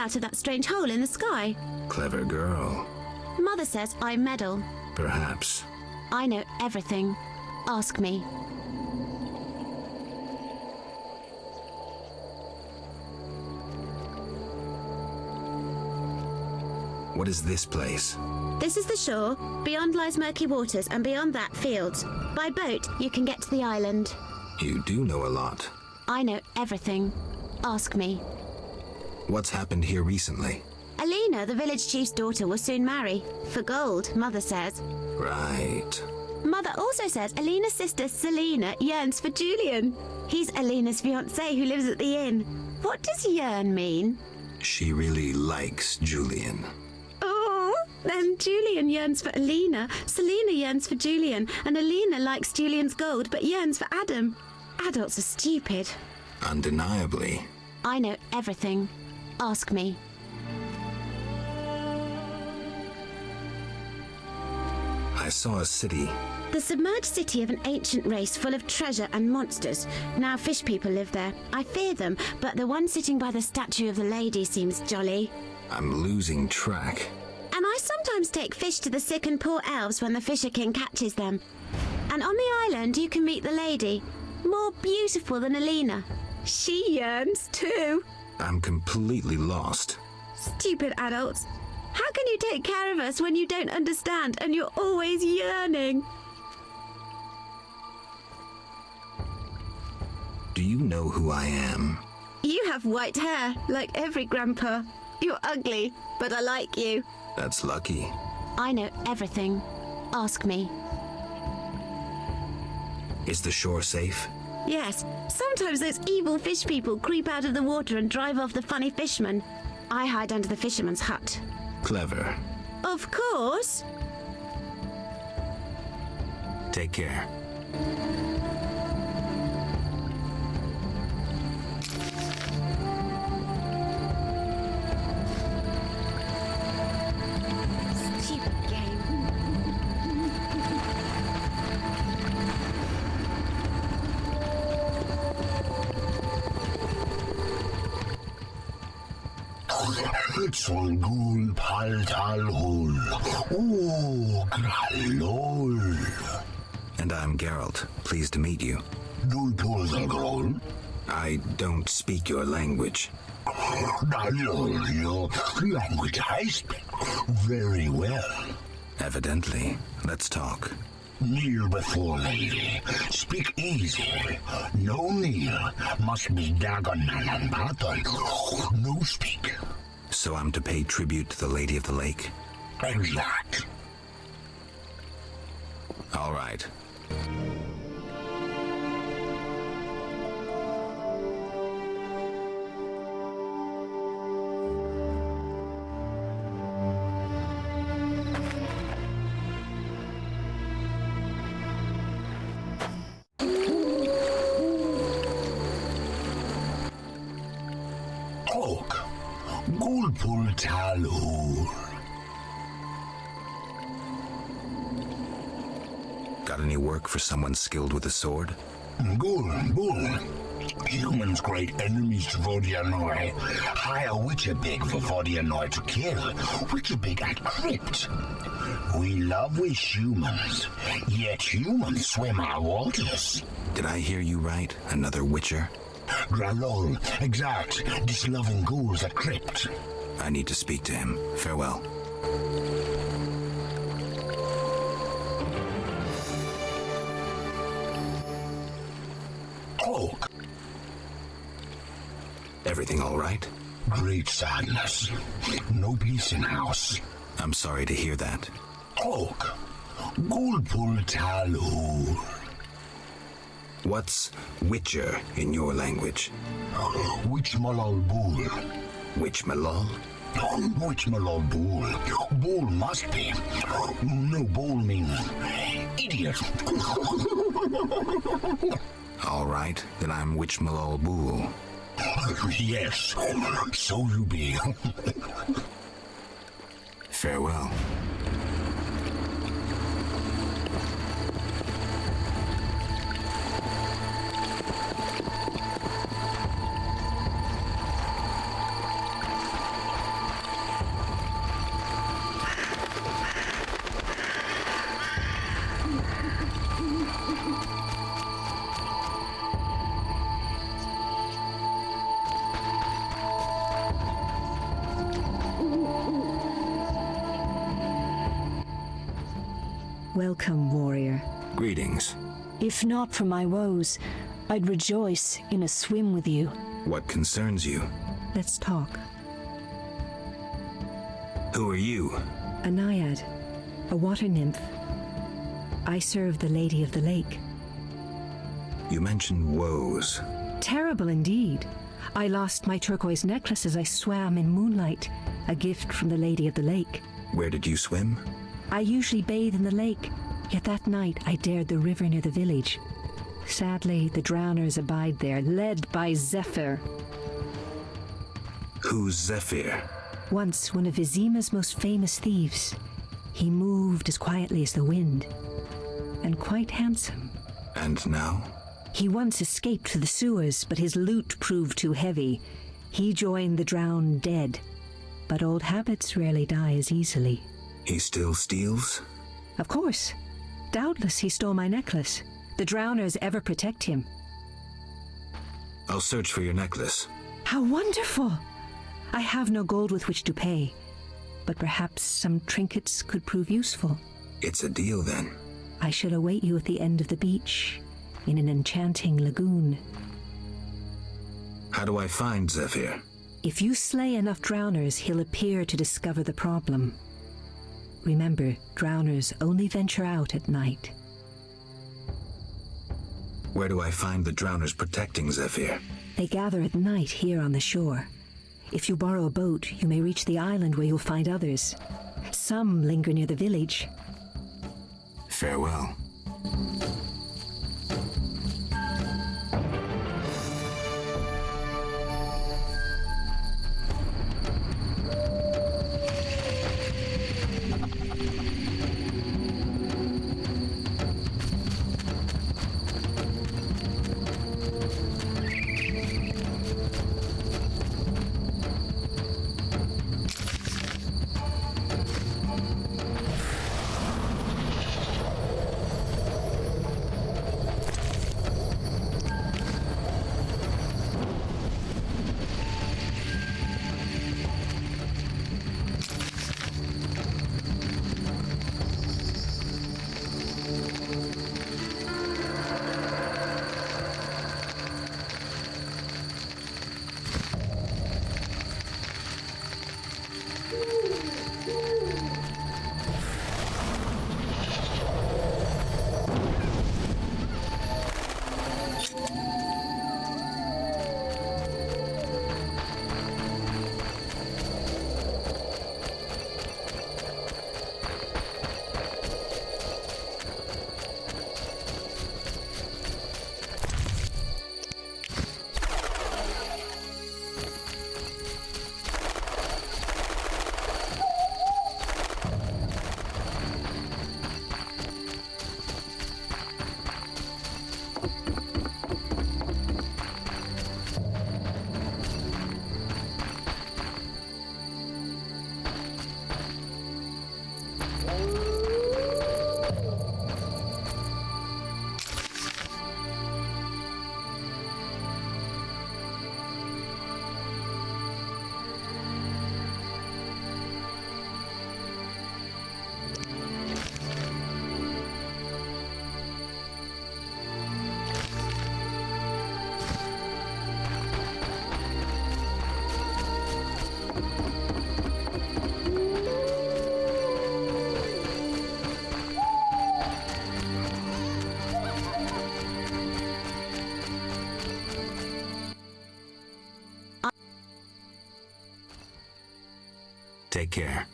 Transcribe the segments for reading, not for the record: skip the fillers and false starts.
out of that strange hole in the sky. Clever girl. Mother says I meddle. Perhaps. I know everything. Ask me. What is this place? This is the shore. Beyond lies murky waters, and beyond that, fields. By boat, you can get to the island. You do know a lot. I know everything. Ask me. What's happened here recently? Alina, the village chief's daughter, will soon marry. For gold, Mother says. Right. Mother also says Alina's sister, Selena, yearns for Julian. He's Alina's fiancé who lives at the inn. What does yearn mean? She really likes Julian. Oh, then Julian yearns for Alina, Selena yearns for Julian, and Alina likes Julian's gold but yearns for Adam. Adults are stupid. Undeniably. I know everything. Ask me. I saw a city. The submerged city of an ancient race full of treasure and monsters. Now fish people live there. I fear them, but the one sitting by the statue of the lady seems jolly. I'm losing track. And I sometimes take fish to the sick and poor elves when the Fisher King catches them. And on the island you can meet the lady, more beautiful than Alina. She yearns too. I'm completely lost. Stupid adults. How can you take care of us when you don't understand and you're always yearning? Do you know who I am? You have white hair, like every grandpa. You're ugly, but I like you. That's lucky. I know everything. Ask me. Is the shore safe? Yes, sometimes those evil fish people creep out of the water and drive off the funny fishermen. I hide under the fisherman's hut. Clever. Of course. Take care. Stupid game. It's on Gul Paltal Hul. Oh, Gralol. And I'm Geralt. Pleased to meet you. Dul Polzalgrol. I don't speak your language. Your language I speak very well. Evidently. Let's talk. Kneel before lady. Speak easy. No kneel. Must be Dagonan and battle. No speak. So I'm to pay tribute to the Lady of the Lake? Exact. All right. Oak. Gulpul Talhul. Got any work for someone skilled with a sword? Bull. Humans great enemies to Vodianoi. Hire Witcher Big for Vodianoi to kill. Witcher Big at crypt. We love we humans, yet humans swim our waters. Did I hear you right? Another witcher? Gralol, exact. This loving ghouls at crypt. I need to speak to him. Farewell. Oak. Everything all right? Great sadness. No peace in house. I'm sorry to hear that. Oak. Gulpul Talhul. What's witcher in your language? Witch Malal Bull. Witch Malal? Witch Malal Bull. Bull must be. No, bull means idiot. All right, then I'm Witch Malal Bul. Yes, so you be. Farewell. Welcome, warrior. Greetings. If not for my woes, I'd rejoice in a swim with you. What concerns you? Let's talk. Who are you? A naiad, a water nymph. I serve the Lady of the Lake. You mentioned woes. Terrible indeed. I lost my turquoise necklace as I swam in moonlight, a gift from the Lady of the Lake. Where did you swim? I usually bathe in the lake, yet that night I dared the river near the village. Sadly, the drowners abide there, led by Zephyr. Who's Zephyr? Once one of Vizima's most famous thieves. He moved as quietly as the wind, and quite handsome. And now? He once escaped to the sewers, but his loot proved too heavy. He joined the drowned dead, but old habits rarely die as easily. He still steals? Of course. Doubtless he stole my necklace. The drowners ever protect him. I'll search for your necklace. How wonderful! I have no gold with which to pay, but perhaps some trinkets could prove useful. It's a deal then. I shall await you at the end of the beach, in an enchanting lagoon. How do I find Zephyr? If you slay enough drowners, he'll appear to discover the problem. Remember, drowners only venture out at night. Where do I find the drowners protecting Zephyr? They gather at night here on the shore. If you borrow a boat, you may reach the island where you'll find others. Some linger near the village. Farewell. Take care.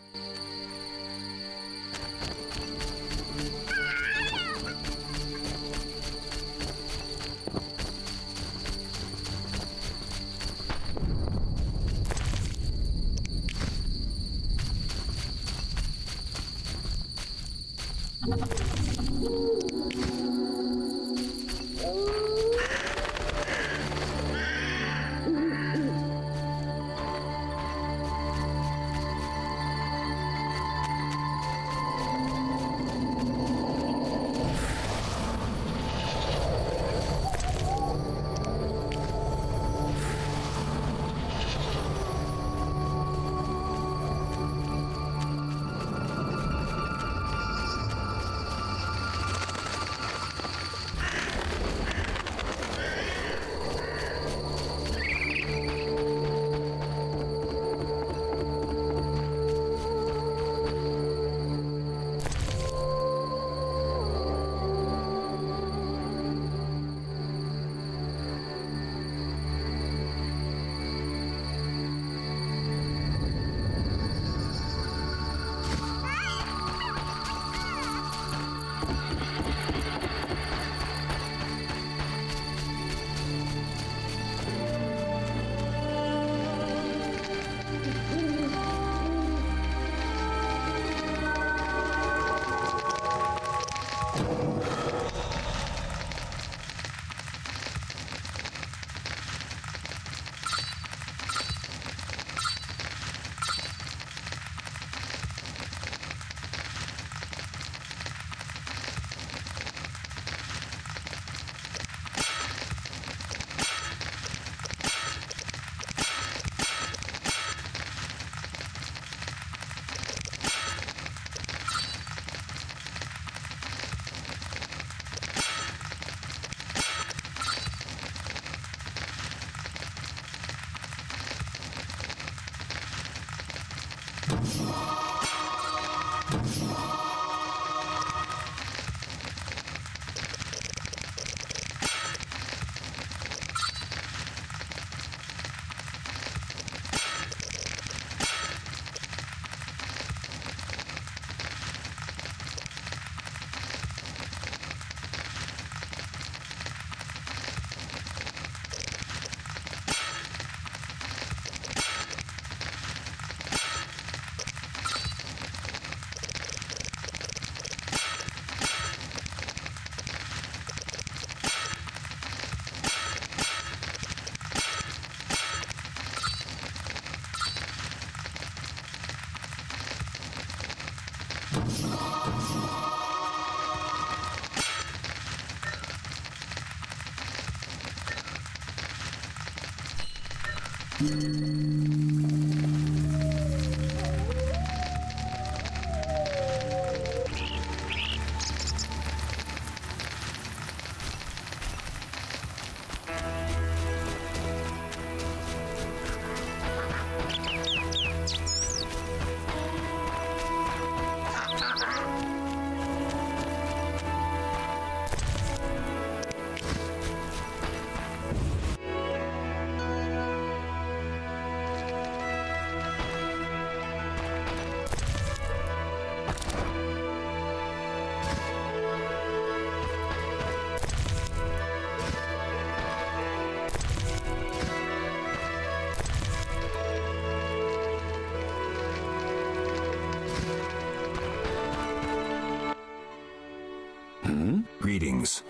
Greetings.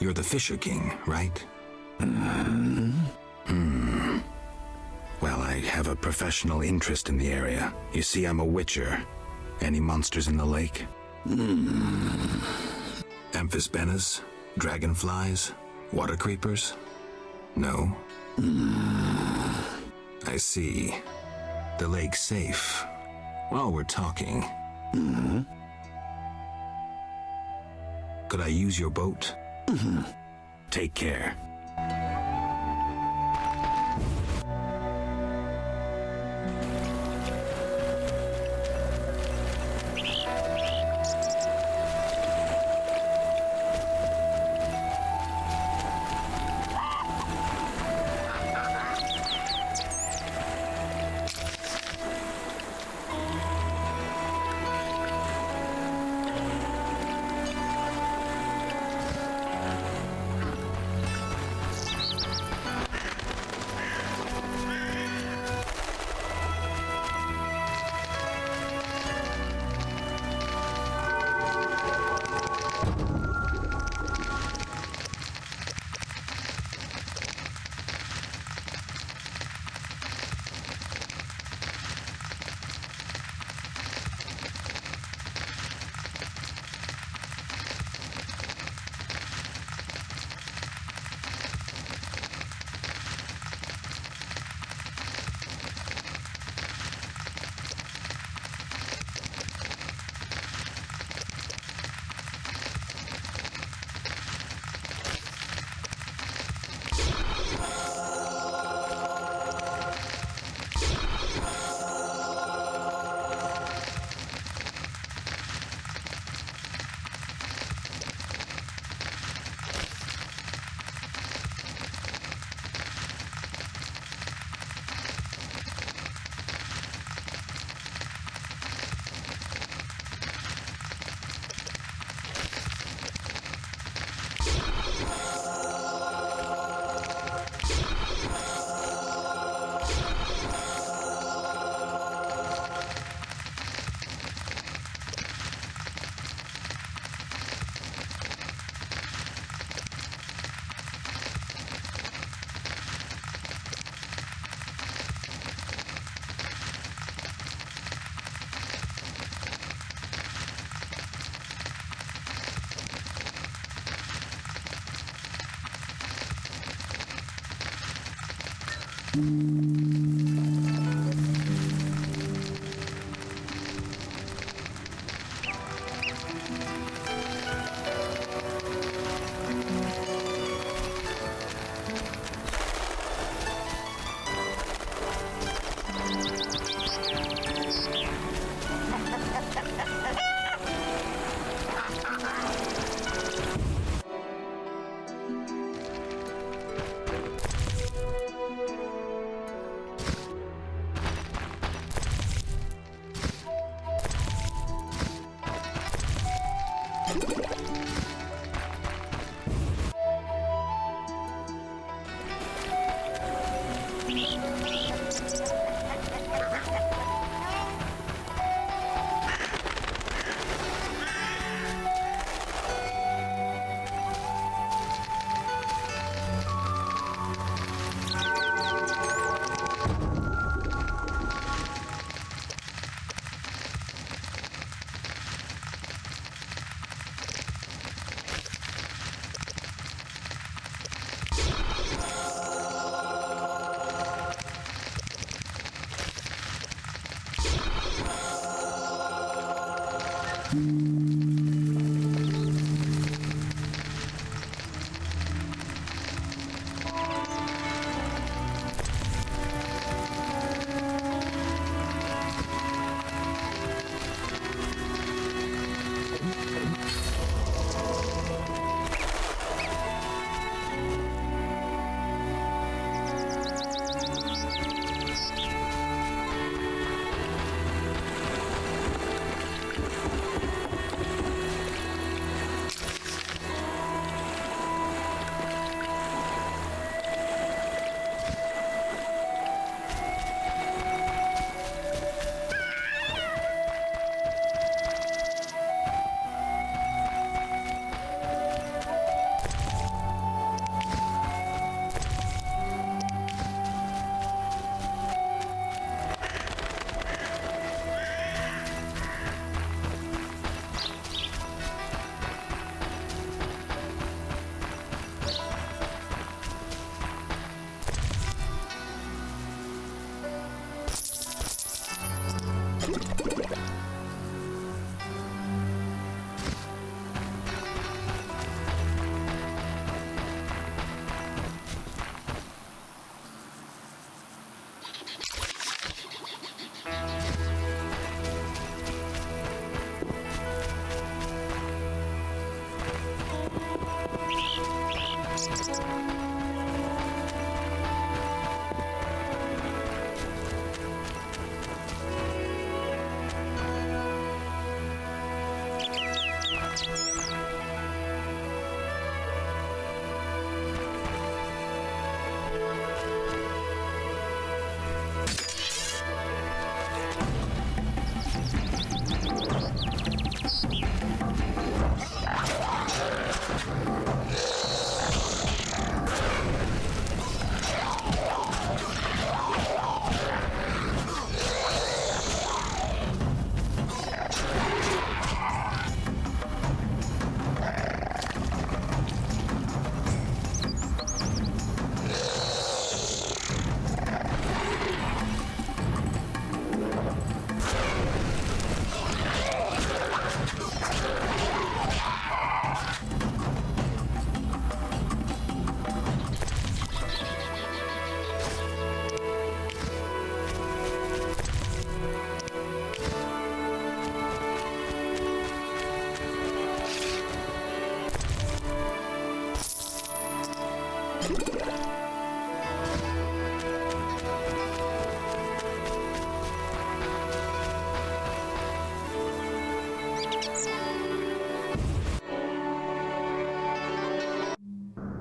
You're the Fisher King, right? Well, I have a professional interest in the area. You see, I'm a witcher. Any monsters in the lake? Amphisbaenas? Dragonflies? Water creepers? No? I see. The lake's safe. While we're talking... Could I use your boat? Take care.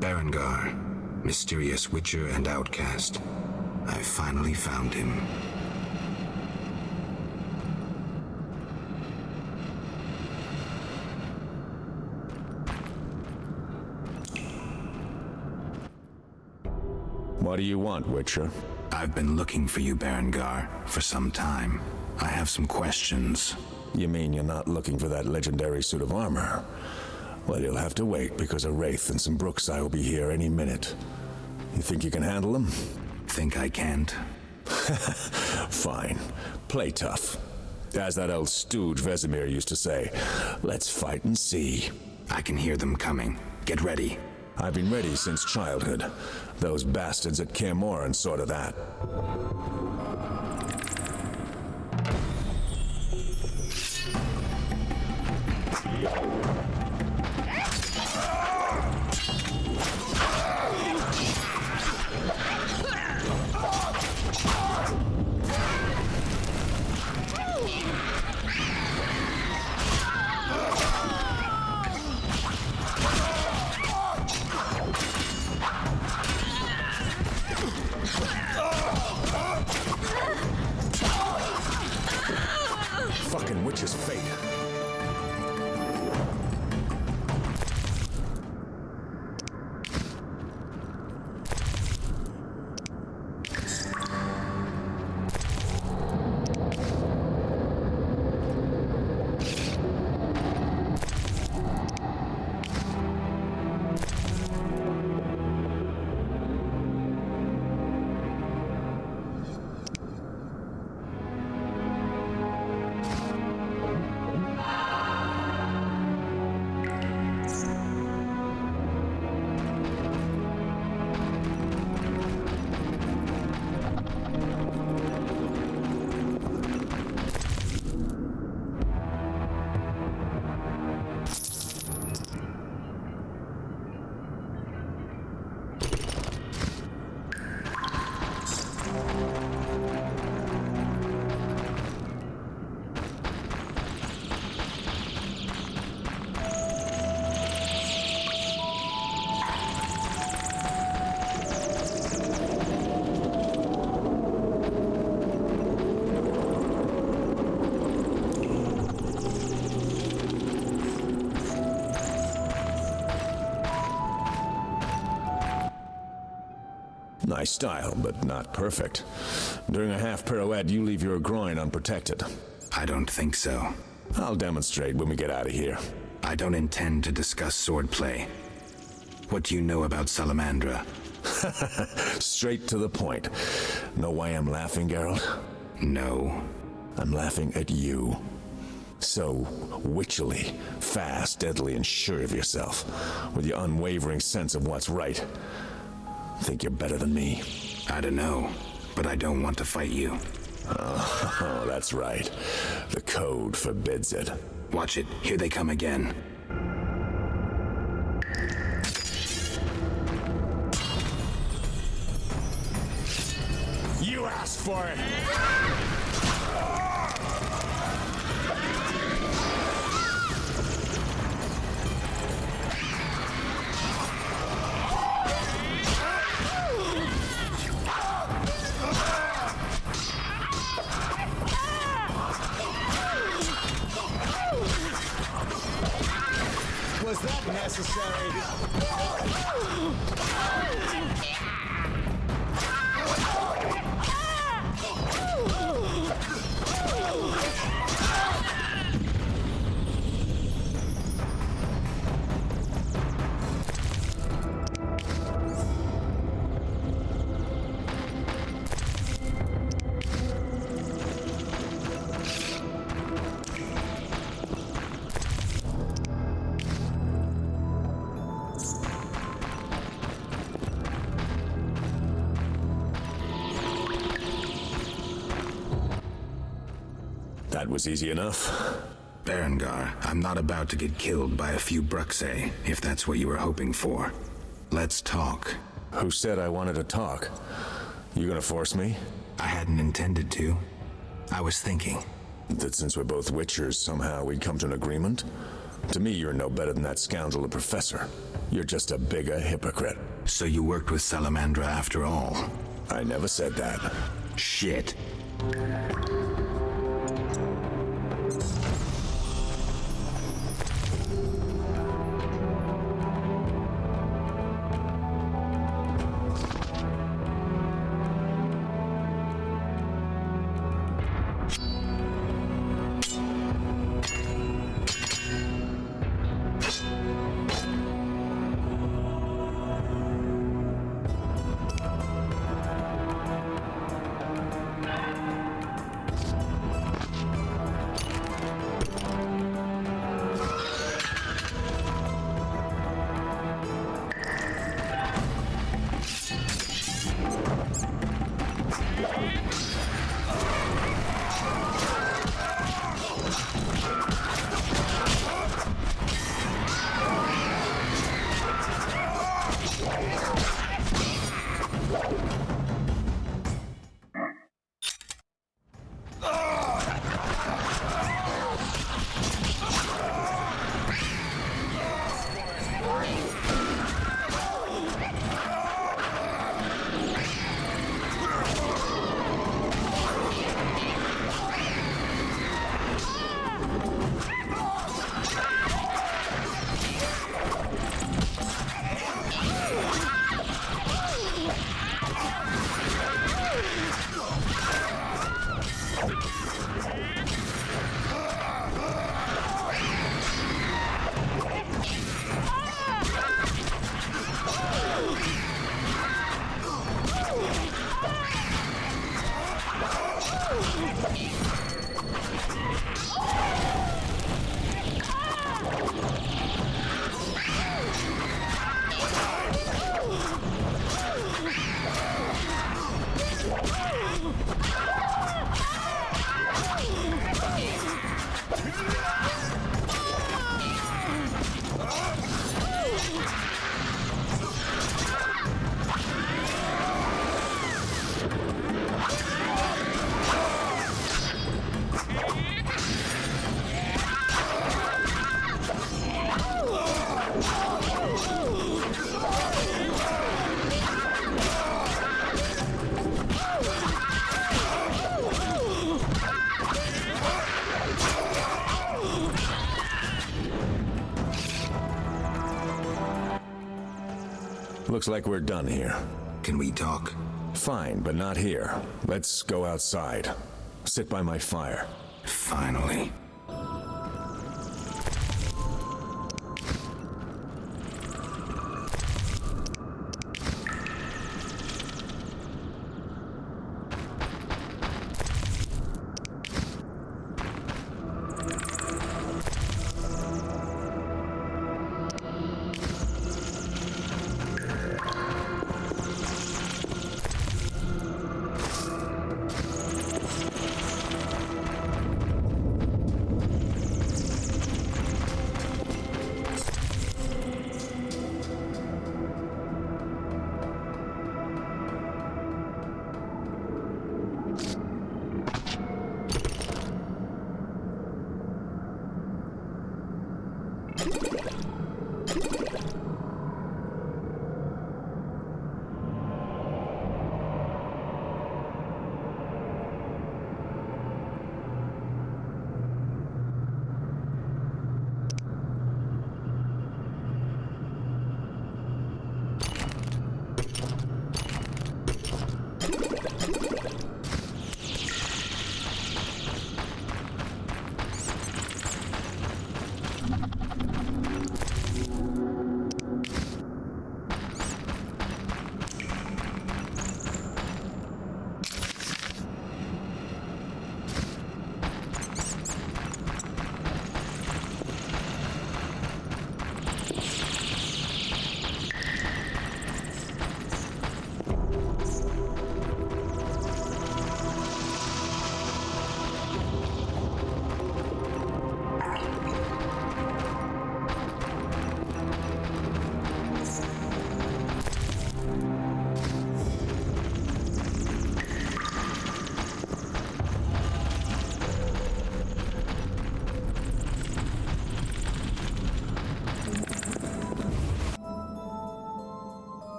Berengar, mysterious witcher and outcast. I finally found him. What do you want, Witcher? I've been looking for you, Berengar, for some time. I have some questions. You mean you're not looking for that legendary suit of armor? Well, you'll have to wait, because a Wraith and some Brookside will be here any minute. You think you can handle them? Think I can't? Fine. Play tough. As that old stooge Vesemir used to say, let's fight and see. I can hear them coming. Get ready. I've been ready since childhood. Those bastards at Kaer Morhen saw to that. Nice style, but not perfect. During a half pirouette, you leave your groin unprotected. I don't think so. I'll demonstrate when we get out of here. I don't intend to discuss swordplay. What do you know about Salamandra? Straight to the point. Know why I'm laughing, Geralt? No. I'm laughing at you. So witchily, fast, deadly, and sure of yourself, with your unwavering sense of what's right. Think you're better than me? I don't know, but I don't want to fight you. Oh, that's right. The code forbids it. Watch it. Here they come again. You asked for it! Was that necessary? That was easy enough. Berengar, I'm not about to get killed by a few Bruxae, if that's what you were hoping for. Let's talk. Who said I wanted to talk? You gonna force me? I hadn't intended to. I was thinking. That since we're both Witchers, somehow we'd come to an agreement? To me, you're no better than that scoundrel, the Professor. You're just a bigger hypocrite. So you worked with Salamandra after all? I never said that. Shit. Looks like we're done here. Can we talk? Fine, but not here. Let's go outside. Sit by my fire. Finally.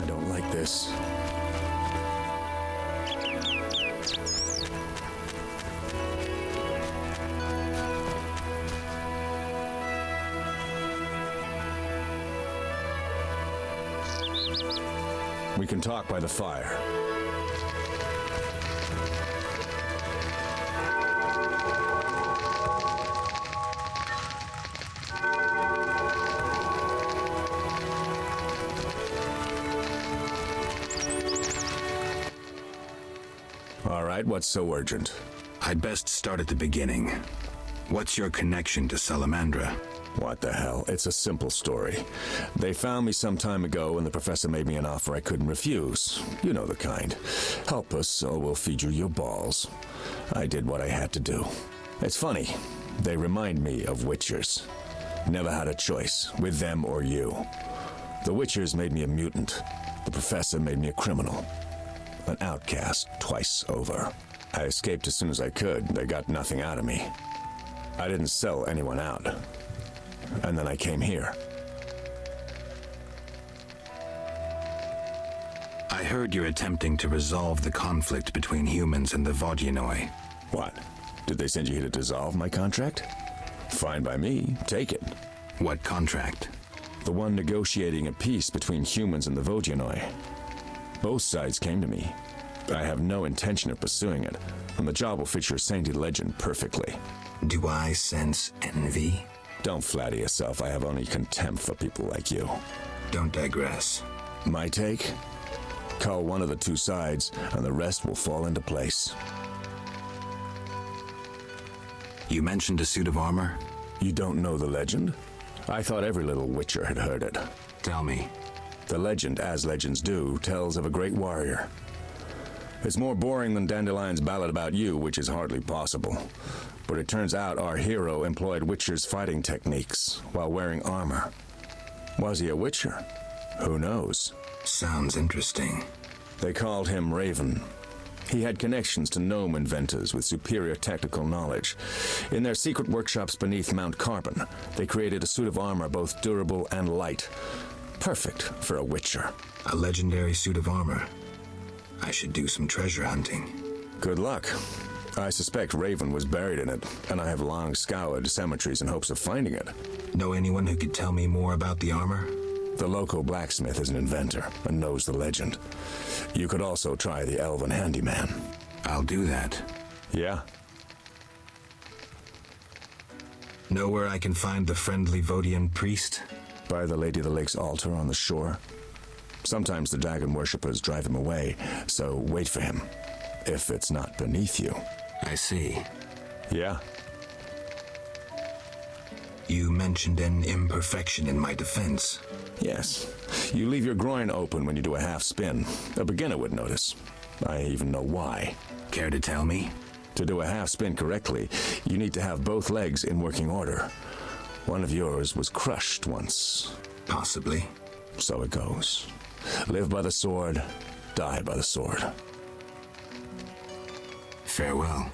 I don't like this. We can talk by the fire. All right, what's so urgent? I'd best start at the beginning. What's your connection to Salamandra? What the hell? It's a simple story. They found me some time ago and the professor made me an offer I couldn't refuse. You know the kind. Help us or we'll feed you your balls. I did what I had to do. It's funny. They remind me of Witchers. Never had a choice, with them or you. The Witchers made me a mutant. The professor made me a criminal. An outcast twice over. I escaped as soon as I could. They got nothing out of me. I didn't sell anyone out. And then I came here. I heard you're attempting to resolve the conflict between humans and the Vodyanoi. What? Did they send you here to dissolve my contract? Fine by me. Take it. What contract? The one negotiating a peace between humans and the Vodyanoi. Both sides came to me. I have no intention of pursuing it, and the job will fit your sainted legend perfectly. Do I sense envy? Don't flatter yourself. I have only contempt for people like you. Don't digress. My take? Call one of the two sides, and the rest will fall into place. You mentioned a suit of armor? You don't know the legend? I thought every little Witcher had heard it. Tell me. The legend, as legends do, tells of a great warrior. It's more boring than Dandelion's ballad about you, which is hardly possible. But it turns out our hero employed Witcher's fighting techniques while wearing armor. Was he a Witcher? Who knows? Sounds interesting. They called him Raven. He had connections to gnome inventors with superior technical knowledge. In their secret workshops beneath Mount Carbon, they created a suit of armor both durable and light. Perfect for a Witcher. A legendary suit of armor. I should do some treasure hunting. Good luck. I suspect Raven was buried in it, and I have long scoured cemeteries in hopes of finding it. Know anyone who could tell me more about the armor? The local blacksmith is an inventor and knows the legend. You could also try the elven handyman. I'll do that. Yeah? Know where I can find the friendly Vodian priest? By the Lady of the Lake's altar on the shore. Sometimes the dragon worshippers drive him away, so wait for him. If it's not beneath you. I see. Yeah? You mentioned an imperfection in my defense. Yes. You leave your groin open when you do a half spin. A beginner would notice. I even know why. Care to tell me? To do a half spin correctly, you need to have both legs in working order. One of yours was crushed once. Possibly. So it goes. Live by the sword, die by the sword. Farewell.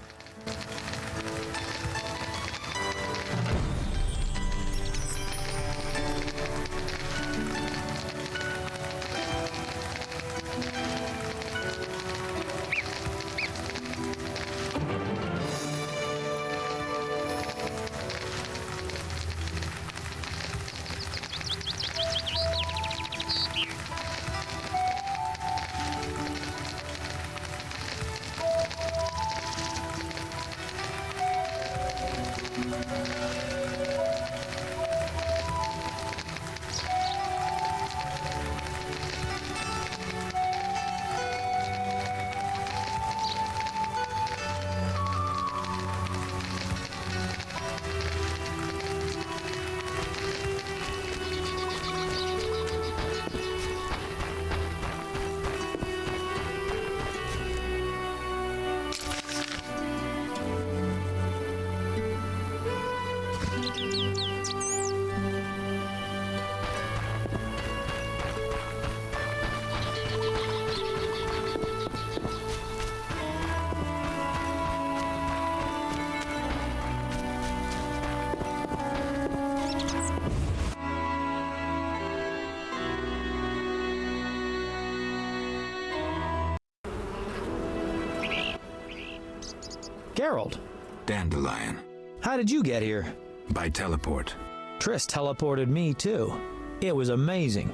Geralt, Dandelion. how did you get here? By teleport. Triss teleported me too. It was amazing.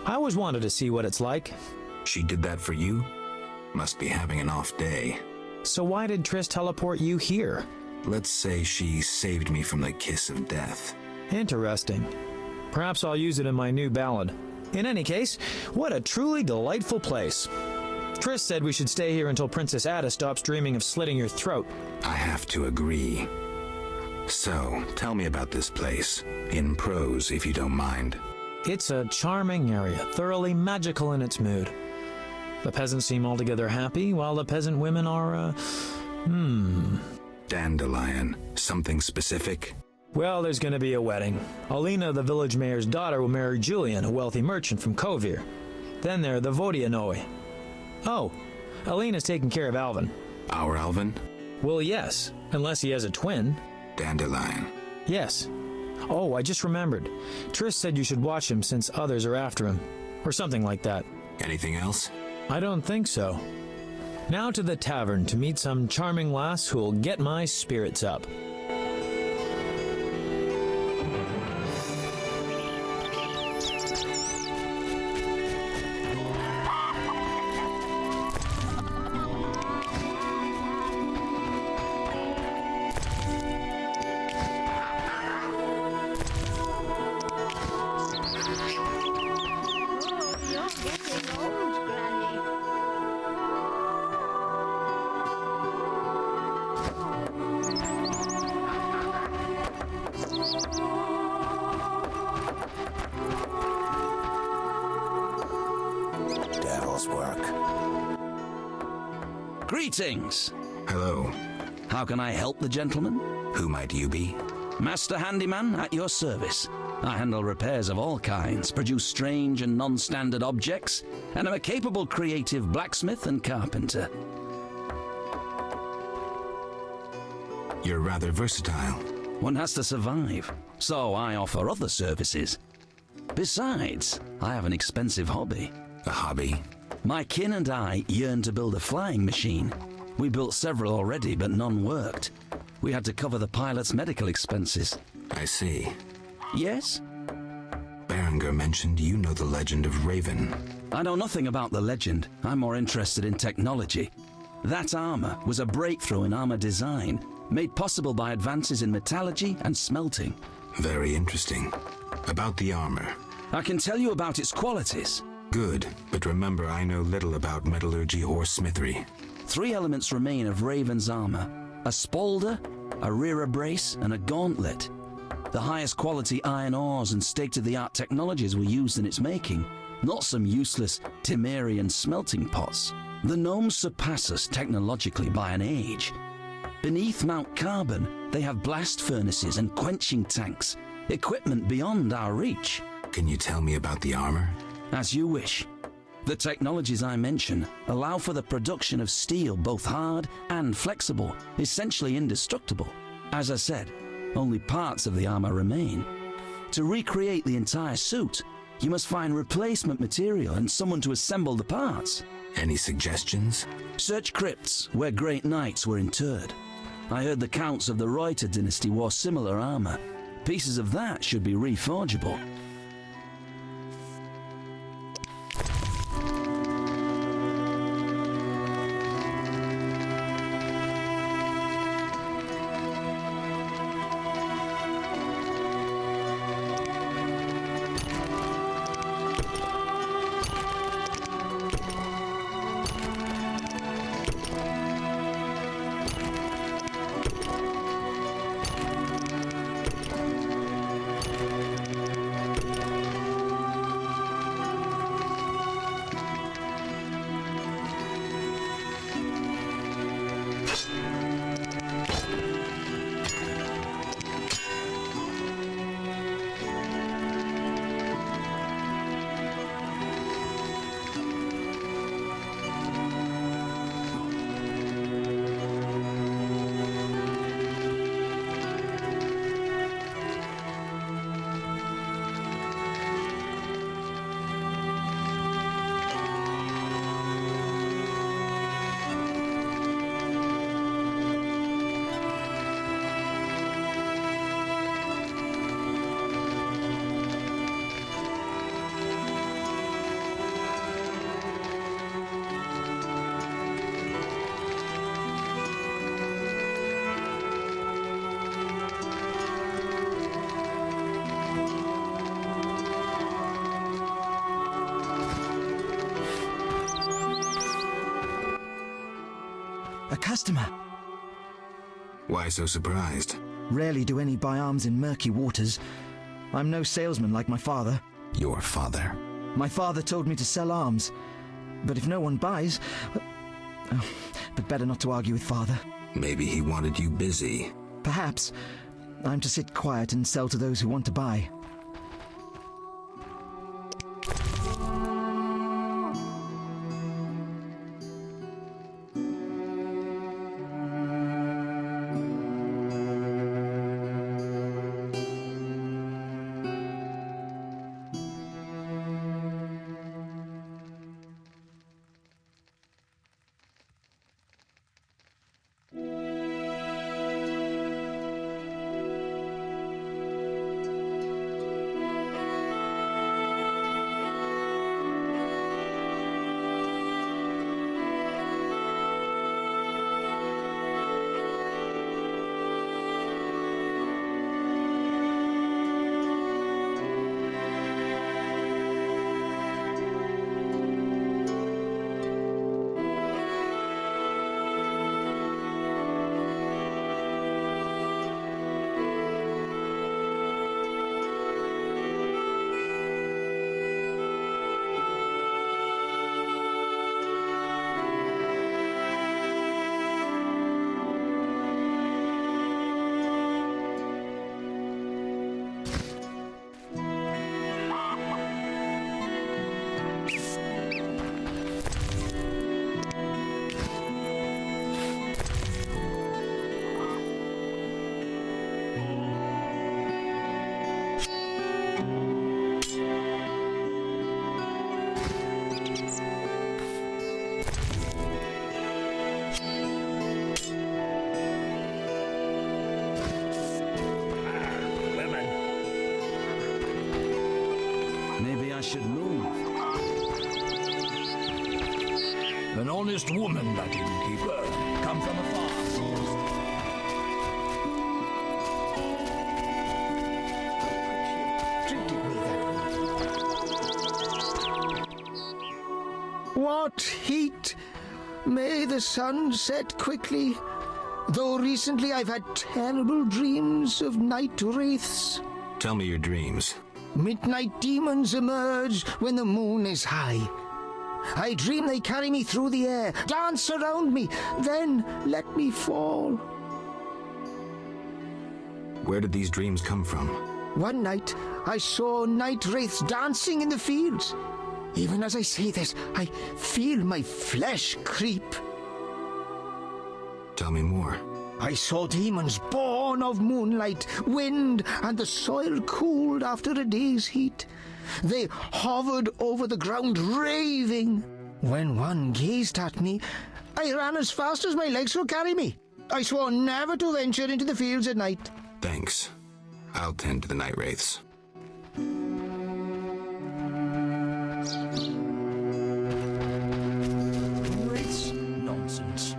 I always wanted to see what it's like. She did that for you? Must be having an off day. So why did Triss teleport you here? Let's say she saved me from the kiss of death. Interesting. Perhaps I'll use it in my new ballad. In any case, what a truly delightful place. Triss said we should stay here until Princess Ada stops dreaming of slitting your throat. I have to agree. So, tell me about this place. In prose, if you don't mind. It's a charming area, thoroughly magical in its mood. The peasants seem altogether happy, while the peasant women are, Dandelion. Something specific? Well, there's going to be a wedding. Alina, the village mayor's daughter, will marry Julian, a wealthy merchant from Kovir. Then there are the Vodianoi. Oh, Alina's taking care of Alvin. Our Alvin? Well, yes, unless he has a twin. Dandelion. Yes. Oh, I just remembered. Triss said you should watch him since others are after him. Or something like that. Anything else? I don't think so. Now to the tavern to meet some charming lass who'll get my spirits up. Devil's work. Greetings. Hello. How can I help the gentleman? Who might you be? Master Handyman at your service. I handle repairs of all kinds, produce strange and non-standard objects, and am a capable creative blacksmith and carpenter. You're rather versatile. One has to survive, so I offer other services. Besides, I have an expensive hobby. A hobby? My kin and I yearn to build a flying machine. We built several already, but none worked. We had to cover the pilot's medical expenses. I see. Yes? Berenger mentioned you know the legend of Raven. I know nothing about the legend. I'm more interested in technology. That armor was a breakthrough in armor design, made possible by advances in metallurgy and smelting. Very interesting. About the armor. I can tell you about its qualities. Good, but remember I know little about metallurgy or smithery. 3 elements remain of Raven's armor: a spalder, a rear brace, and a gauntlet. The highest quality iron ores and state-of-the-art technologies were used in its making, not some useless Temerian smelting pots. The gnomes surpass us technologically by an age. Beneath Mount Carbon, they have blast furnaces and quenching tanks, equipment beyond our reach. Can you tell me about the armor? As you wish. The technologies I mention allow for the production of steel both hard and flexible, essentially indestructible. As I said, only parts of the armor remain. To recreate the entire suit, you must find replacement material and someone to assemble the parts. Any suggestions? Search crypts where great knights were interred. I heard the counts of the Reuter dynasty wore similar armor. Pieces of that should be reforgeable. A customer. Why so surprised? Rarely do any buy arms in murky waters. I'm no salesman like my father. Your father. My father told me to sell arms. But if no one buys... but better not to argue with father. Maybe he wanted you busy. Perhaps. I'm to sit quiet and sell to those who want to buy. should move. An honest woman, that innkeeper. Come from afar. What heat! May the sun set quickly. Though recently I've had terrible dreams of night wraiths. Tell me your dreams. Midnight demons emerge when the moon is high. I dream they carry me through the air, dance around me, then let me fall. Where did these dreams come from? One night, I saw night wraiths dancing in the fields. Even as I say this, I feel my flesh creep. Tell me more. I saw demons born of moonlight, wind, and the soil cooled after a day's heat. They hovered over the ground, raving. When one gazed at me, I ran as fast as my legs could carry me. I swore never to venture into the fields at night. Thanks. I'll tend to the night wraiths. Nonsense.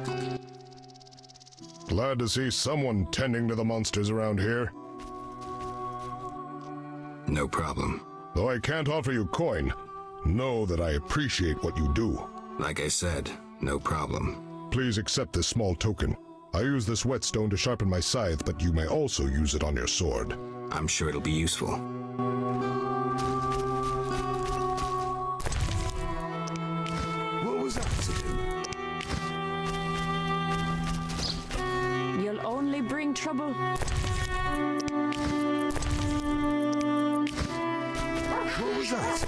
Glad to see someone tending to the monsters around here. No problem. Though I can't offer you coin, know that I appreciate what you do. Like I said, no problem. Please accept this small token. I use this whetstone to sharpen my scythe, but you may also use it on your sword. I'm sure it'll be useful. What was that to do? You'll only bring trouble. What was that?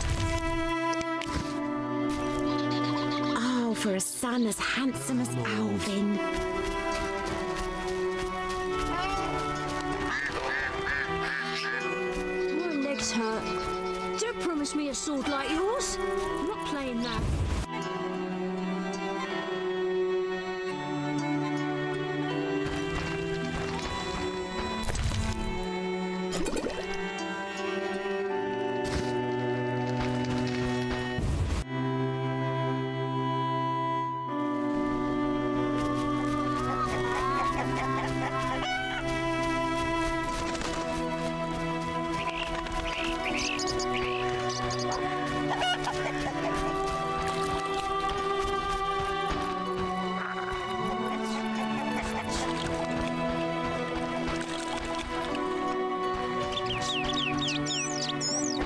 Oh, for a son as handsome as Alvin. My legs hurt. Don't promise me a sword like yours. I'm not playing that.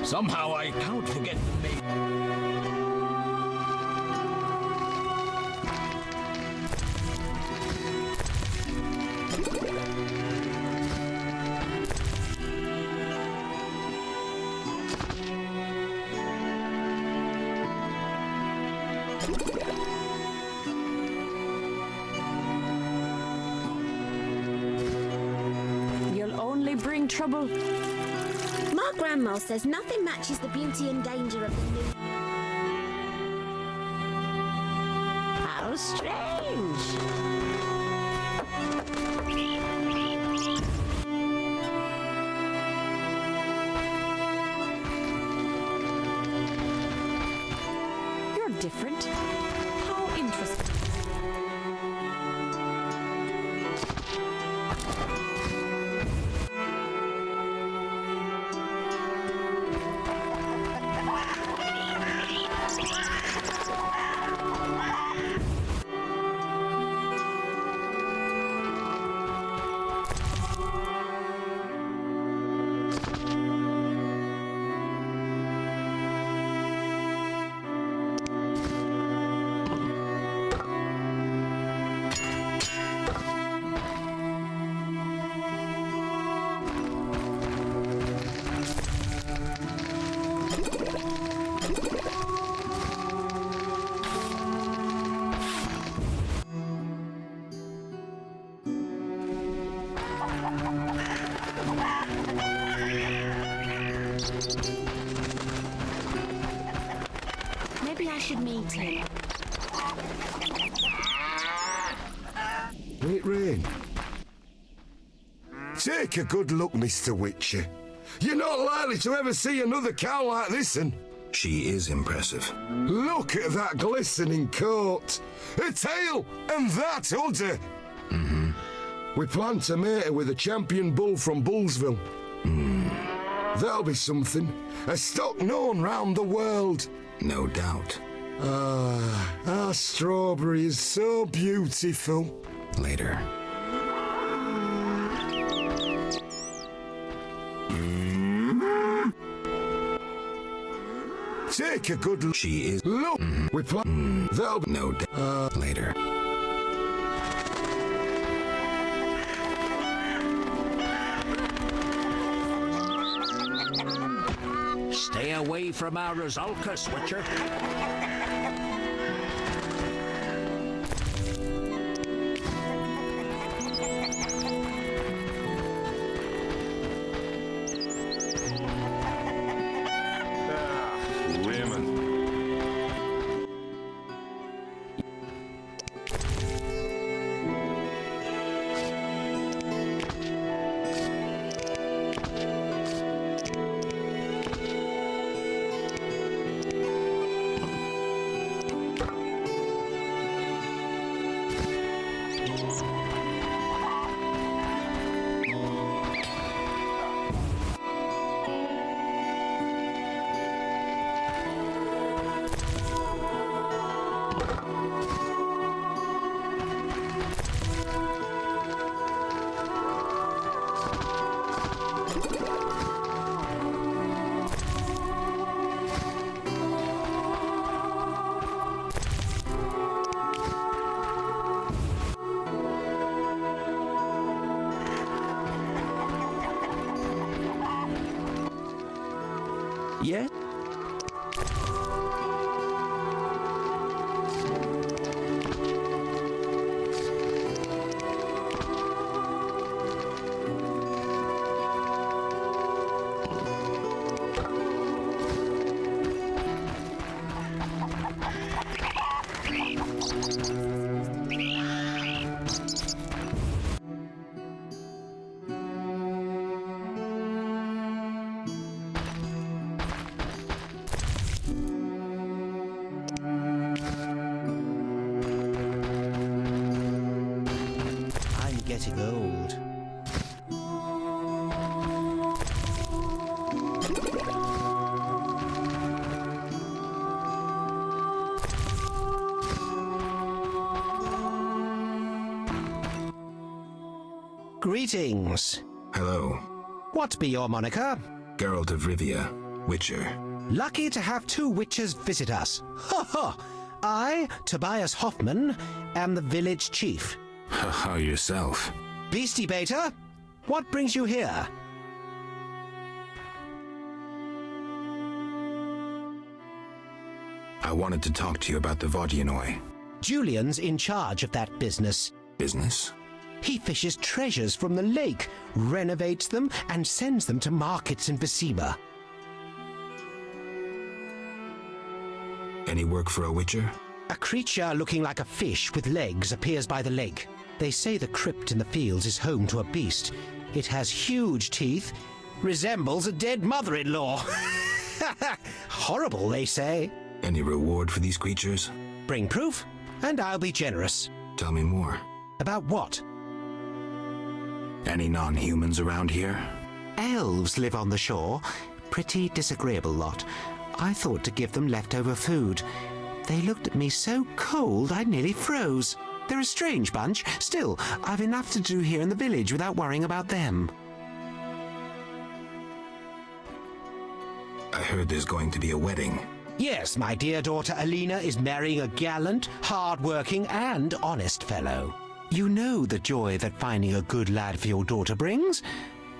Somehow I can't forget the name. You'll only bring trouble. My grandma says nothing matches the beauty and danger of the new... How strange. You're different. How interesting. Maybe I should meet him. Will it rain? Take a good look, Mr. Witcher. You're not likely to ever see another cow like this one. She is impressive. Look at that glistening coat, a tail, and that udder. Mm-hmm. We plan to mate her with a champion bull from Bullsville. That'll be something. A stock known round the world. No doubt. Our strawberry is so beautiful. Later. Take a good look. She is. Look, we plan. That'll be no doubt. Later. Stay away from our Rizalka, Witcher. Yeah? Getting old. Greetings. Hello. What be your moniker? Geralt of Rivia, Witcher. Lucky to have two witches visit us. Ha ha! I, Tobias Hoffman, am the village chief. Haha, yourself. Beastie Beta, what brings you here? I wanted to talk to you about the Vodyanoi. Julian's in charge of that business. Business? He fishes treasures from the lake, renovates them, and sends them to markets in Vizima. Any work for a witcher? A creature looking like a fish with legs appears by the lake. They say the crypt in the fields is home to a beast. It has huge teeth, resembles a dead mother-in-law. Horrible, they say. Any reward for these creatures? Bring proof, and I'll be generous. Tell me more. About what? Any non-humans around here? Elves live on the shore. Pretty disagreeable lot. I thought to give them leftover food. They looked at me so cold I nearly froze. They're a strange bunch. Still, I've enough to do here in the village without worrying about them. I heard there's going to be a wedding. Yes, my dear daughter Alina is marrying a gallant, hard-working and honest fellow. You know the joy that finding a good lad for your daughter brings?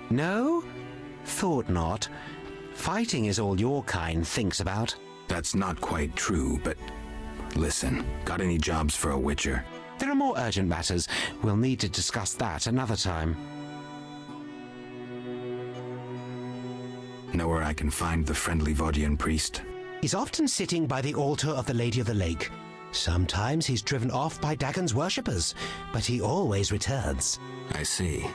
No? Thought not. Fighting is all your kind thinks about. That's not quite true, but listen, got any jobs for a witcher? There are more urgent matters. We'll need to discuss that another time. Know where I can find the friendly Vodian priest? He's often sitting by the altar of the Lady of the Lake. Sometimes he's driven off by Dagon's worshippers, but he always returns. I see.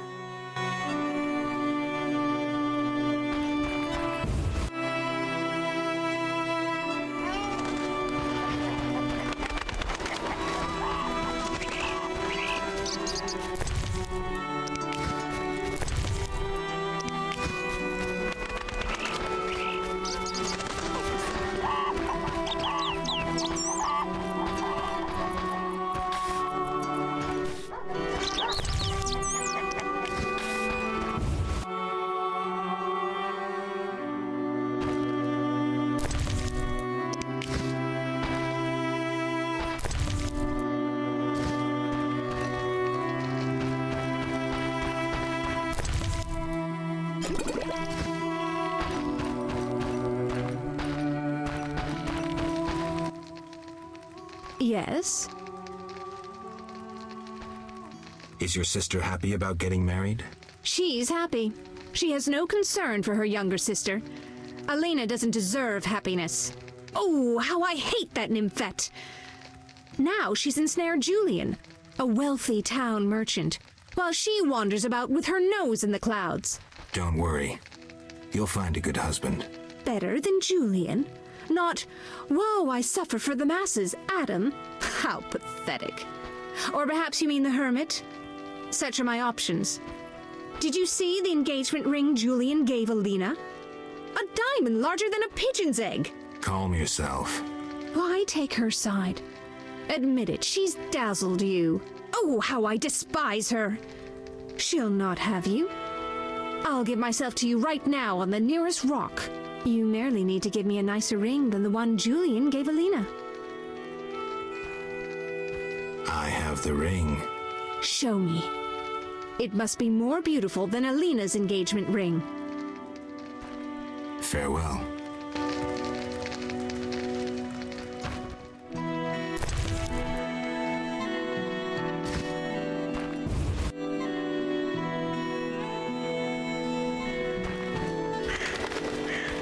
Yes? Is your sister happy about getting married? She's happy. She has no concern for her younger sister. Alina doesn't deserve happiness. Oh, how I hate that nymphette! Now she's ensnared Julian, a wealthy town merchant, while she wanders about with her nose in the clouds. Don't worry. You'll find a good husband. Better than Julian? Not, woe, I suffer for the masses, Adam. How pathetic. Or perhaps you mean the hermit? Such are my options. Did you see the engagement ring Julian gave Alina? A diamond larger than a pigeon's egg. Calm yourself. Why take her side? Admit it, she's dazzled you. Oh, how I despise her. She'll not have you. I'll give myself to you right now on the nearest rock. You merely need to give me a nicer ring than the one Julian gave Alina. I have the ring. Show me. It must be more beautiful than Alina's engagement ring. Farewell.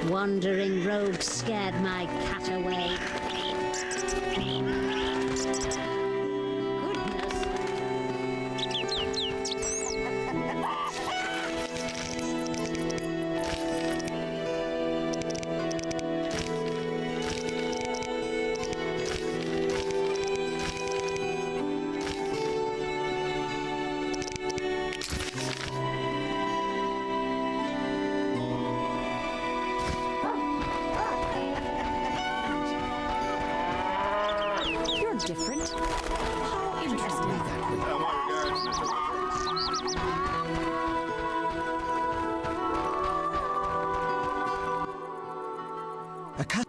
Wandering rogue scared my cat away. Different. How interesting. A cat.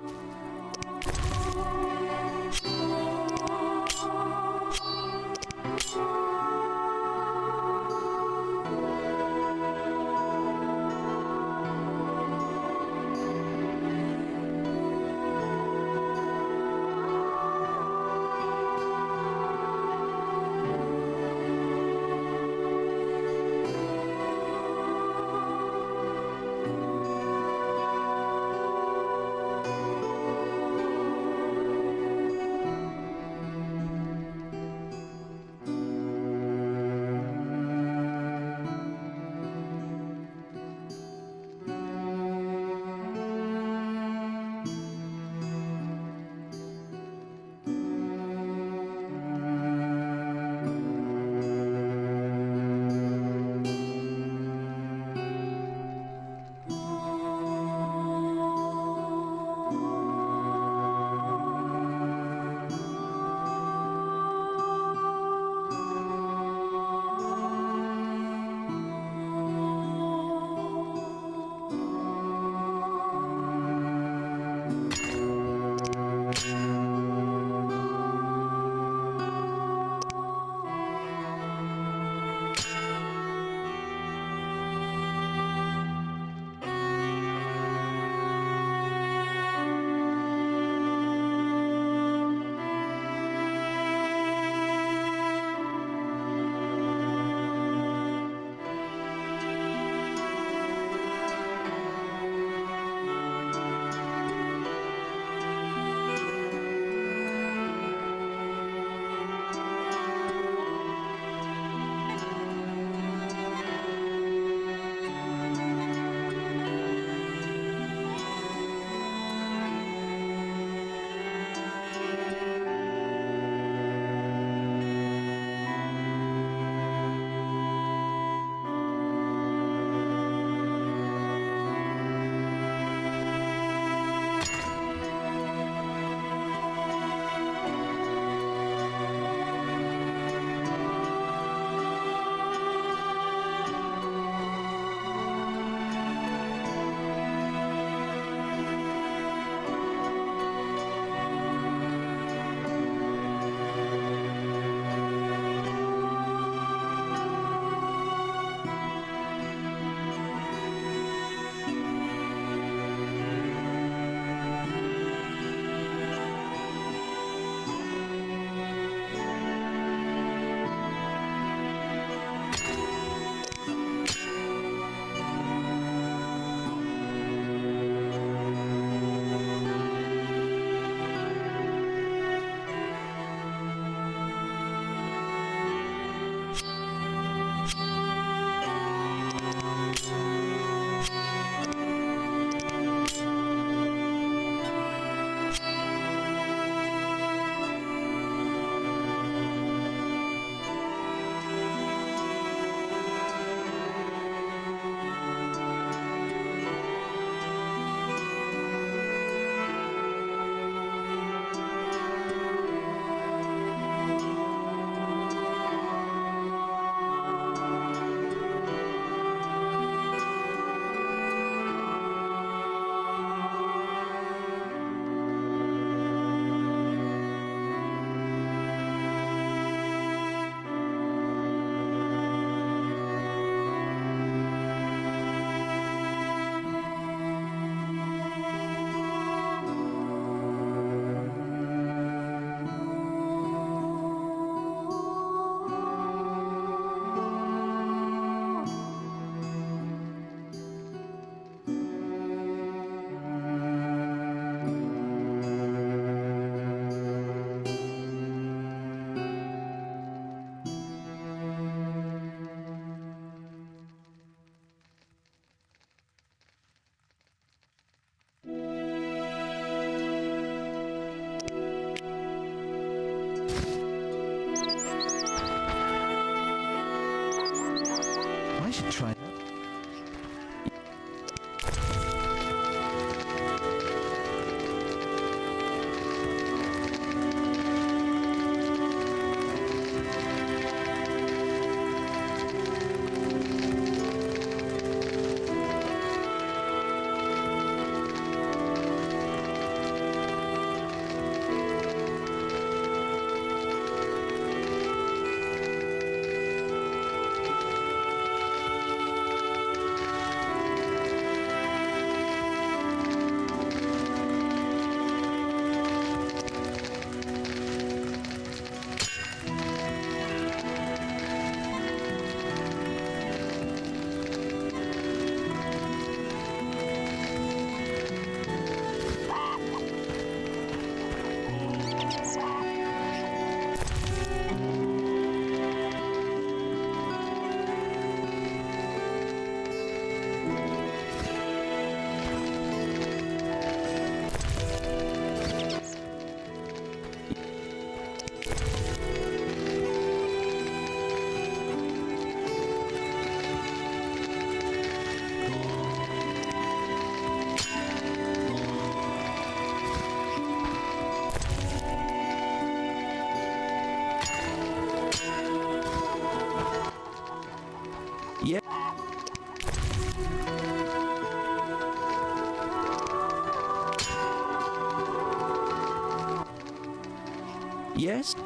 Yes?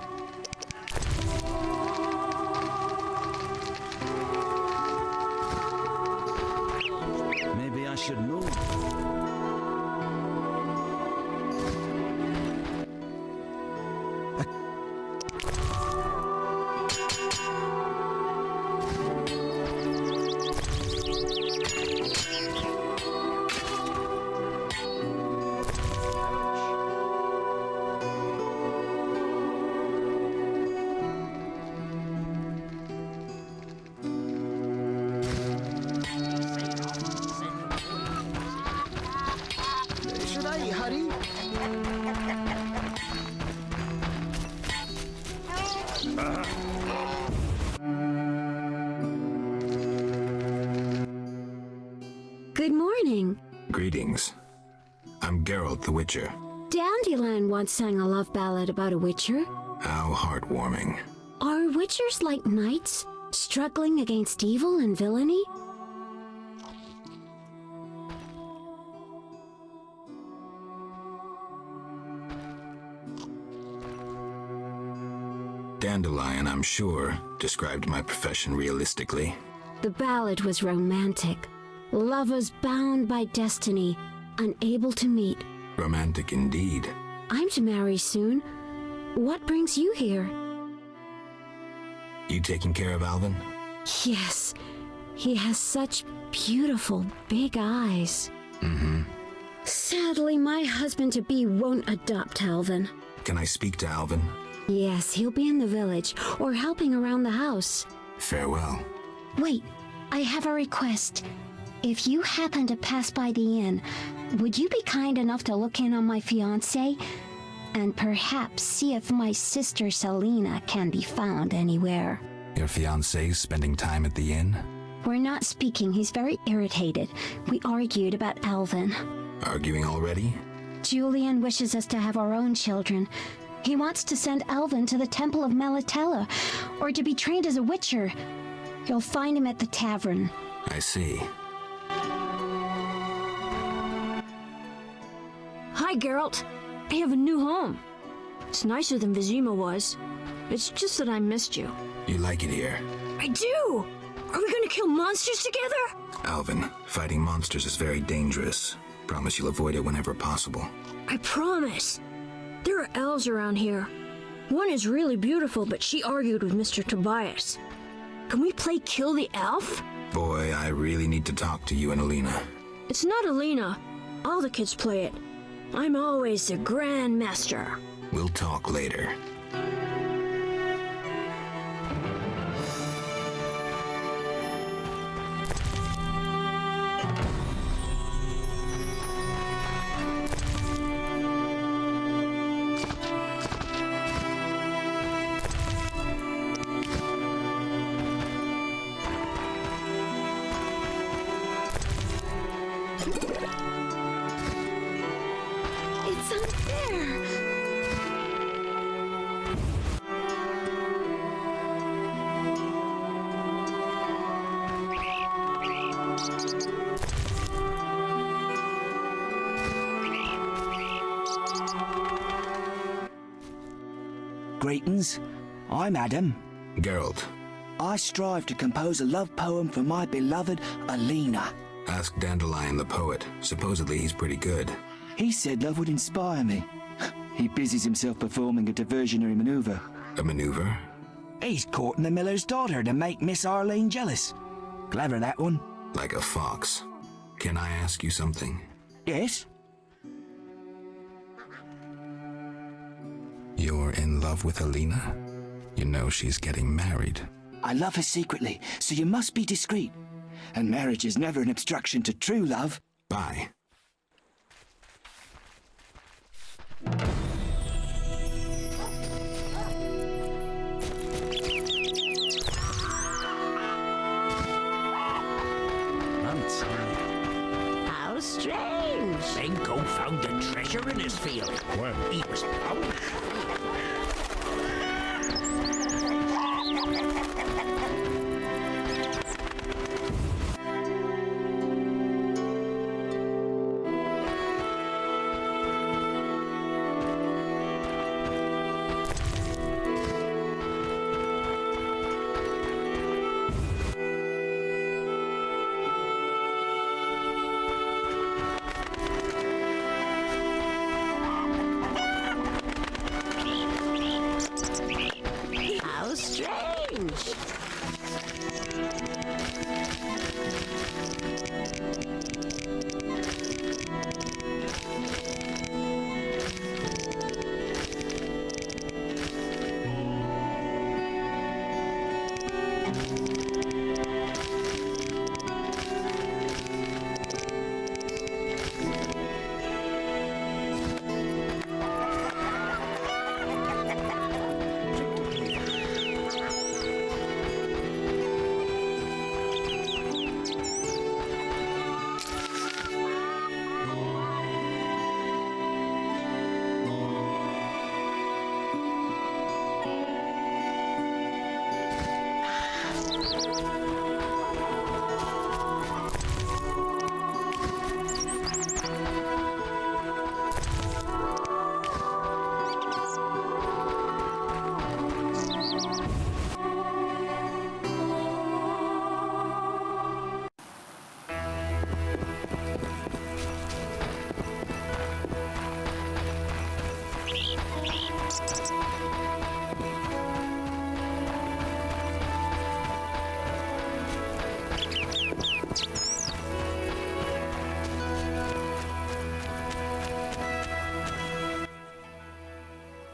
Maybe I should move. Should I hurry? Good morning. Greetings. I'm Geralt the Witcher. Dandelion once sang a love ballad about a witcher. How heartwarming. Are witchers like knights, struggling against evil and villainy? Dandelion, I'm sure, described my profession realistically. The ballad was romantic. Lovers bound by destiny, unable to meet. Romantic indeed. I'm to marry soon. What brings you here? You taking care of Alvin? Yes, he has such beautiful big eyes. Mm-hmm. Sadly, my husband-to-be won't adopt Alvin. Can I speak to Alvin? Yes, he'll be in the village or helping around the house. Farewell. Wait, I have a request. If you happen to pass by the inn, would you be kind enough to look in on my fiancé? And perhaps see if my sister Selena can be found anywhere. Your fiancé's spending time at the inn? We're not speaking. He's very irritated. We argued about Alvin. Arguing already? Julian wishes us to have our own children. He wants to send Alvin to the Temple of Melatella, or to be trained as a witcher. You'll find him at the tavern. I see. Hi, Geralt. I have a new home. It's nicer than Vizima was. It's just that I missed you. You like it here? I do! Are we gonna kill monsters together? Alvin, fighting monsters is very dangerous. Promise you'll avoid it whenever possible. I promise. There are elves around here. One is really beautiful, but she argued with Mr. Tobias. Can we play Kill the Elf? Boy, I really need to talk to you and Alina. It's not Alina. All the kids play it. I'm always the Grand Master. We'll talk later. It's unfair. Greetings. I'm Adam. Geralt. I strive to compose a love poem for my beloved Alina. Ask Dandelion the poet. Supposedly he's pretty good. He said love would inspire me. He busies himself performing a diversionary maneuver. A maneuver? He's courting the miller's daughter to make Miss Arlene jealous. Clever, that one. Like a fox. Can I ask you something? Yes? You're in love with Alina? You know she's getting married. I love her secretly, so you must be discreet. And marriage is never an obstruction to true love. Bye. How strange. Benko found a treasure in his field. When? He was proud.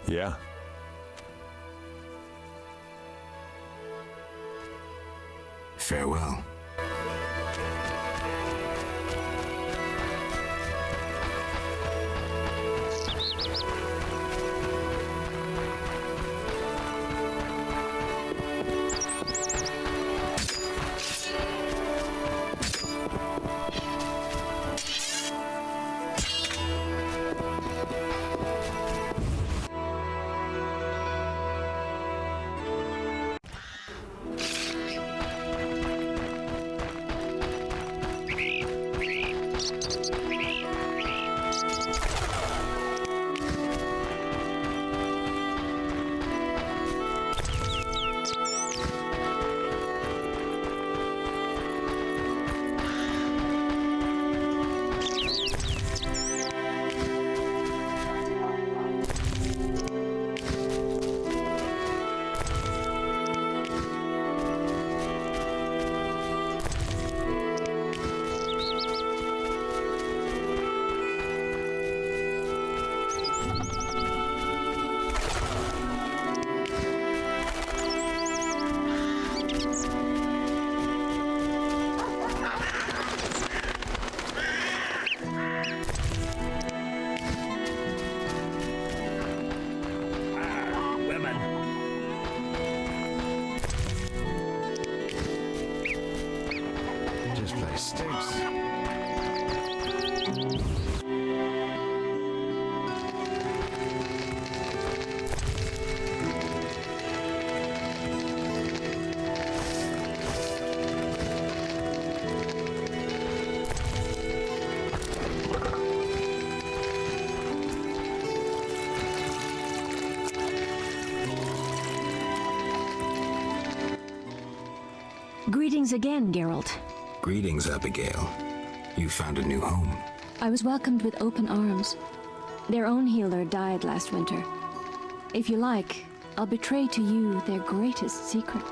Yeah. Farewell. This place stinks. Greetings again, Geralt. Greetings, Abigail. You found a new home. I was welcomed with open arms. Their own healer died last winter. If you like, I'll betray to you their greatest secret.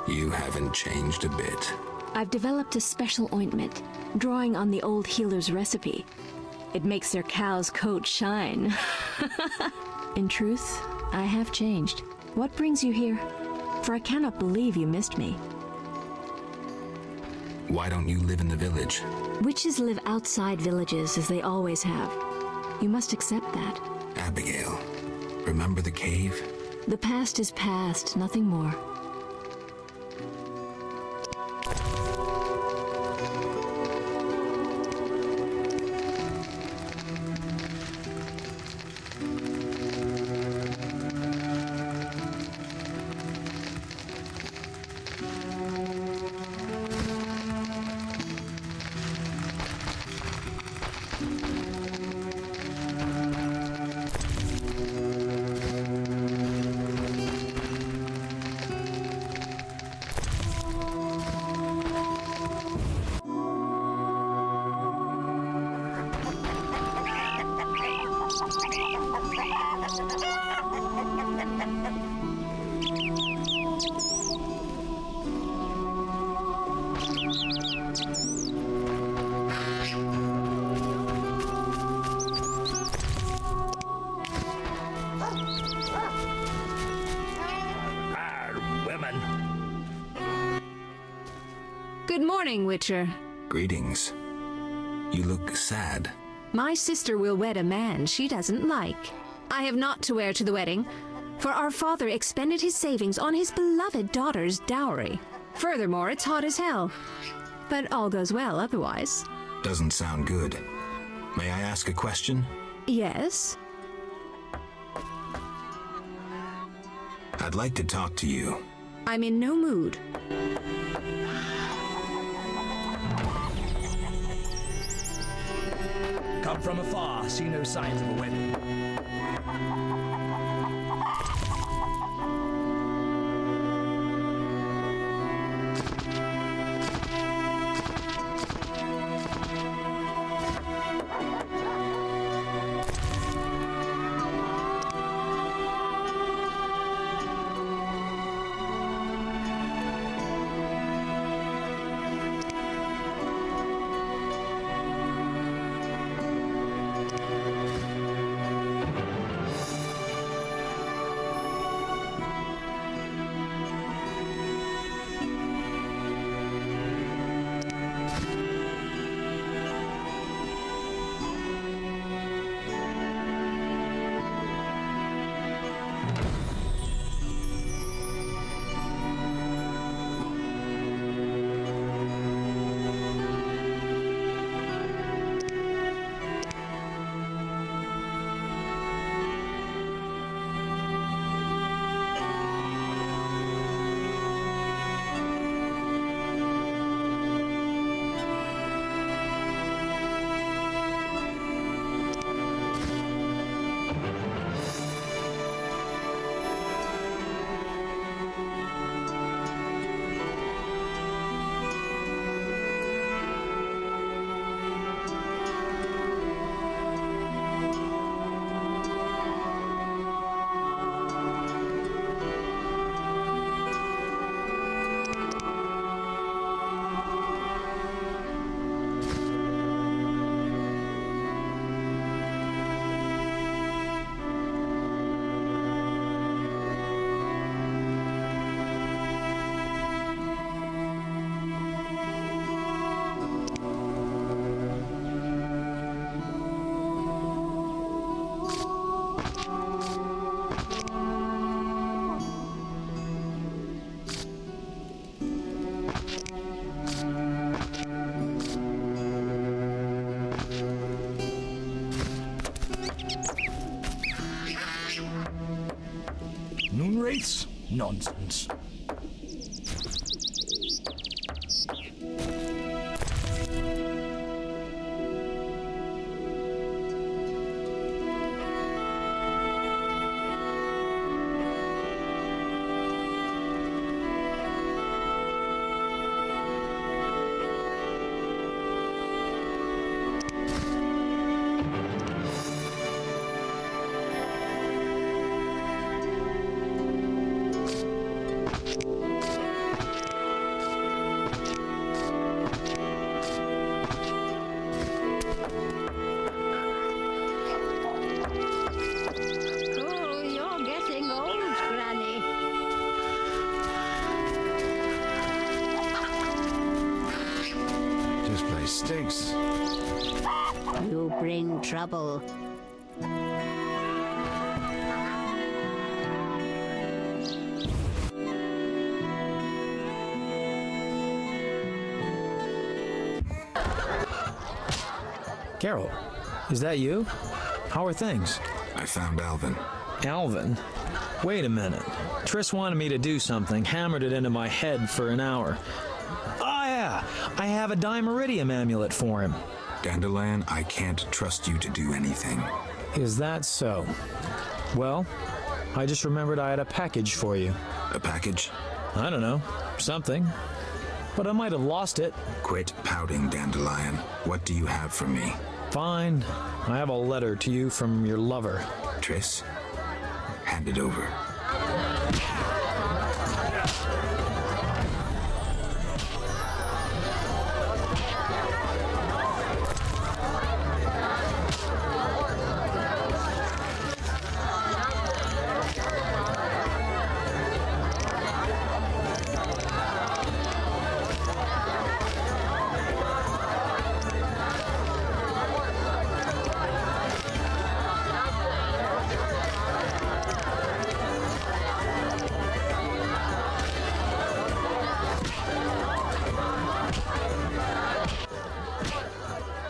You haven't changed a bit. I've developed a special ointment, drawing on the old healer's recipe. It makes their cow's coat shine. In truth, I have changed. What brings you here? For I cannot believe you missed me. Why don't you live in the village? Witches live outside villages, as they always have. You must accept that. Abigail, remember the cave? The past is past, nothing more. Good morning, Witcher. Greetings. You look sad. My sister will wed a man she doesn't like. I have naught to wear to the wedding, for our father expended his savings on his beloved daughter's dowry. Furthermore, it's hot as hell. But all goes well otherwise. Doesn't sound good. May I ask a question? Yes? I'd like to talk to you. I'm in no mood. Come from afar, see no signs of a wedding. wraiths? Nonsense. Oh, you're getting old, Granny. This place stinks. You bring trouble. Carol, is that you? How are things? I found Alvin. Alvin? Wait a minute. Triss wanted me to do something, hammered it into my head for an hour. Oh yeah, I have a Dimeridium amulet for him. Dandelion, I can't trust you to do anything. Is that so? Well, I just remembered I had a package for you. A package? I don't know. Something. But I might have lost it. Quit pouting, Dandelion. What do you have for me? Fine. I have a letter to you from your lover. Triss, hand it over.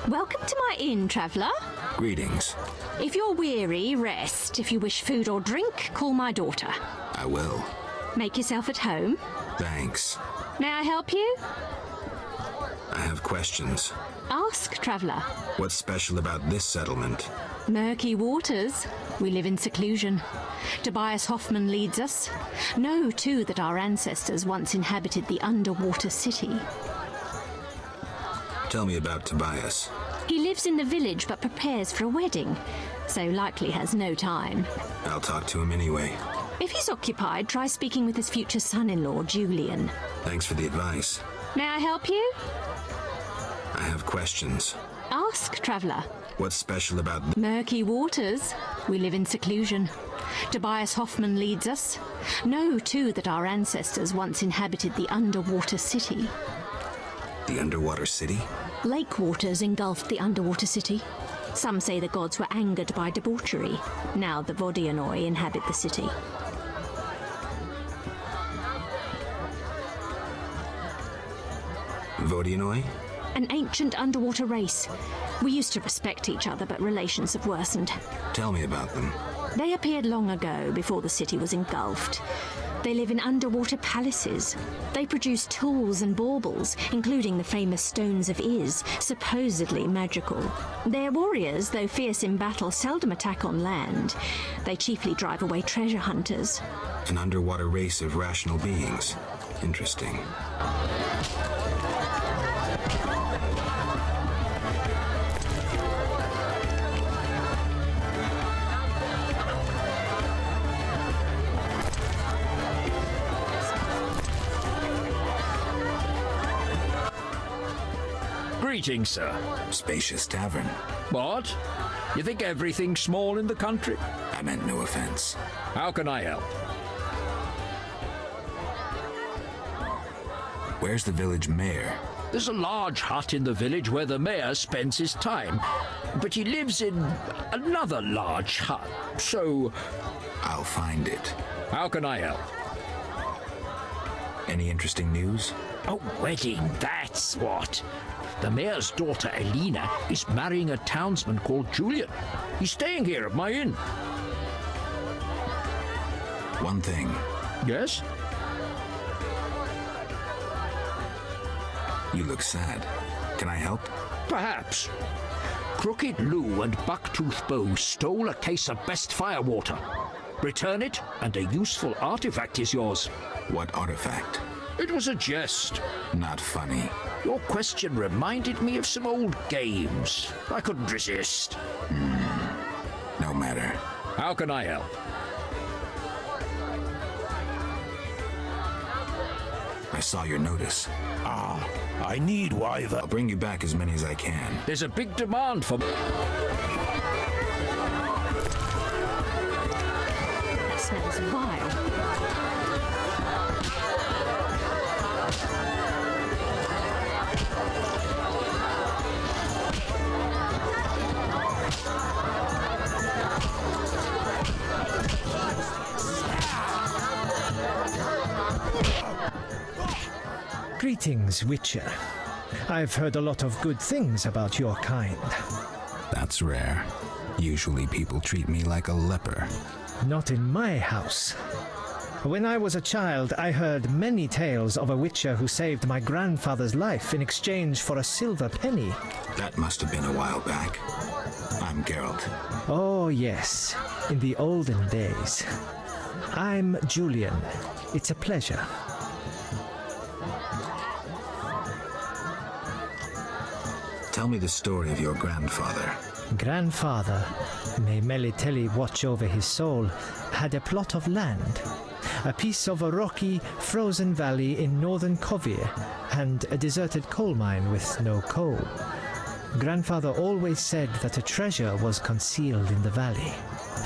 Welcome to my inn, traveller. Greetings. If you're weary, rest. If you wish food or drink, call my daughter. I will. Make yourself at home. Thanks. May I help you? I have questions. Ask, traveller. What's special about this settlement? Murky waters. We live in seclusion. Tobias Hoffman leads us. Know, too, that our ancestors once inhabited the underwater city. Tell me about Tobias. He lives in the village but prepares for a wedding, so likely has no time. I'll talk to him anyway. If he's occupied, try speaking with his future son-in-law, Julian. Thanks for the advice. May I help you? I have questions. Ask, traveller. What's special about Murky waters. We live in seclusion. Tobias Hoffman leads us. Know, too, that our ancestors once inhabited the underwater city. the underwater city? Lake waters engulfed the underwater city. Some say the gods were angered by debauchery. Now the Vodianoi inhabit the city. Vodianoi? An ancient underwater race. We used to respect each other, but relations have worsened. Tell me about them. They appeared long ago, before the city was engulfed. They live in underwater palaces. They produce tools and baubles, including the famous Stones of Iz, supposedly magical. Their warriors, though fierce in battle, seldom attack on land. They chiefly drive away treasure hunters. An underwater race of rational beings. Interesting. Greetings, sir. Spacious tavern. What? You think everything's small in the country? I meant no offense. How can I help? Where's the village mayor? There's a large hut in the village where the mayor spends his time, but he lives in another large hut, so... I'll find it. How can I help? Any interesting news? A wedding, that's what. The mayor's daughter, Elena, is marrying a townsman called Julian. He's staying here at my inn. One thing. Yes? You look sad. Can I help? Perhaps. Crooked Lou and Bucktooth Bow stole a case of best firewater. Return it, and a useful artifact is yours. What artifact? It was a jest. Not funny. Your question reminded me of some old games. I couldn't resist. No matter. How can I help? I saw your notice. I need Wyvern. I'll bring you back as many as I can. There's a big demand for... That smells vile. Greetings, Witcher. I've heard a lot of good things about your kind. That's rare. Usually people treat me like a leper. Not in my house. When I was a child, I heard many tales of a Witcher who saved my grandfather's life in exchange for a silver penny. That must have been a while back. I'm Geralt. Oh, yes. In the olden days. I'm Julian. It's a pleasure. Tell me the story of your grandfather. Grandfather, may Melitele watch over his soul, had a plot of land. A piece of a rocky, frozen valley in northern Kovir, and a deserted coal mine with no coal. Grandfather always said that a treasure was concealed in the valley.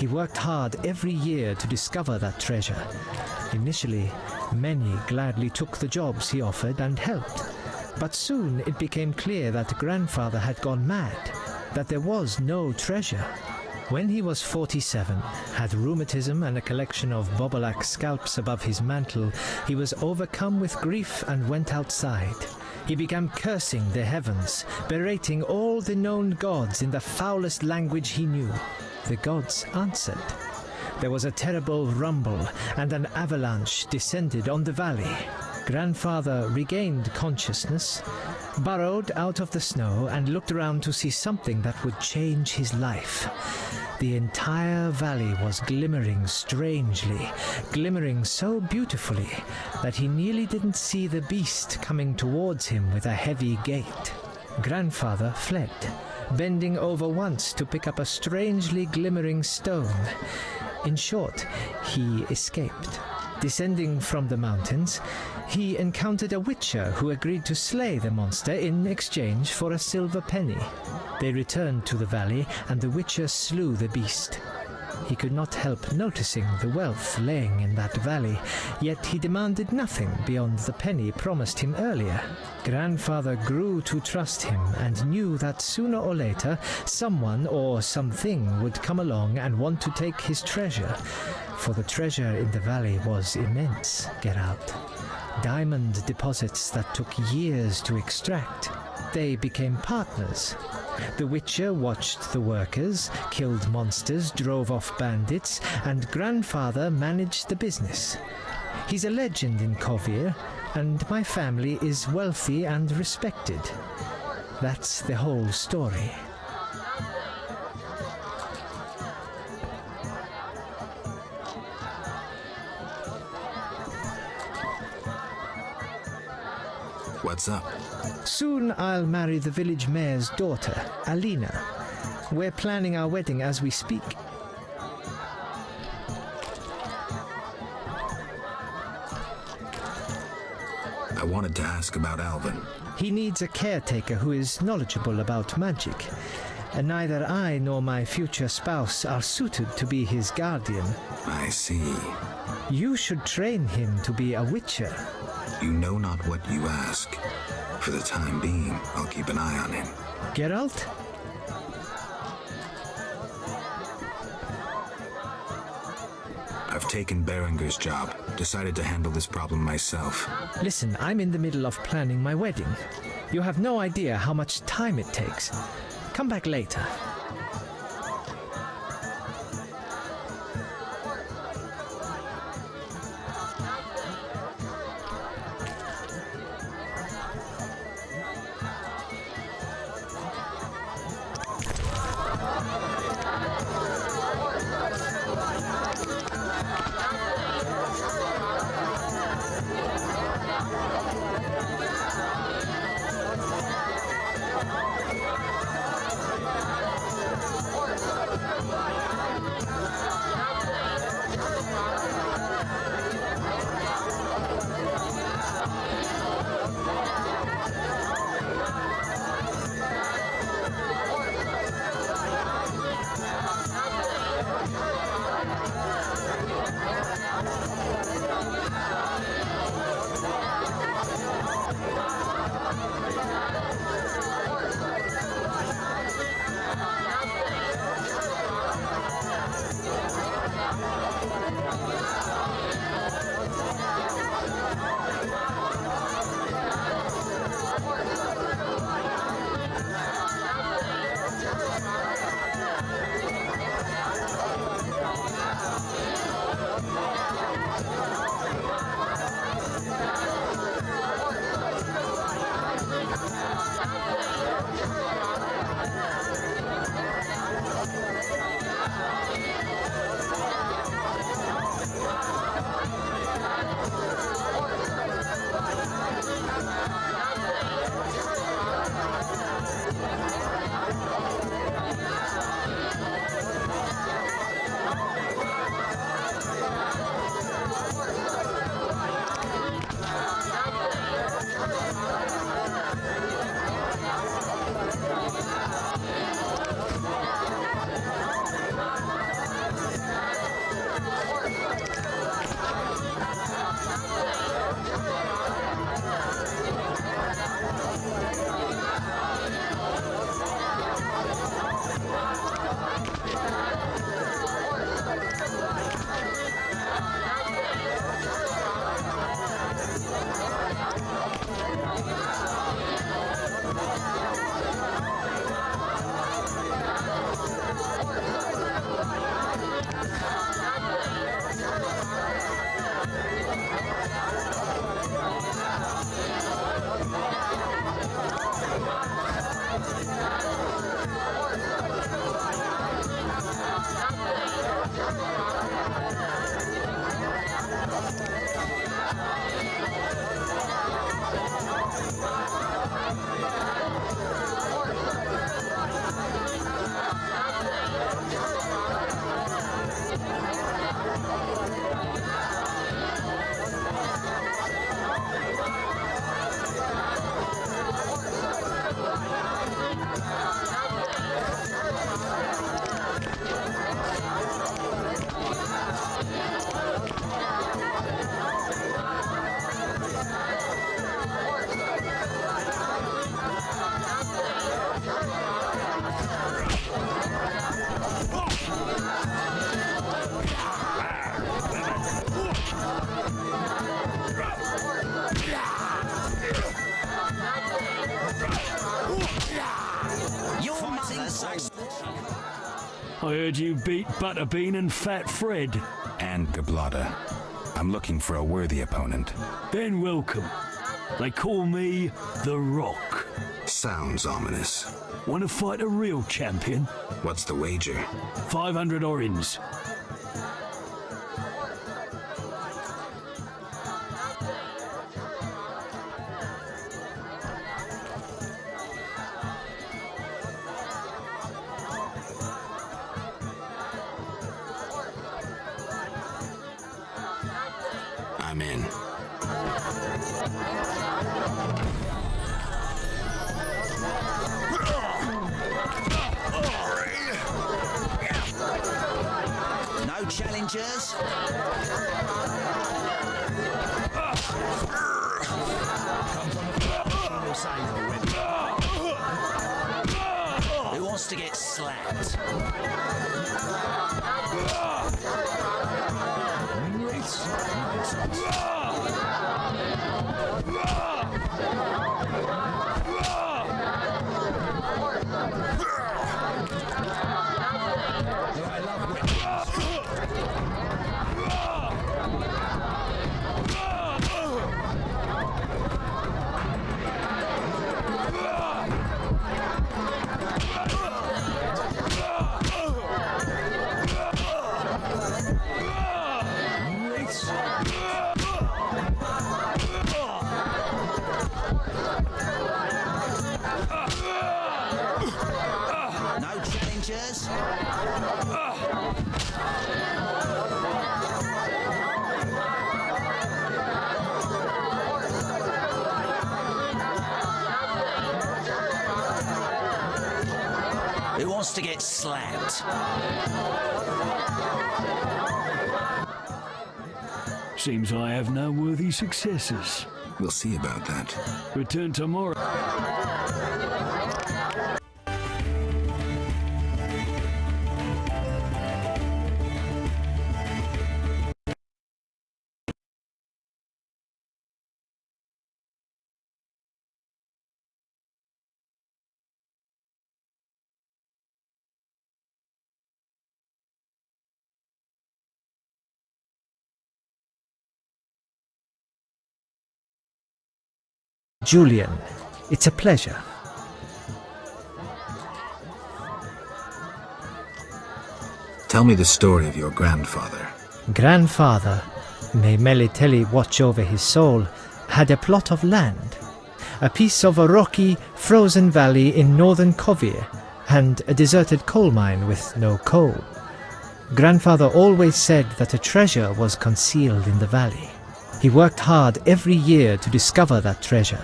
He worked hard every year to discover that treasure. Initially, many gladly took the jobs he offered and helped. But soon it became clear that Grandfather had gone mad, that there was no treasure. When he was 47, had rheumatism and a collection of Bobolak scalps above his mantle, he was overcome with grief and went outside. He began cursing the heavens, berating all the known gods in the foulest language he knew. The gods answered. There was a terrible rumble, and an avalanche descended on the valley. Grandfather regained consciousness, burrowed out of the snow, and looked around to see something that would change his life. The entire valley was glimmering strangely, glimmering so beautifully that he nearly didn't see the beast coming towards him with a heavy gait. Grandfather fled, bending over once to pick up a strangely glimmering stone. In short, he escaped. Descending from the mountains, he encountered a Witcher who agreed to slay the monster in exchange for a silver penny. They returned to the valley, and the Witcher slew the beast. He could not help noticing the wealth laying in that valley, yet he demanded nothing beyond the penny promised him earlier. Grandfather grew to trust him and knew that sooner or later someone or something would come along and want to take his treasure, for the treasure in the valley was immense, Geralt. Diamond deposits that took years to extract. They became partners. The Witcher watched the workers, killed monsters, drove off bandits, and Grandfather managed the business. He's a legend in Kovir, and my family is wealthy and respected. That's the whole story. What's up? Soon I'll marry the village mayor's daughter, Alina. We're planning our wedding as we speak. I wanted to ask about Alvin. He needs a caretaker who is knowledgeable about magic. And neither I nor my future spouse are suited to be his guardian. I see. You should train him to be a Witcher. You know not what you ask. For the time being, I'll keep an eye on him. Geralt? I've taken Berenger's job. Decided to handle this problem myself. Listen, I'm in the middle of planning my wedding. You have no idea how much time it takes. Come back later. I heard you beat Butterbean and Fat Fred. And Gablada. I'm looking for a worthy opponent. Then welcome. They call me The Rock. Sounds ominous. Want to fight a real champion? What's the wager? 500 orins. I'm in. No challengers? Who wants to get slapped? No challengers? Who wants to get slapped? Seems I have no worthy successors. We'll see about that. Return tomorrow. Julian, it's a pleasure. Tell me the story of your grandfather. Grandfather, may Melitele watch over his soul, had a plot of land, a piece of a rocky, frozen valley in northern Kovir, and a deserted coal mine with no coal. Grandfather always said that a treasure was concealed in the valley. He worked hard every year to discover that treasure.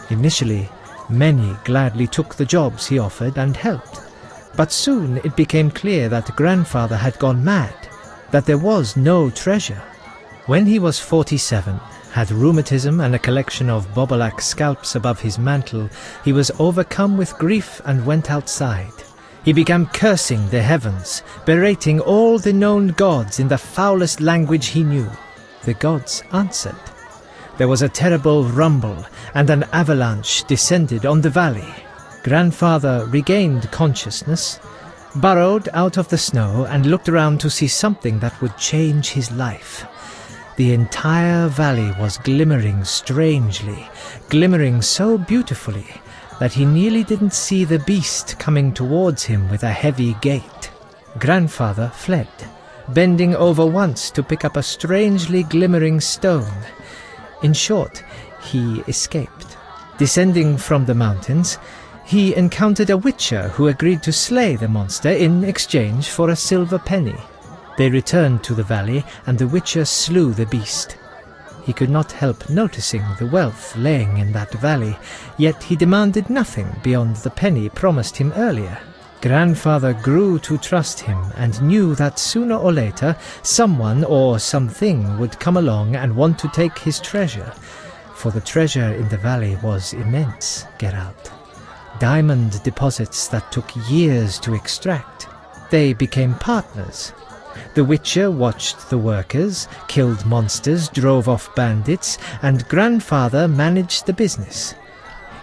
Initially, many gladly took the jobs he offered and helped. But soon it became clear that Grandfather had gone mad, that there was no treasure. When he was 47, had rheumatism and a collection of Bobolak scalps above his mantle, he was overcome with grief and went outside. He began cursing the heavens, berating all the known gods in the foulest language he knew. The gods answered. There was a terrible rumble, and an avalanche descended on the valley. Grandfather regained consciousness, burrowed out of the snow, and looked around to see something that would change his life. The entire valley was glimmering strangely, glimmering so beautifully that he nearly didn't see the beast coming towards him with a heavy gait. Grandfather fled, bending over once to pick up a strangely glimmering stone. In short, he escaped. Descending from the mountains, he encountered a witcher who agreed to slay the monster in exchange for a silver penny. They returned to the valley, and the witcher slew the beast. He could not help noticing the wealth laying in that valley, yet he demanded nothing beyond the penny promised him earlier. Grandfather grew to trust him and knew that sooner or later someone or something would come along and want to take his treasure, for the treasure in the valley was immense, Geralt. Diamond deposits that took years to extract. They became partners. The Witcher watched the workers, killed monsters, drove off bandits, and Grandfather managed the business.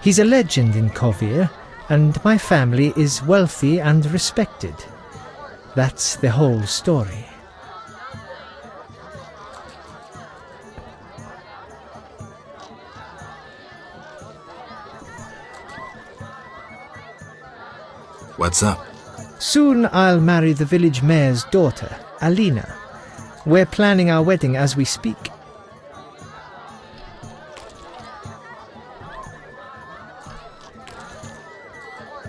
He's a legend in Kovir, and my family is wealthy and respected. That's the whole story. What's up? Soon I'll marry the village mayor's daughter, Alina. We're planning our wedding as we speak.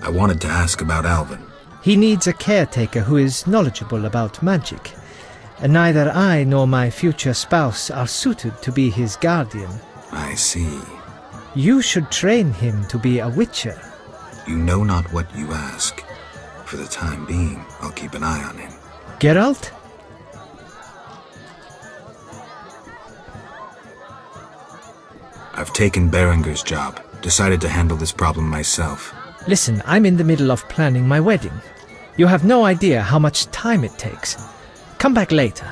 I wanted to ask about Alvin. He needs a caretaker who is knowledgeable about magic. Neither I nor my future spouse are suited to be his guardian. I see. You should train him to be a witcher. You know not what you ask. For the time being, I'll keep an eye on him. Geralt? I've taken Berenger's job. Decided to handle this problem myself. Listen, I'm in the middle of planning my wedding. You have no idea how much time it takes. Come back later.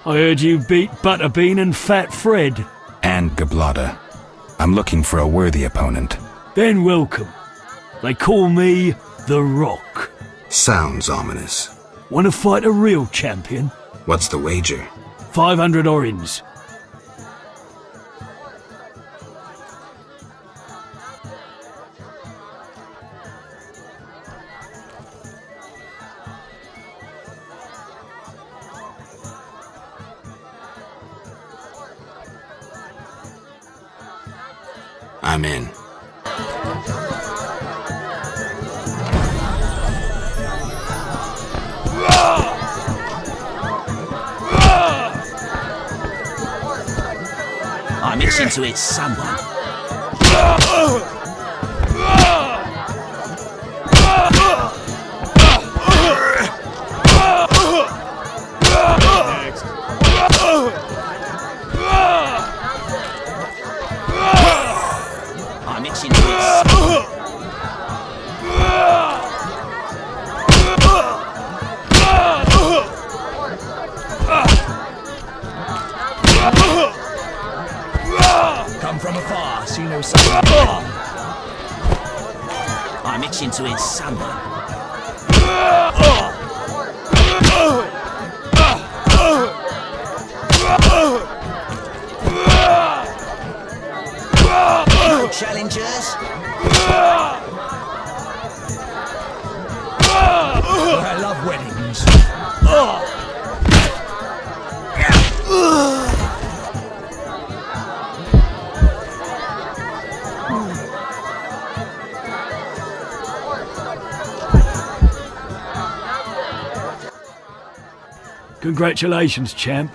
I heard you beat Butterbean and Fat Fred. And Gablada. I'm looking for a worthy opponent. Then welcome. They call me The Rock. Sounds ominous. Want to fight a real champion? What's the wager? 500 orins. I'm in. I'm itching to hit someone. I'm itching to hit someone. Come from afar, so you know something. I'm itching to hit someone. No challengers. I love weddings. Congratulations, champ.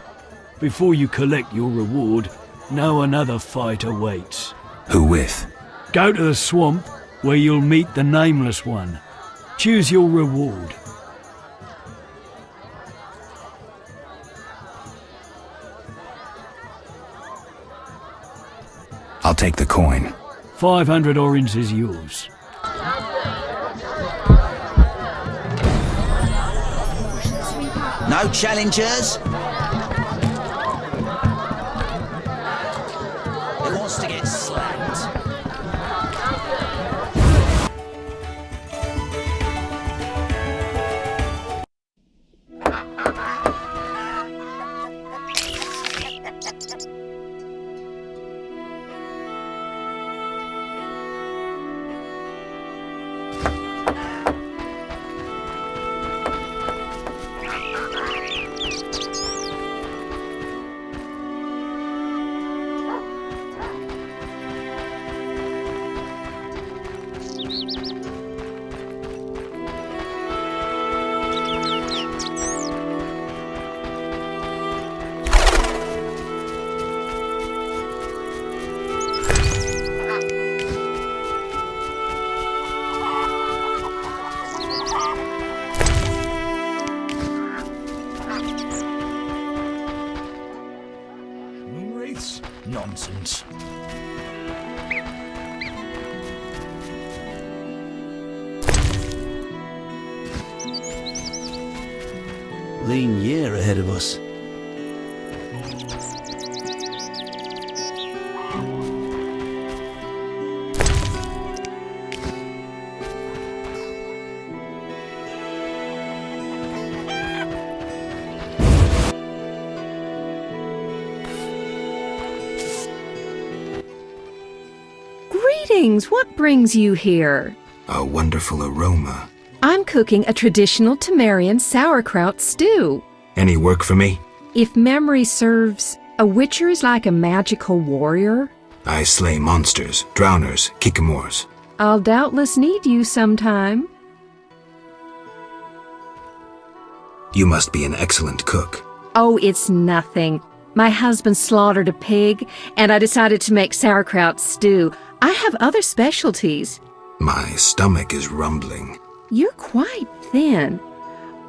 Before you collect your reward, know another fight awaits. Who with? Go to the swamp, where you'll meet the Nameless One. Choose your reward. I'll take the coin. 500 orins is yours. No challengers. Who wants to get slapped? Moonwraiths? Nonsense. Lean year ahead of us. Greetings! What brings you here? A wonderful aroma. I'm cooking a traditional Temerian sauerkraut stew. Any work for me? If memory serves, a witcher is like a magical warrior. I slay monsters, drowners, kikimors. I'll doubtless need you sometime. You must be an excellent cook. Oh, it's nothing. My husband slaughtered a pig, and I decided to make sauerkraut stew. I have other specialties. My stomach is rumbling. You're quite thin.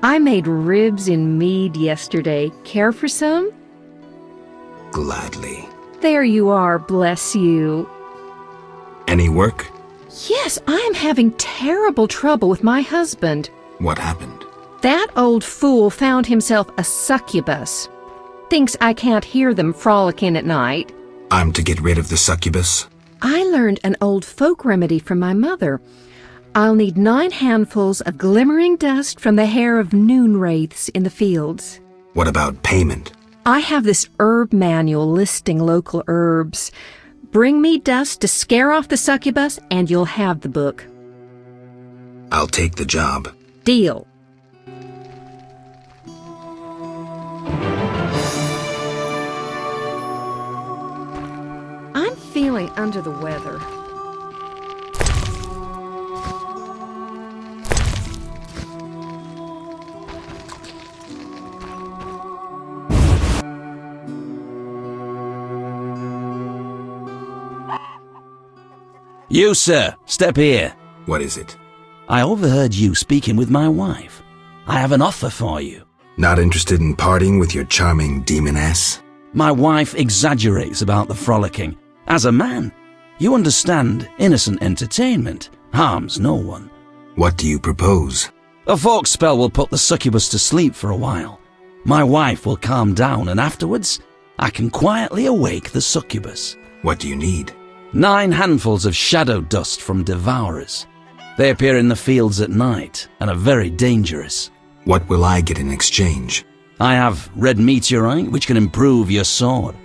I made ribs in mead yesterday. Care for some? Gladly. There you are, bless you. Any work? Yes, I am having terrible trouble with my husband. What happened? That old fool found himself a succubus. Thinks I can't hear them frolicking at night. I'm to get rid of the succubus? I learned an old folk remedy from my mother. I'll need 9 handfuls of glimmering dust from the hair of noon wraiths in the fields. What about payment? I have this herb manual listing local herbs. Bring me dust to scare off the succubus, and you'll have the book. I'll take the job. Deal. I'm feeling under the weather. You, sir, step here. What is it? I overheard you speaking with my wife. I have an offer for you. Not interested in parting with your charming demoness? My wife exaggerates about the frolicking. As a man, you understand innocent entertainment harms no one. What do you propose? A folk spell will put the succubus to sleep for a while. My wife will calm down, and afterwards, I can quietly awake the succubus. What do you need? 9 handfuls of shadow dust from devourers. They appear in the fields at night and are very dangerous. What will I get in exchange? I have red meteorite, which can improve your sword.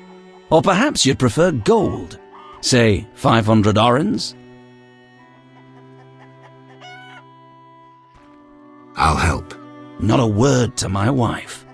Or perhaps you'd prefer gold. Say 500 orens? I'll help. Not a word to my wife.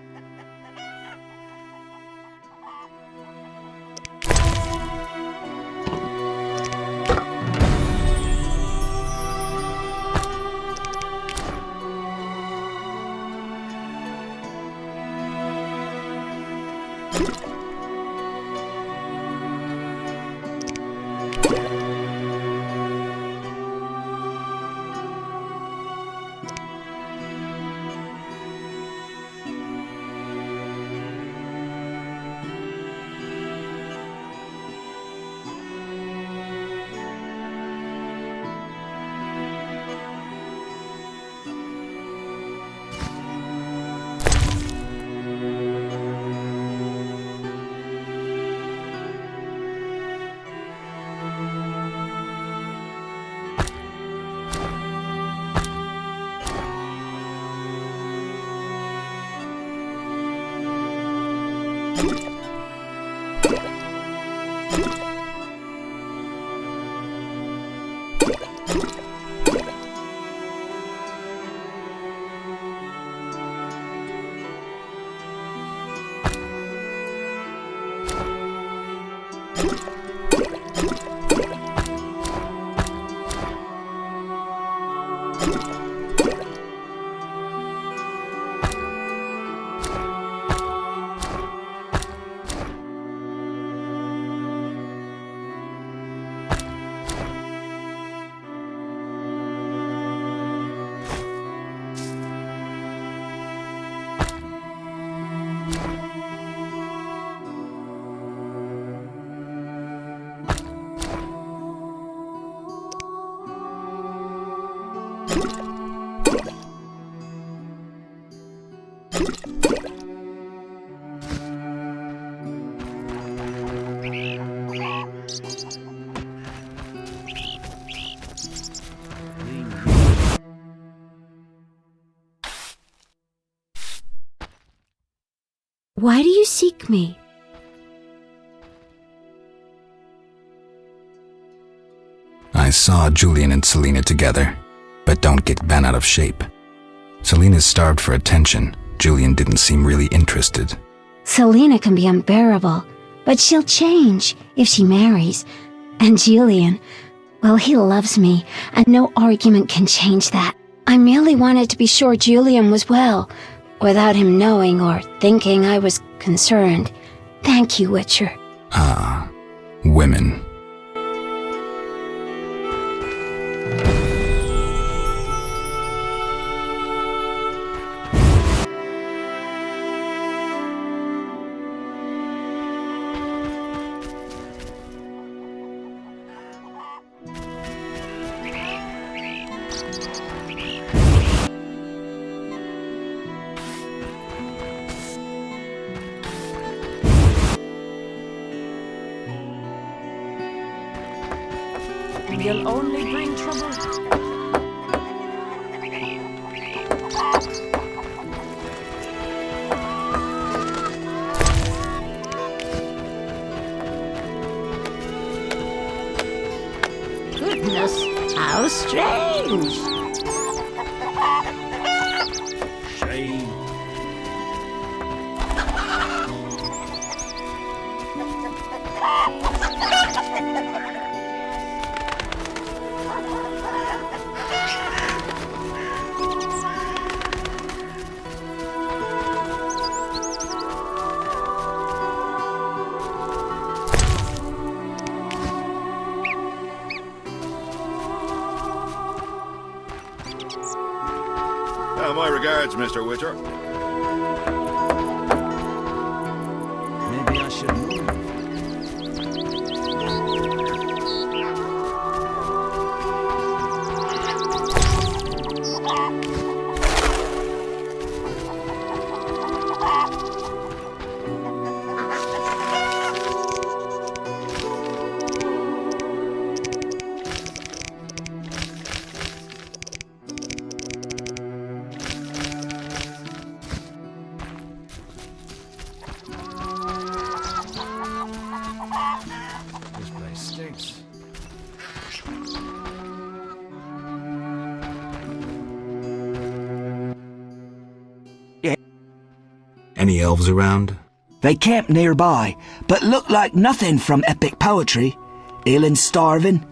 Why do you seek me? I saw Julian and Selena together, but don't get bent out of shape. Selena's starved for attention. Julian didn't seem really interested. Selena can be unbearable, but she'll change if she marries. And Julian, well, he loves me, and no argument can change that. I merely wanted to be sure Julian was well, without him knowing or thinking I was concerned. Thank you, Witcher. Ah, women. You'll only bring trouble. Goodness, how strange! Shame. My regards, Mr. Witcher. Maybe I should move. Any elves around? They camp nearby, but look like nothing from epic poetry. Ill and starving.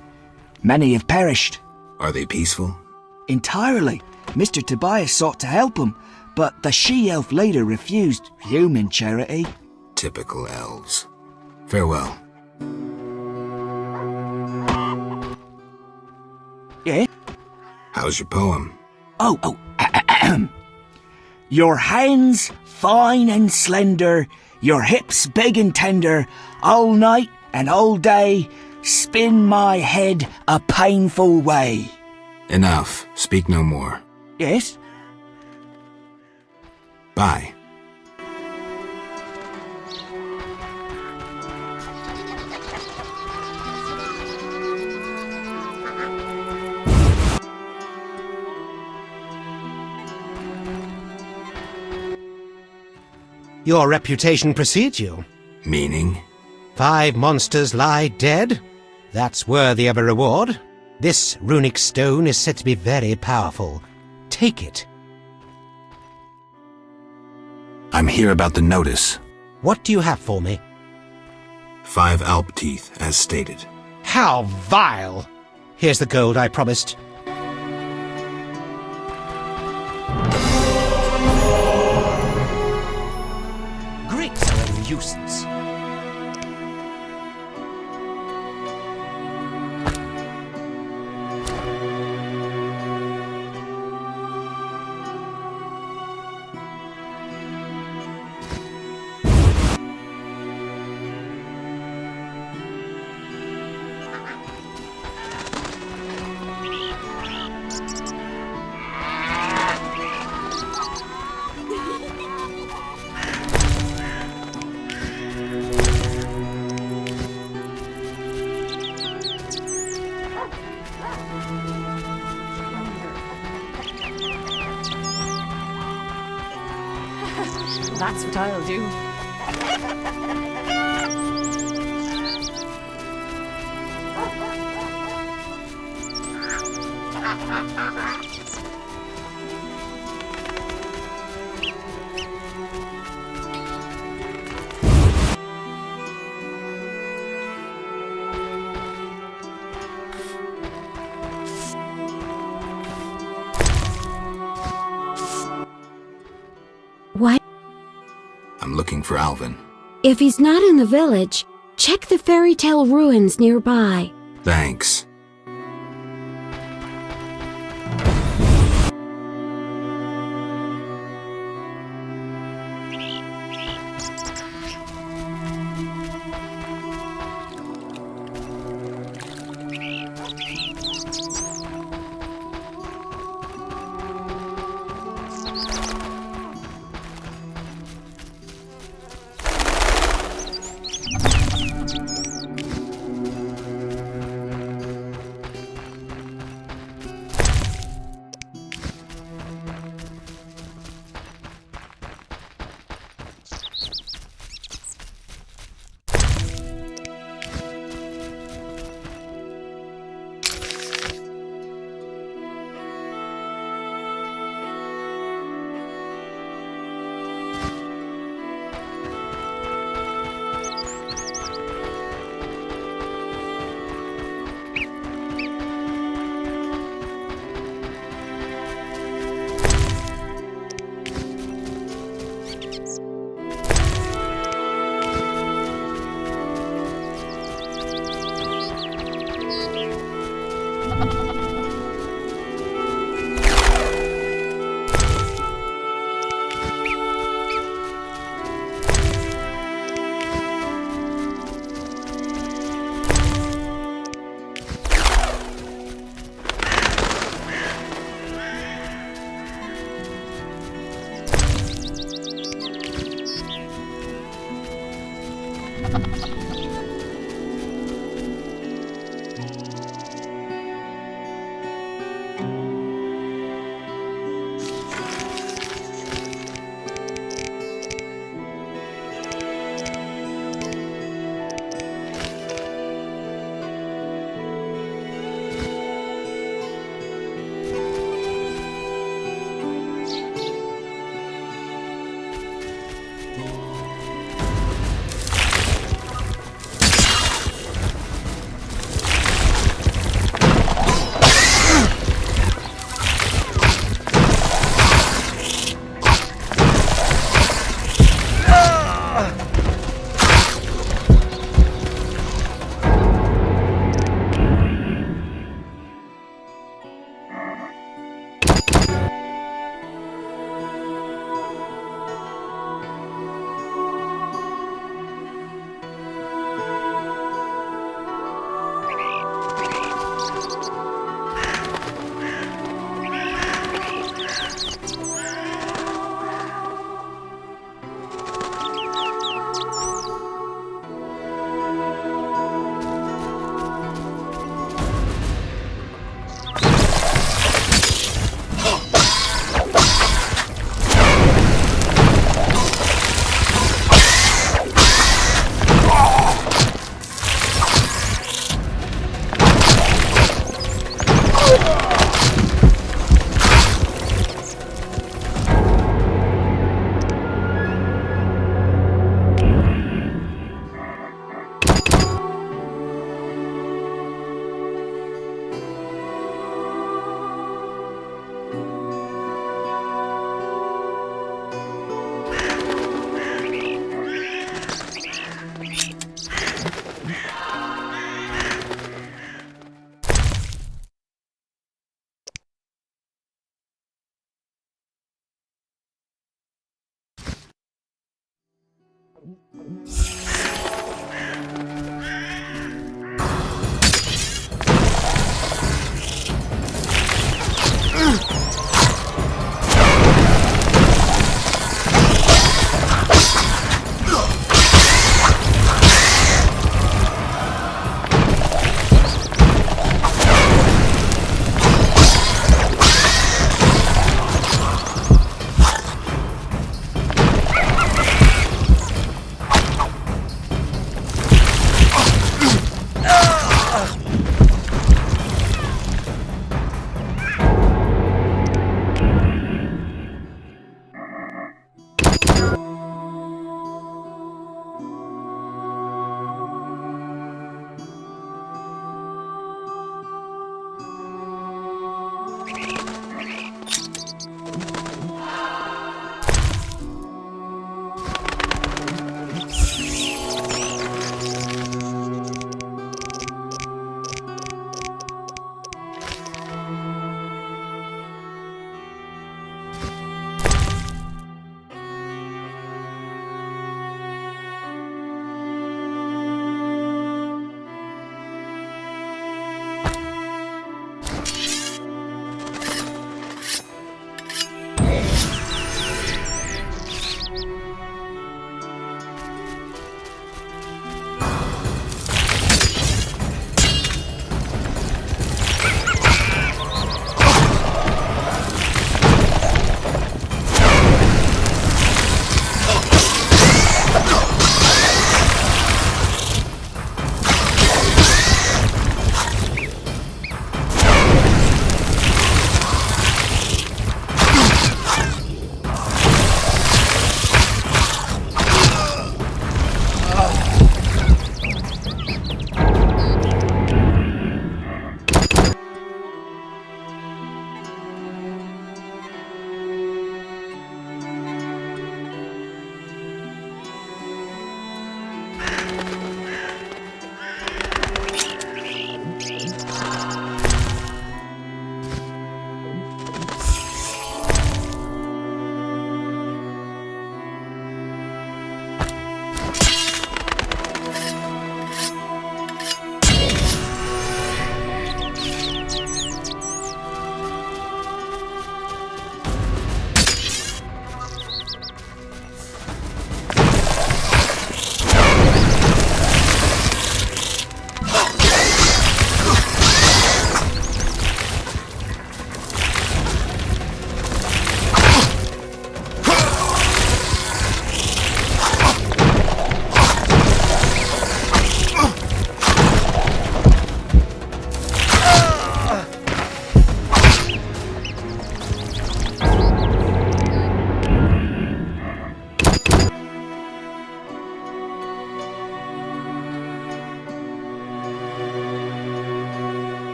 Many have perished. Are they peaceful? Entirely. Mr. Tobias sought to help them, but the she-elf later refused human charity. Typical elves. Farewell. Yeah? How's your poem? Your hands fine and slender, your hips big and tender, all night and all day, spin my head a painful way. Enough. Speak no more. Yes? Bye. Your reputation precedes you. Meaning? 5 monsters lie dead. That's worthy of a reward. This runic stone is said to be very powerful. Take it. I'm here about the notice. What do you have for me? 5 alp teeth, as stated. How vile! Here's the gold I promised. Greeks are a nuisance. That's what I'll do. What? I'm looking for Alvin. If he's not in the village, check the fairy tale ruins nearby. Thanks.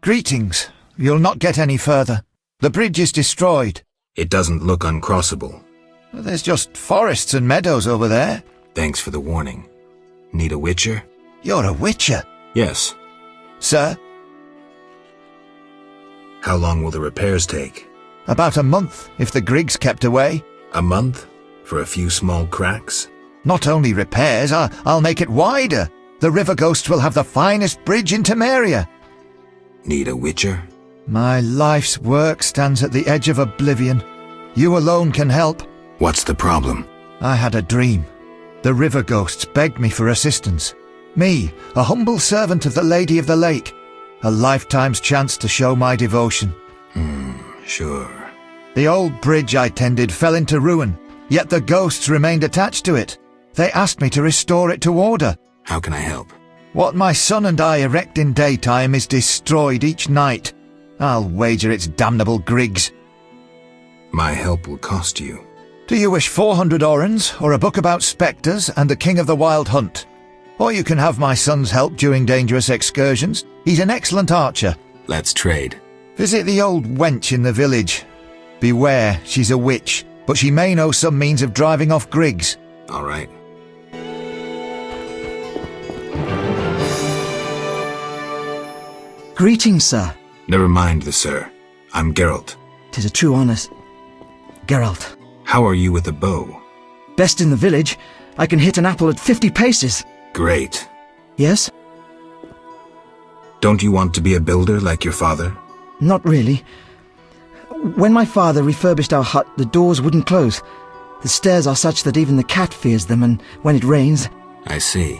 Greetings. You'll not get any further. The bridge is destroyed. It doesn't look uncrossable. There's just forests and meadows over there. Thanks for the warning. Need a witcher? You're a witcher? Yes. Sir? How long will the repairs take? About a month, if the Griggs kept away. A month? For a few small cracks? Not only repairs, I'll make it wider. The River Ghosts will have the finest bridge in Temeria. Need a witcher? My life's work stands at the edge of oblivion. You alone can help. What's the problem? I had a dream. The River Ghosts begged me for assistance. Me, a humble servant of the Lady of the Lake. A lifetime's chance to show my devotion. Sure. The old bridge I tended fell into ruin, yet the ghosts remained attached to it. They asked me to restore it to order. How can I help? What my son and I erect in daytime is destroyed each night. I'll wager it's damnable Griggs. My help will cost you. Do you wish 400 orens, or a book about spectres and the King of the Wild Hunt? Or you can have my son's help during dangerous excursions. He's an excellent archer. Let's trade. Visit the old wench in the village. Beware, she's a witch, but she may know some means of driving off Griggs. All right. Greetings, sir. Never mind the sir. I'm Geralt. 'Tis a true honour. Geralt. How are you with the bow? Best in the village. I can hit an apple at 50 paces. Great. Yes? Don't you want to be a builder like your father? Not really. When my father refurbished our hut, the doors wouldn't close. The stairs are such that even the cat fears them, and when it rains... I see.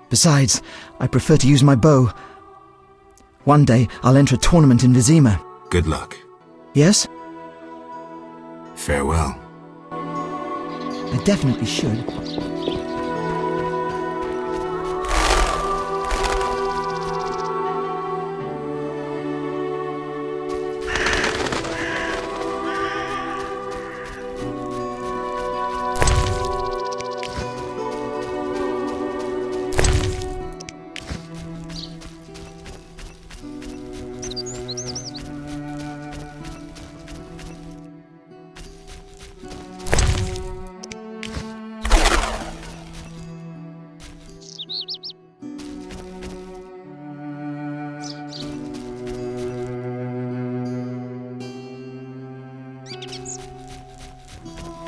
Besides, I prefer to use my bow. One day I'll enter a tournament in Vizima. Good luck. Yes? Farewell. I definitely should.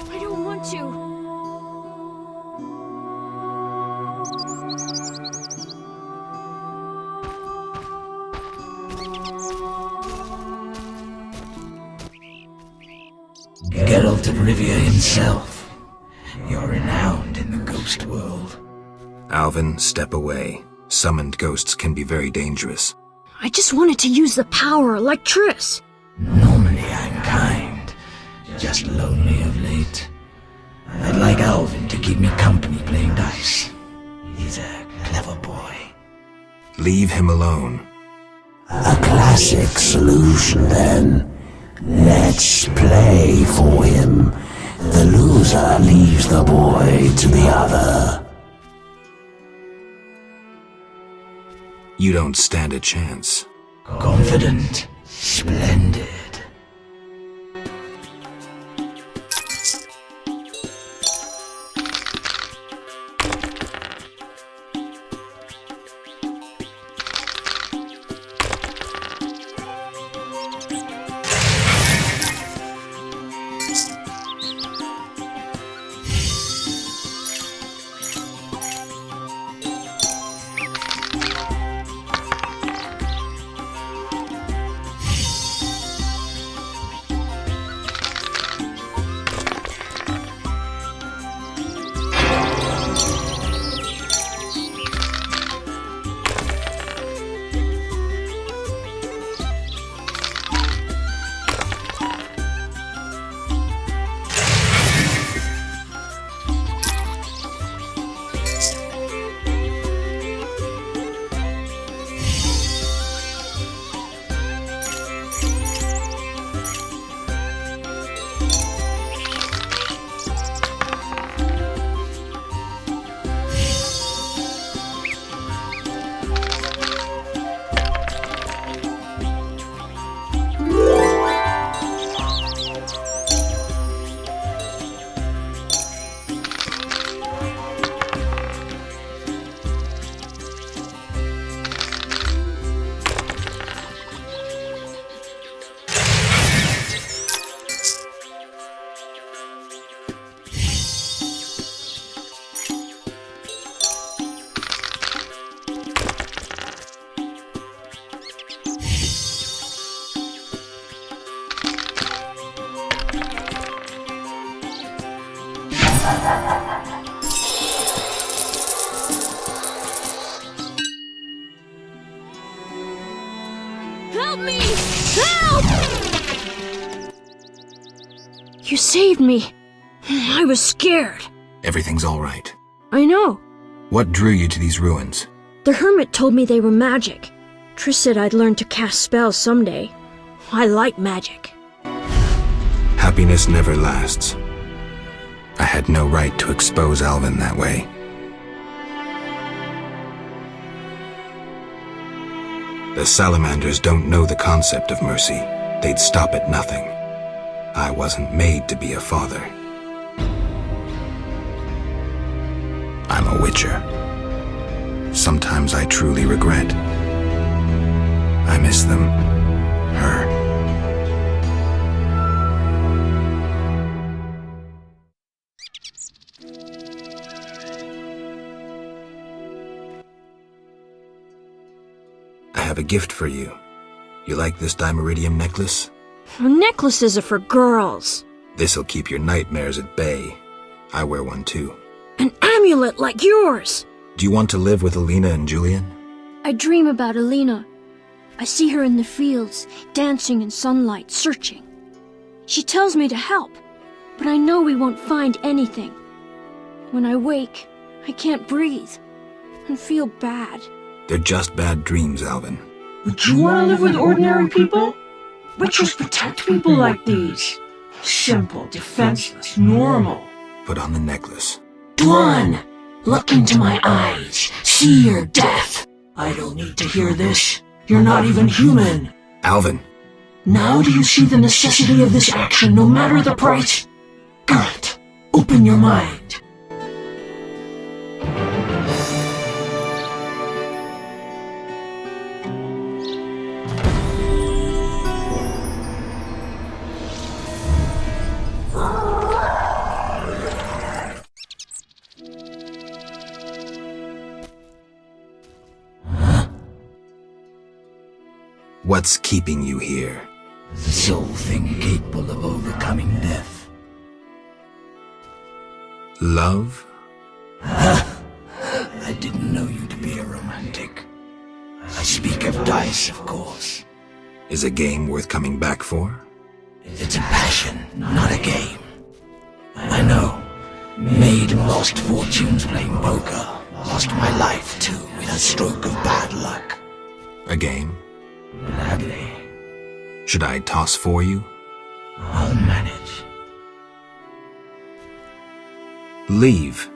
I don't want to. Geralt of Rivia himself. You're renowned in the ghost world. Alvin, step away. Summoned ghosts can be very dangerous. I just wanted to use the power like Triss. Normally I'm kind, just lonely of late. I'd like Alvin to keep me company playing dice. He's a clever boy. Leave him alone. A classic solution, then. Let's play for him. The loser leaves the boy to the other. You don't stand a chance. Confident, splendid. Help me! Help! You saved me. I was scared. Everything's all right. I know. What drew you to these ruins? The hermit told me they were magic. Triss said I'd learn to cast spells someday. I like magic. Happiness never lasts. I had no right to expose Alvin that way. The salamanders don't know the concept of mercy. They'd stop at nothing. I wasn't made to be a father. I'm a witcher. Sometimes I truly regret. I miss them. Her. I have a gift for you. You like this dimeridium necklace? Necklaces are for girls. This'll keep your nightmares at bay. I wear one too. An amulet like yours. Do you want to live with Alina and Julian? I dream about Alina. I see her in the fields, dancing in sunlight, searching. She tells me to help, but I know we won't find anything. When I wake, I can't breathe and feel bad. They're just bad dreams, Alvin. Would you want to live with ordinary people? Witchers protect people like these. Simple, defenseless, normal. Put on the necklace. Dwan, look into my eyes. See your death. I don't need to hear this. You're not even human. Alvin. Now do you see the necessity of this action, no matter the price? Garrett, open your mind. What's keeping you here? The sole thing capable of overcoming death. Love? I didn't know you to be a romantic. I speak of dice, of course. Is a game worth coming back for? It's a passion, not a game. I know. Made and lost fortunes playing poker. Lost my life, too, in a stroke of bad luck. A game? Gladly. Should I toss for you? I'll manage. Leave.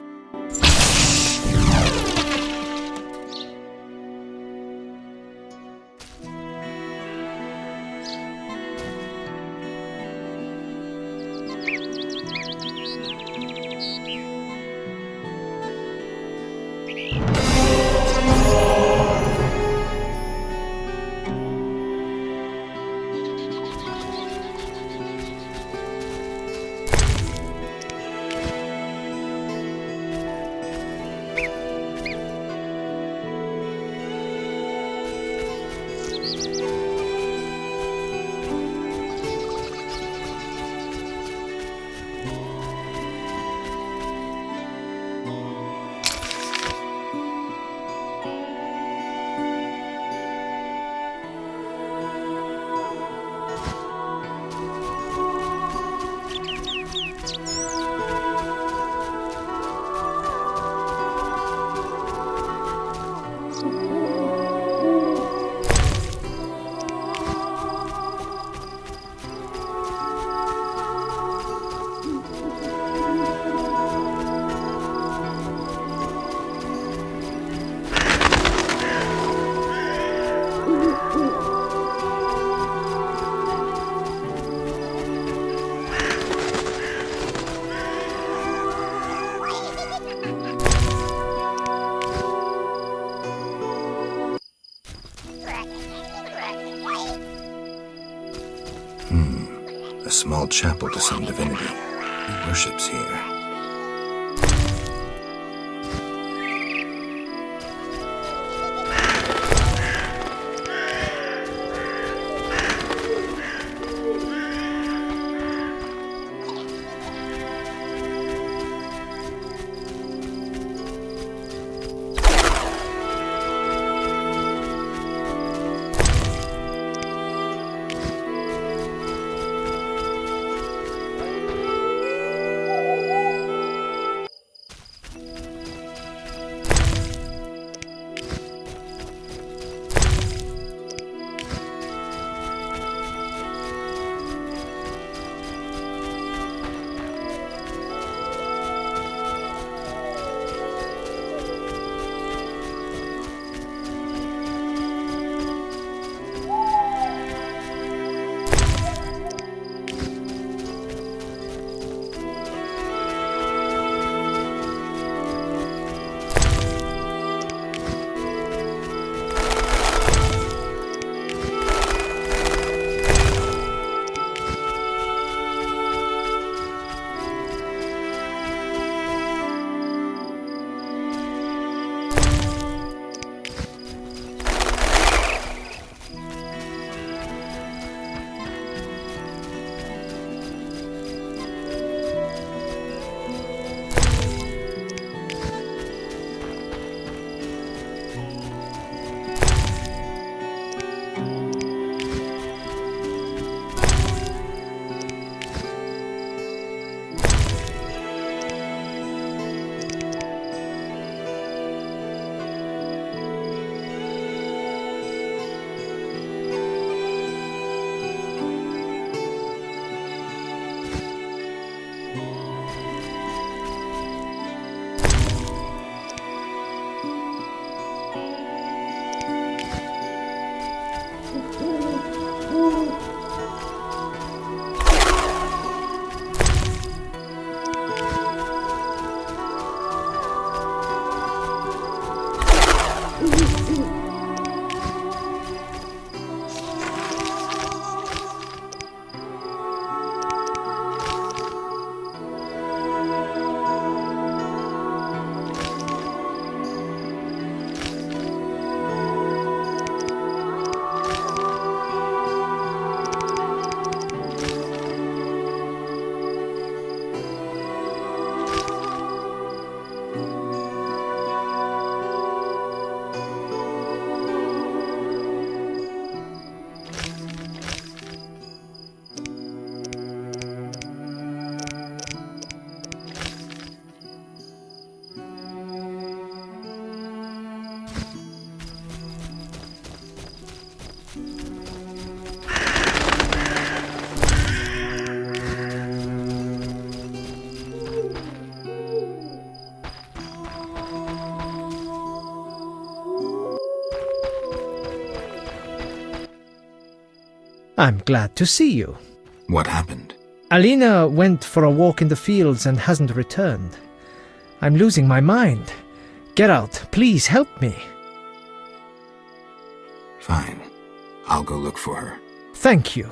A small chapel to some divinity. He worships here. I'm glad to see you. What happened? Alina went for a walk in the fields and hasn't returned. I'm losing my mind. Geralt, please help me. Fine. I'll go look for her. Thank you.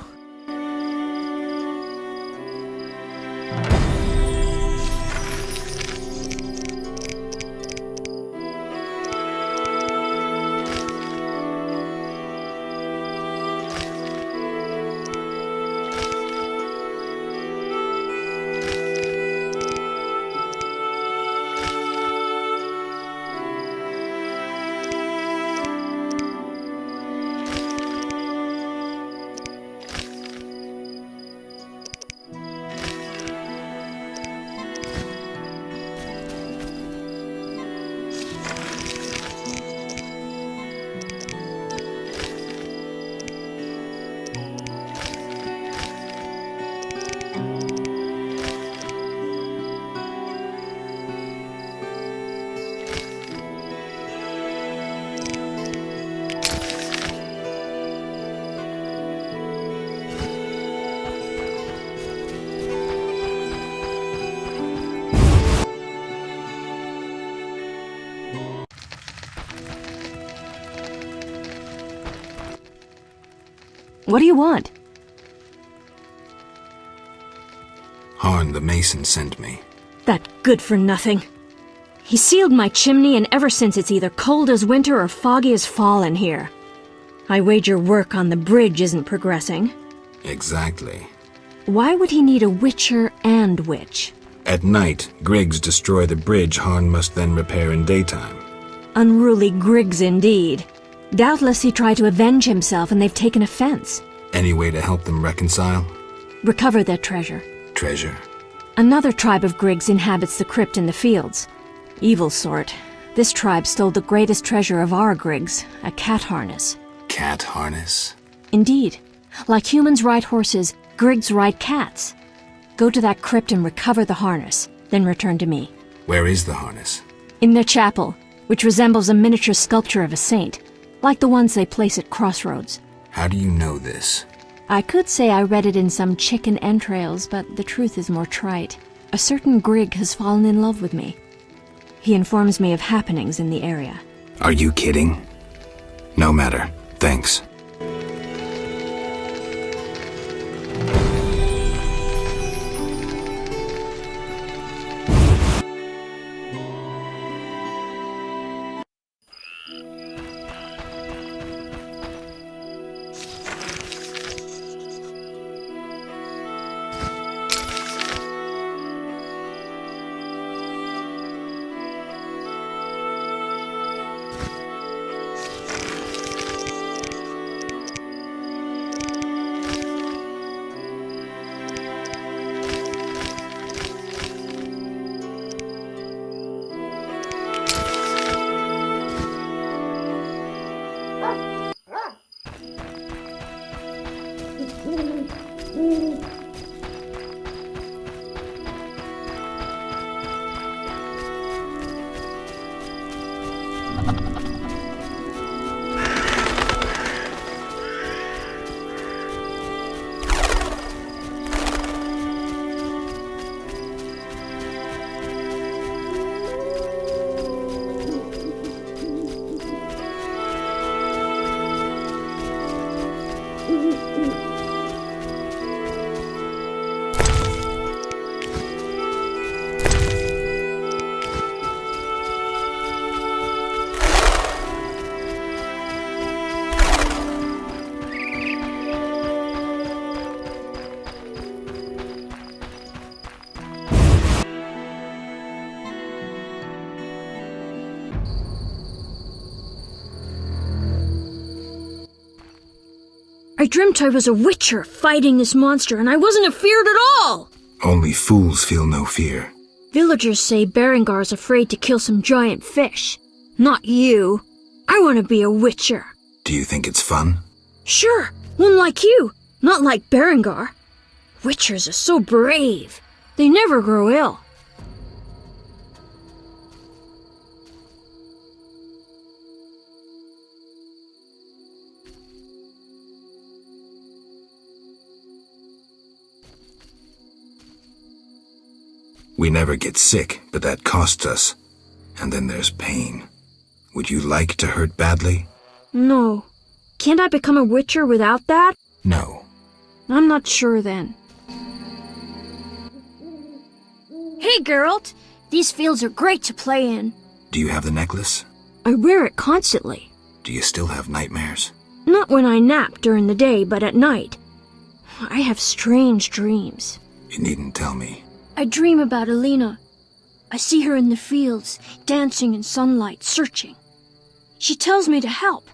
What do you want? Harn the Mason sent me. That good-for-nothing. He sealed my chimney, and ever since it's either cold as winter or foggy as fall in here. I wager work on the bridge isn't progressing. Exactly. Why would he need a witcher and witch? At night, Griggs destroy the bridge Harn must then repair in daytime. Unruly Griggs indeed. Doubtless he tried to avenge himself and they've taken offense. Any way to help them reconcile? Recover their treasure. Treasure? Another tribe of Griggs inhabits the crypt in the fields. Evil sort. This tribe stole the greatest treasure of our Griggs, a cat harness. Cat harness? Indeed. Like humans ride horses, Griggs ride cats. Go to that crypt and recover the harness, then return to me. Where is the harness? In their chapel, which resembles a miniature sculpture of a saint, like the ones they place at crossroads. How do you know this? I could say I read it in some chicken entrails, but the truth is more trite. A certain Grigg has fallen in love with me. He informs me of happenings in the area. Are you kidding? No matter. Thanks. I dreamt I was a witcher fighting this monster, and I wasn't afeared at all! Only fools feel no fear. Villagers say Berengar's afraid to kill some giant fish. Not you. I want to be a witcher. Do you think it's fun? Sure, one like you, not like Berengar. Witchers are so brave. They never grow ill. We never get sick, but that costs us. And then there's pain. Would you like to hurt badly? No. Can't I become a witcher without that? No. I'm not sure then. Hey, Geralt! These fields are great to play in. Do you have the necklace? I wear it constantly. Do you still have nightmares? Not when I nap during the day, but at night. I have strange dreams. You needn't tell me. I dream about Alina. I see her in the fields, dancing in sunlight, searching. She tells me to help,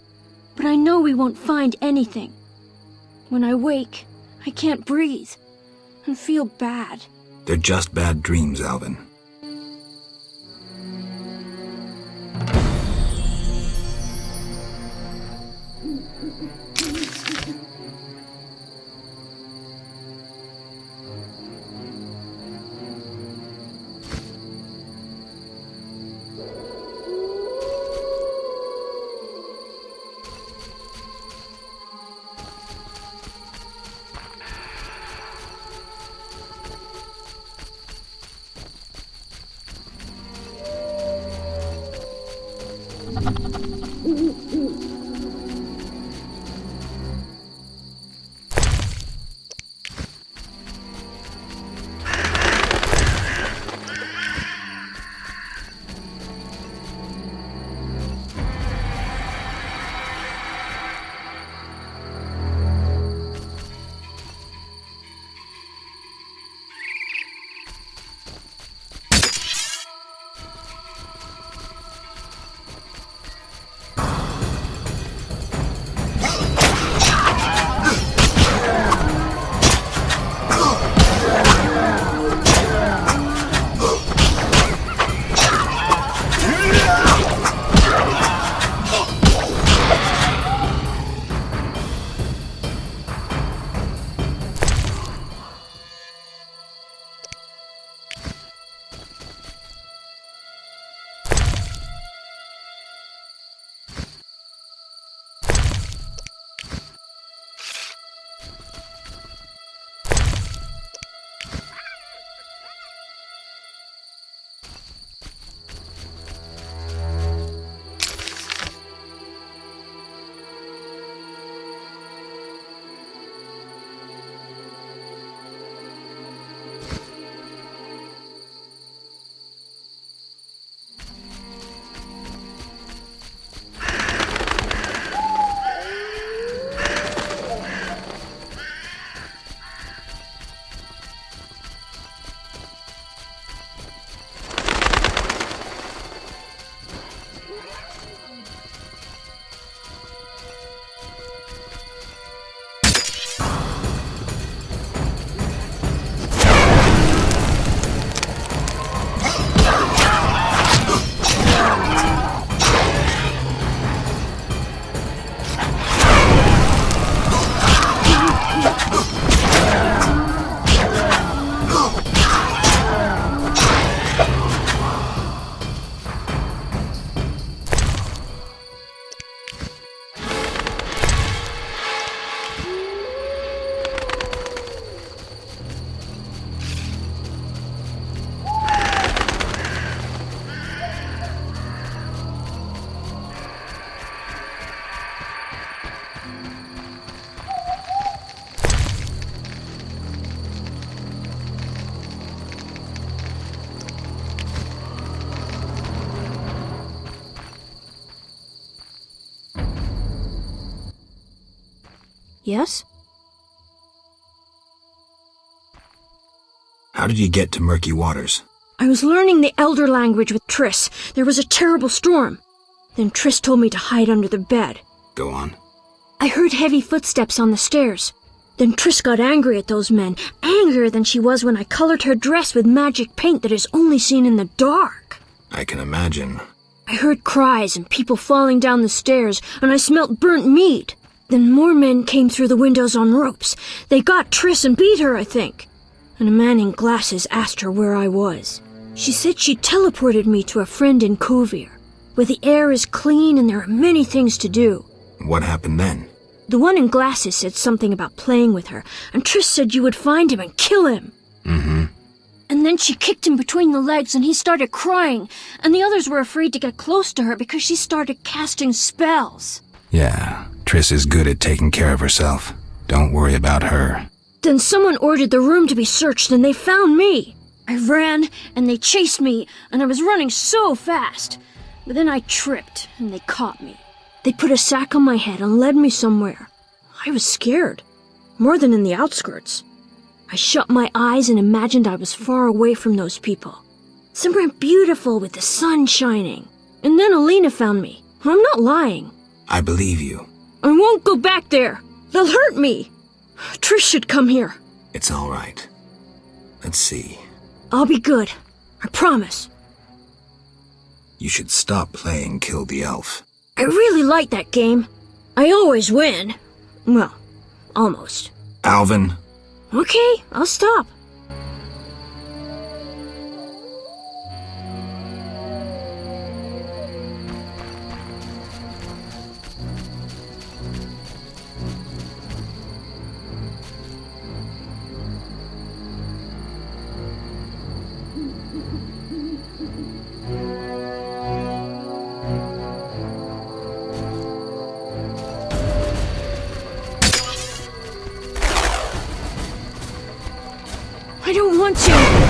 but I know we won't find anything. When I wake, I can't breathe and feel bad. They're just bad dreams, Alvin. Yes? How did you get to Murky Waters? I was learning the Elder language with Triss. There was a terrible storm. Then Triss told me to hide under the bed. Go on. I heard heavy footsteps on the stairs. Then Triss got angry at those men, angrier than she was when I colored her dress with magic paint that is only seen in the dark. I can imagine. I heard cries and people falling down the stairs, and I smelt burnt meat. Then more men came through the windows on ropes. They got Triss and beat her, I think. And a man in glasses asked her where I was. She said she teleported me to a friend in Kovir, where the air is clean and there are many things to do. What happened then? The one in glasses said something about playing with her, and Triss said you would find him and kill him. Mm-hmm. And then she kicked him between the legs and he started crying, and the others were afraid to get close to her because she started casting spells. Yeah, Triss is good at taking care of herself. Don't worry about her. Then someone ordered the room to be searched and they found me. I ran and they chased me and I was running so fast. But then I tripped and they caught me. They put a sack on my head and led me somewhere. I was scared, more than in the outskirts. I shut my eyes and imagined I was far away from those people. Somewhere beautiful with the sun shining. And then Alina found me. I'm not lying. I believe you. I won't go back there. They'll hurt me. Trish should come here. It's all right. Let's see. I'll be good. I promise. You should stop playing Kill the Elf. I really like that game. I always win. Well, almost. Alvin? Okay, I'll stop. I don't want to.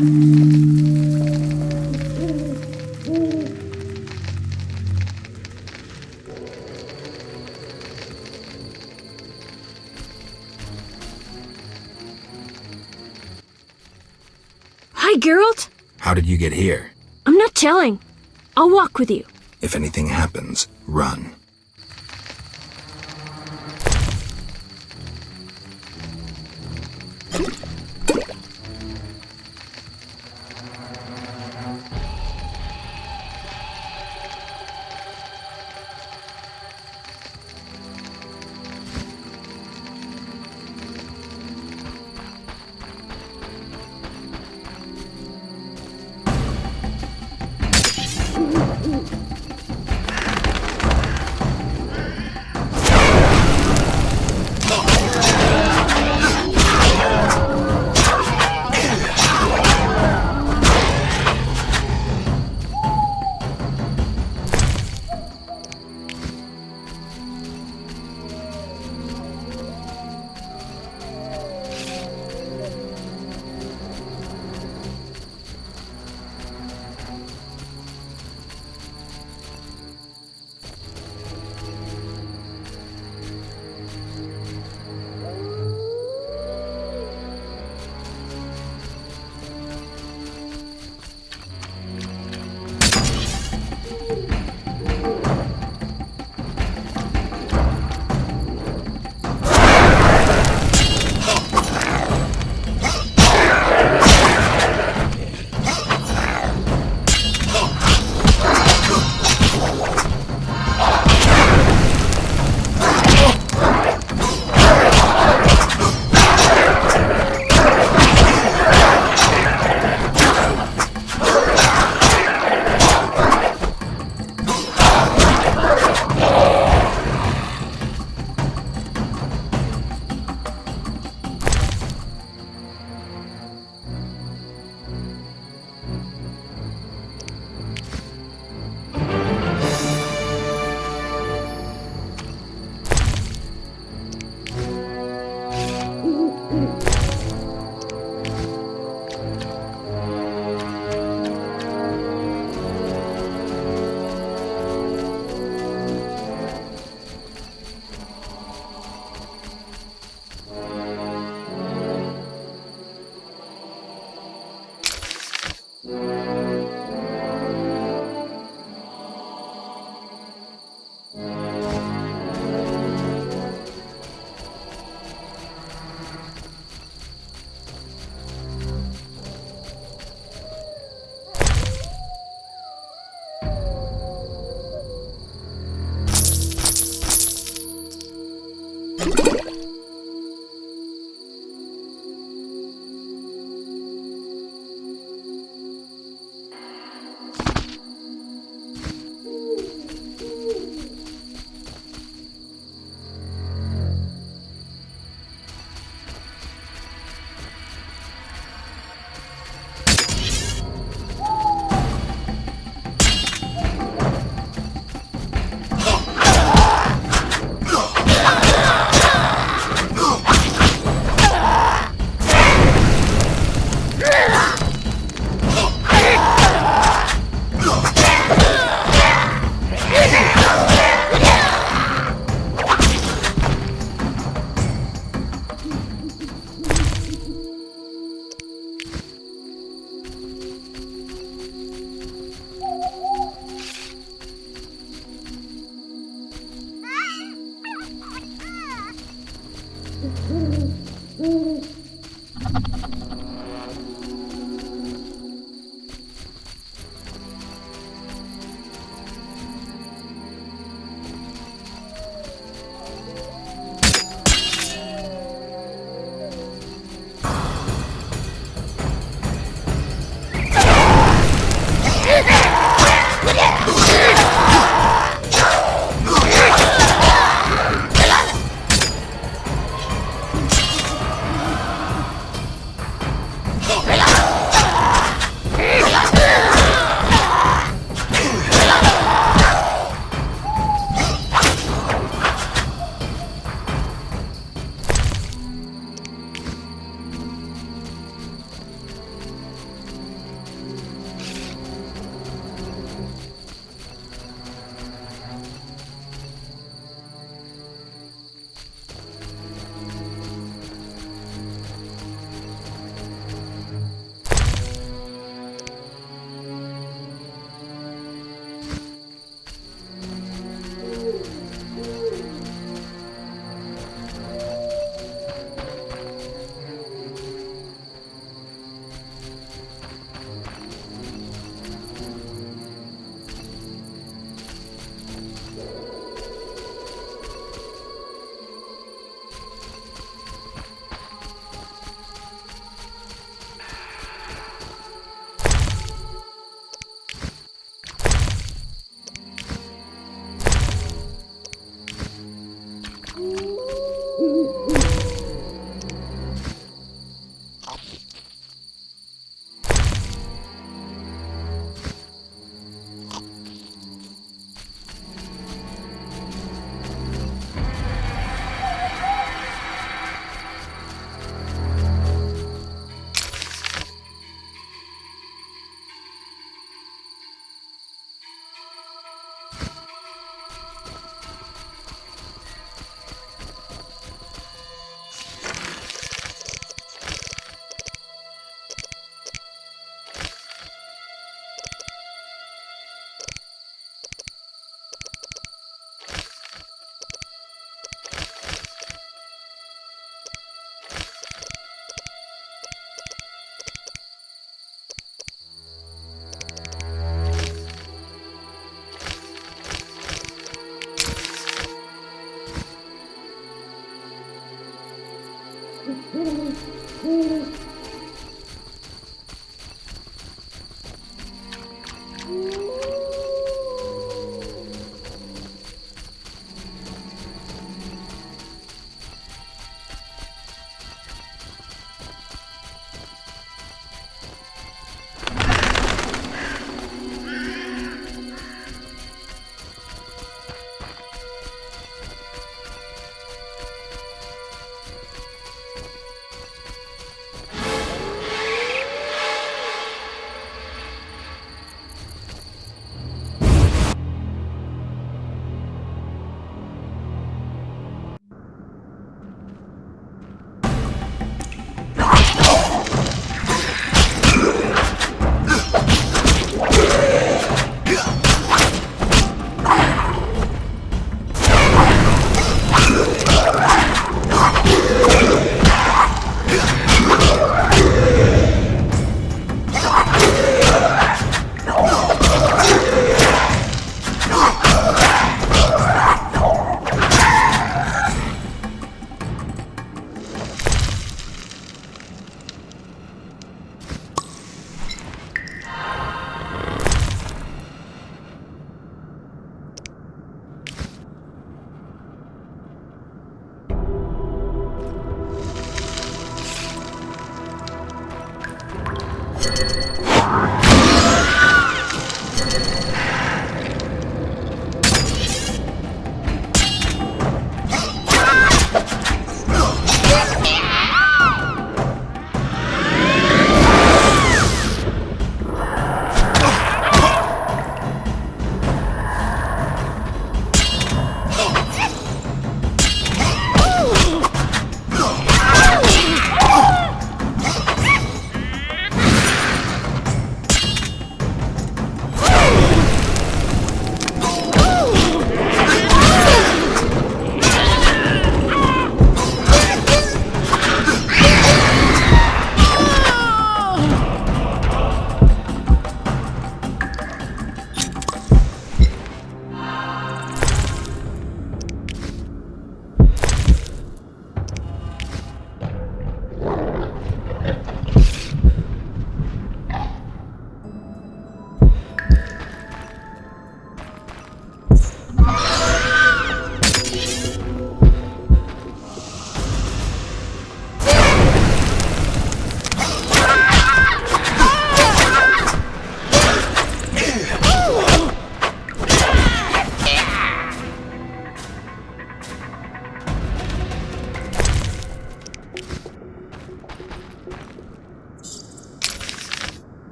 Hi, Geralt. How did you get here? I'm not telling. I'll walk with you. If anything happens, run.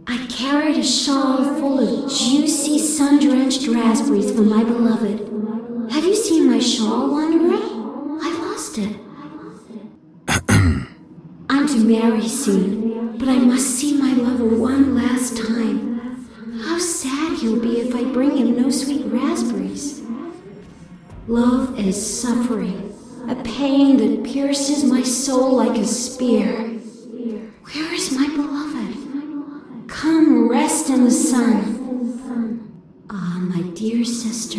I carried a shawl full of juicy, sun-drenched raspberries for my beloved. Have you seen my shawl, Wanderer? I lost it. I'm to marry soon, but I must see my lover one last time. How sad he'll be if I bring him no sweet raspberries. Love is suffering, a pain that pierces my soul like a spear. Where is my beloved? Come rest in the sun. Ah, my dear sister,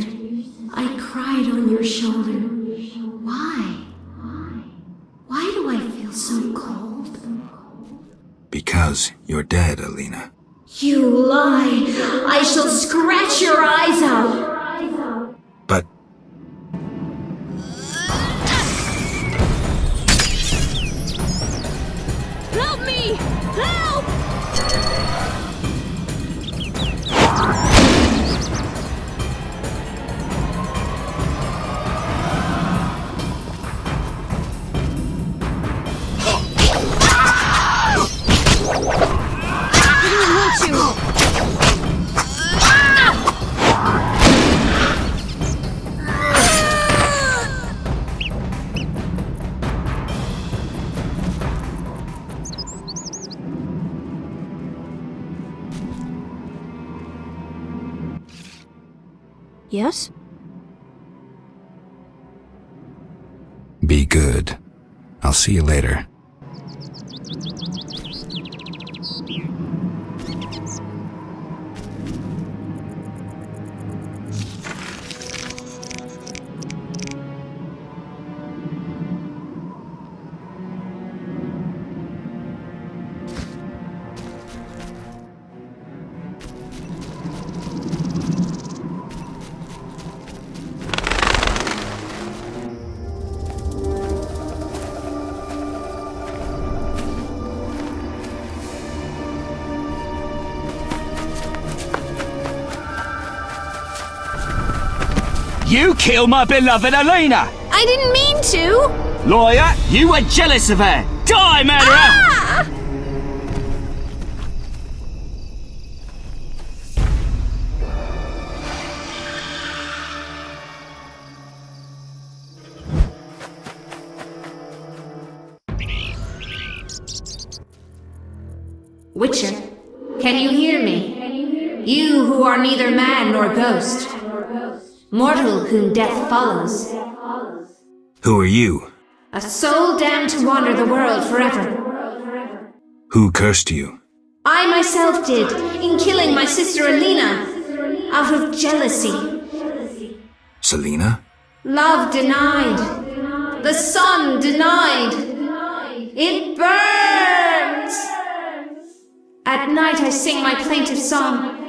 I cried on your shoulder. Why? Why do I feel so cold? Because you're dead, Alina. You lie! I shall scratch your eyes out! But Help me! Help! Yes? be good. I'll see you later. You killed my beloved Alina! I didn't mean to! Lawyer, you were jealous of her! Die, murderer! Ah! Witcher, can you hear me? You who are neither man nor ghost. Mortal whom death follows. Who are you? A soul damned to wander the world forever. Who cursed you? I myself did, in killing my sister Alina, out of jealousy. Selena? Love denied. The sun denied. It burns! At night I sing my plaintive song.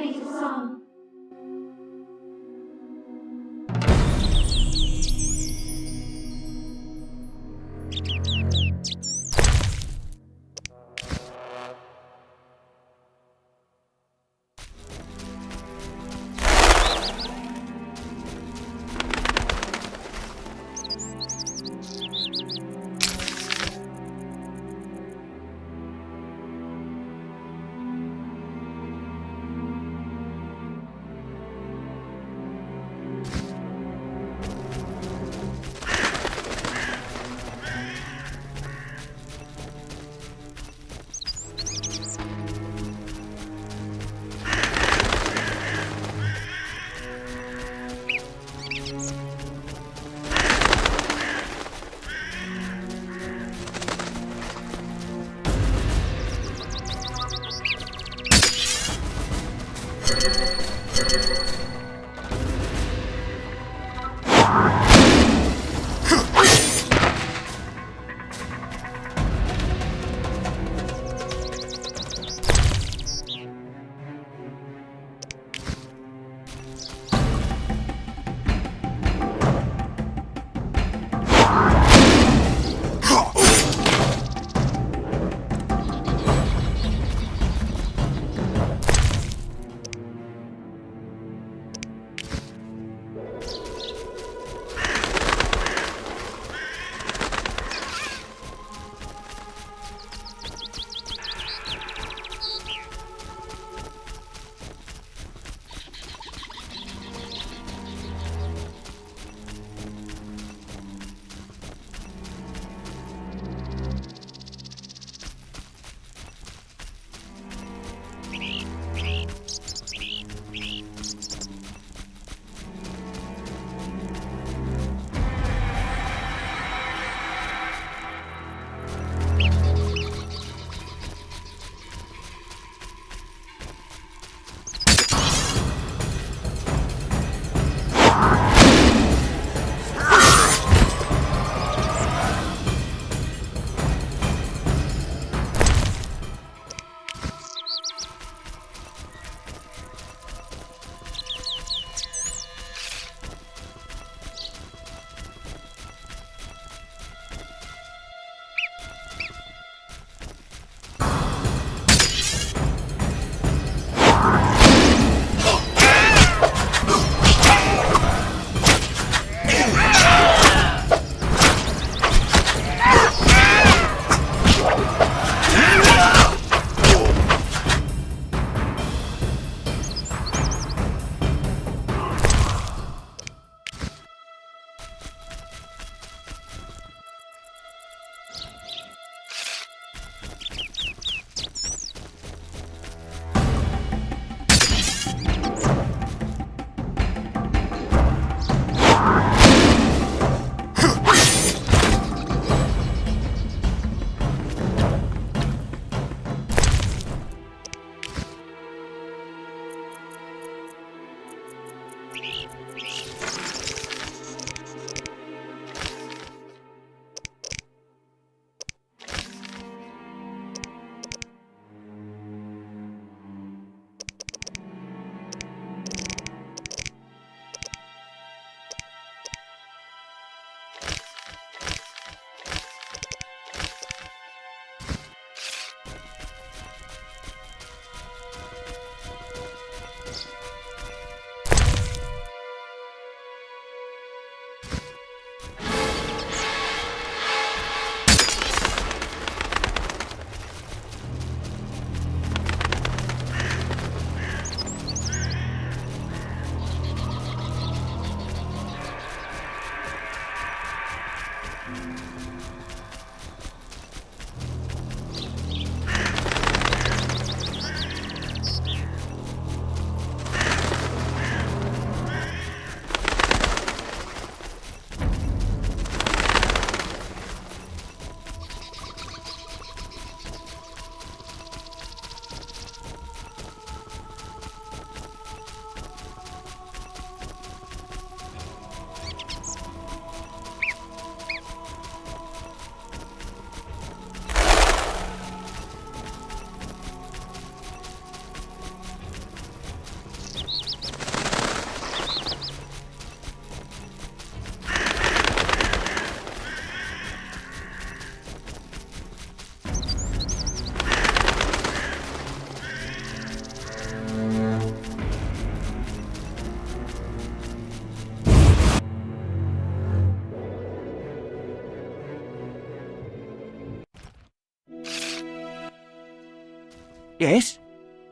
Yes?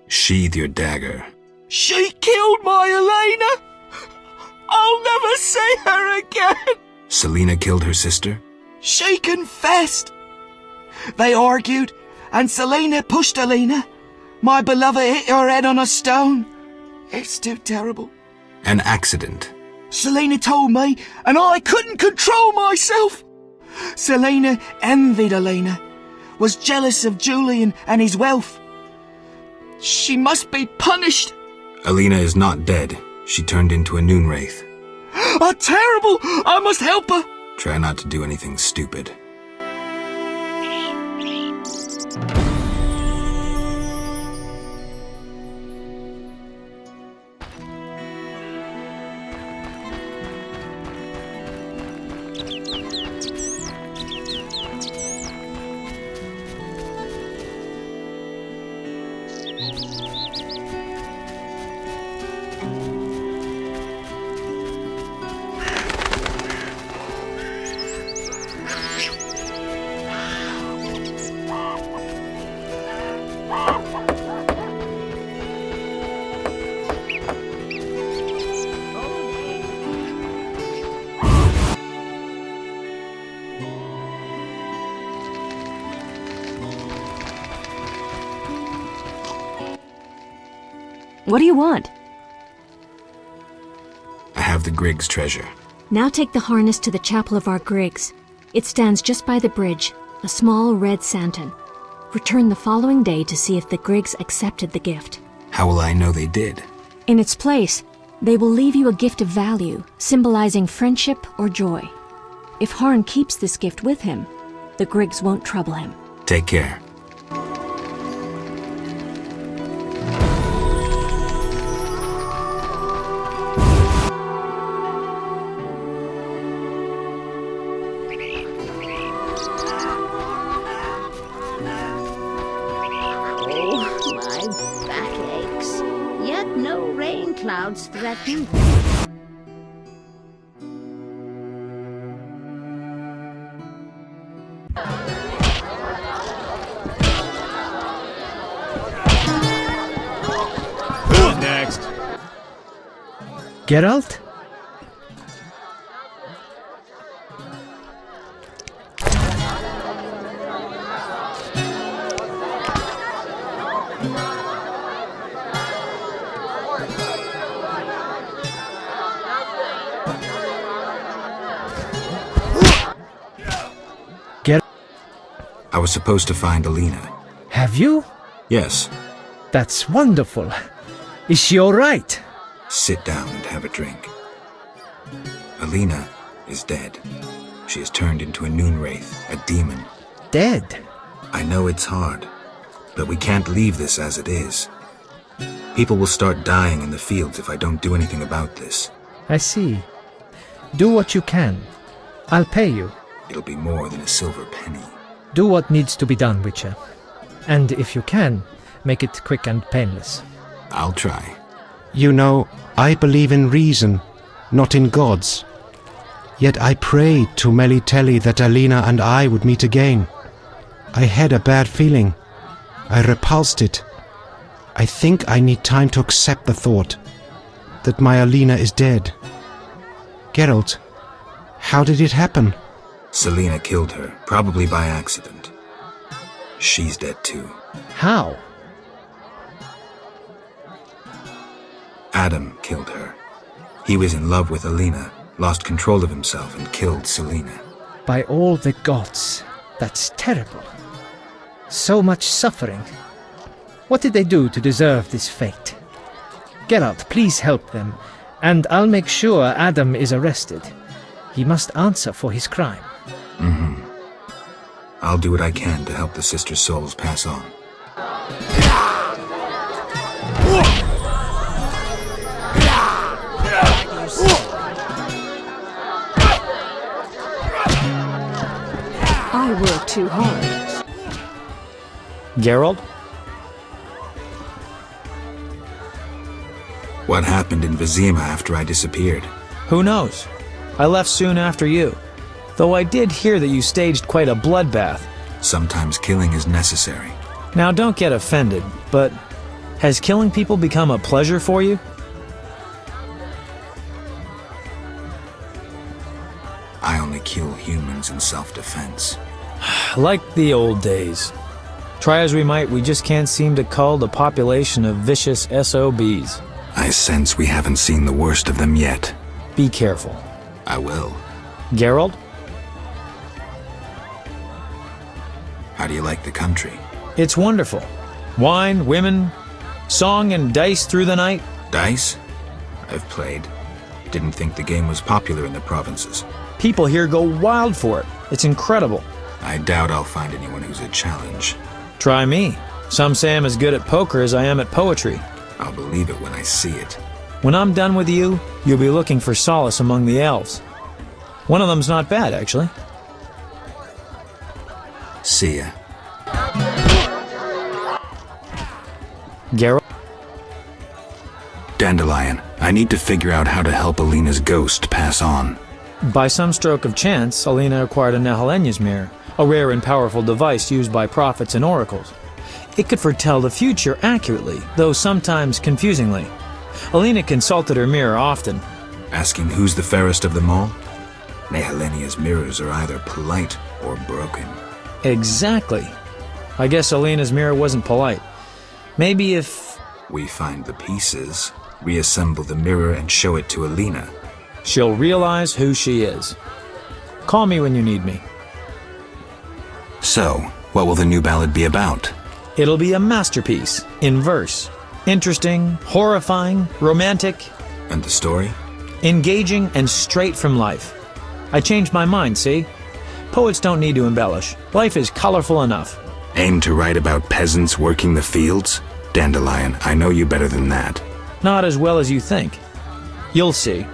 Sheathe your dagger. She killed my Elena! I'll never see her again! Selena killed her sister? She confessed! They argued, and Selena pushed Elena. My beloved hit her head on a stone. It's too terrible. An accident. Selena told me, and I couldn't control myself. Selena envied Elena, was jealous of Julian and his wealth. She must be punished. Elena is not dead. She turned into a noon wraith. Terrible! I must help her. Try not to do anything stupid. What do you want? I have the Griggs treasure. Now take the harness to the chapel of our Griggs. It stands just by the bridge, a small red santon. Return the following day to see if the Griggs accepted the gift. How will I know they did? In its place, they will leave you a gift of value, symbolizing friendship or joy. If Harn keeps this gift with him, the Griggs won't trouble him. Take care. Clouds threaten. Who's next? Geralt? I was supposed to find Alina. Have you? Yes. That's wonderful. Is she all right? Sit down and have a drink. Alina is dead. She has turned into a noon wraith, a demon. Dead? I know it's hard, but we can't leave this as it is. People will start dying in the fields if I don't do anything about this. I see. Do what you can. I'll pay you. It'll be more than a silver penny. Do what needs to be done, Witcher. And if you can, make it quick and painless. I'll try. You know, I believe in reason, not in gods. Yet I prayed to Melitele that Alina and I would meet again. I had a bad feeling. I repulsed it. I think I need time to accept the thought that my Alina is dead. Geralt, how did it happen? Selena killed her, probably by accident. She's dead too. How? Adam killed her. He was in love with Alina, lost control of himself and killed Selena. By all the gods, that's terrible. So much suffering. What did they do to deserve this fate? Geralt, please help them, and I'll make sure Adam is arrested. He must answer for his crime. I'll do what I can to help the sister souls pass on. I work too hard. Geralt? What happened in Vizima after I disappeared? Who knows? I left soon after you. Though I did hear that you staged quite a bloodbath. Sometimes killing is necessary. Now don't get offended, but has killing people become a pleasure for you? I only kill humans in self-defense. Like the old days. Try as we might, we just can't seem to cull the population of vicious SOBs. I sense we haven't seen the worst of them yet. Be careful. I will. Geralt? How do you like the country? It's wonderful. Wine, women, song and dice through the night. Dice? I've played. Didn't think the game was popular in the provinces. People here go wild for it. It's incredible. I doubt I'll find anyone who's a challenge. Try me. Some say I'm as good at poker as I am at poetry. I'll believe it when I see it. When I'm done with you, you'll be looking for solace among the elves. One of them's not bad, actually. See ya. Geralt? Dandelion, I need to figure out how to help Alina's ghost pass on. By some stroke of chance, Alina acquired a Nehelenya's mirror, a rare and powerful device used by prophets and oracles. It could foretell the future accurately, though sometimes confusingly. Alina consulted her mirror often. Asking who's the fairest of them all? Nehelenya's mirrors are either polite or broken. Exactly. I guess Alina's mirror wasn't polite. Maybe if we find the pieces, reassemble the mirror and show it to Alina, she'll realize who she is. Call me when you need me. So, what will the new ballad be about? It'll be a masterpiece, in verse. Interesting, horrifying, romantic. And the story? Engaging and straight from life. I changed my mind, see? Poets don't need to embellish. Life is colorful enough. Aim to write about peasants working the fields? Dandelion, I know you better than that. Not as well as you think. You'll see.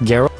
Geralt?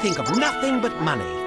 think of nothing but money.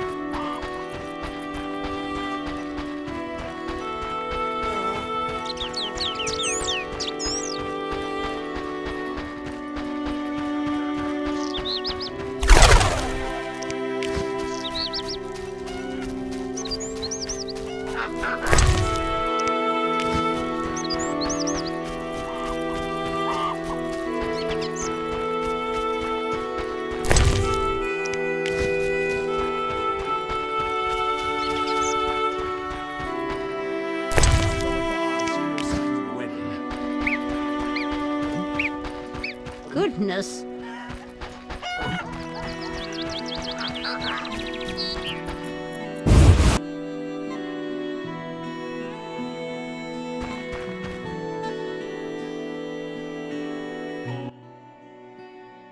Goodness.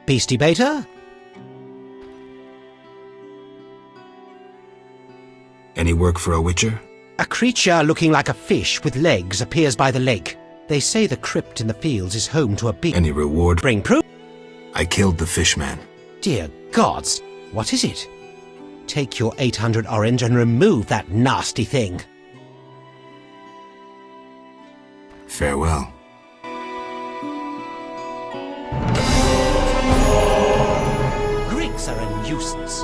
Beastie Beta? Any work for a witcher? A creature looking like a fish with legs appears by the lake. They say the crypt in the fields is home to a big... Any reward? Bring proof? I killed the fishman. Dear gods, what is it? Take your 800 orange and remove that nasty thing. Farewell. Griggs are a nuisance.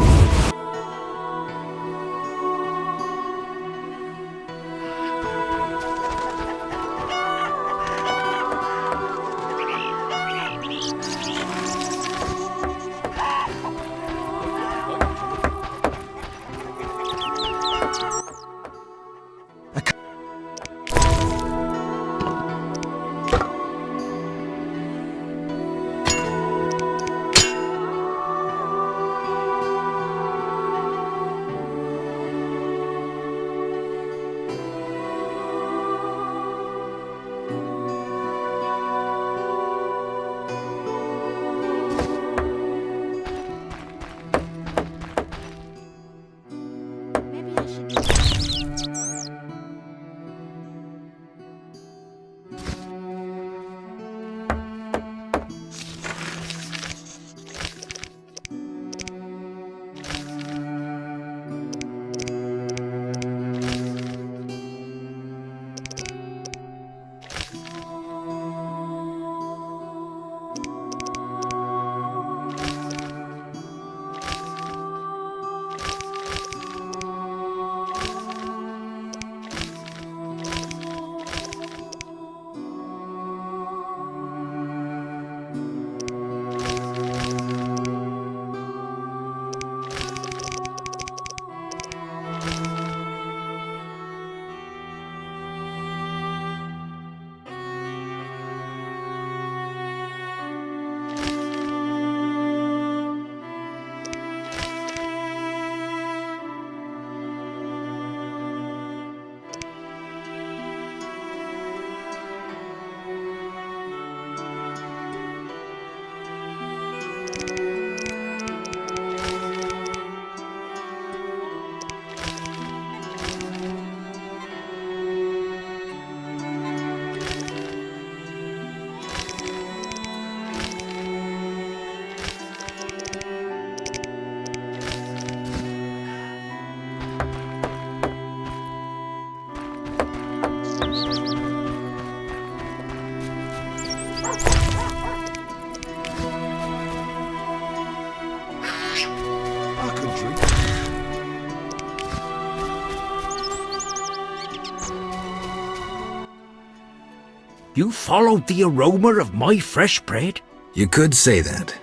You followed the aroma of my fresh bread? You could say that.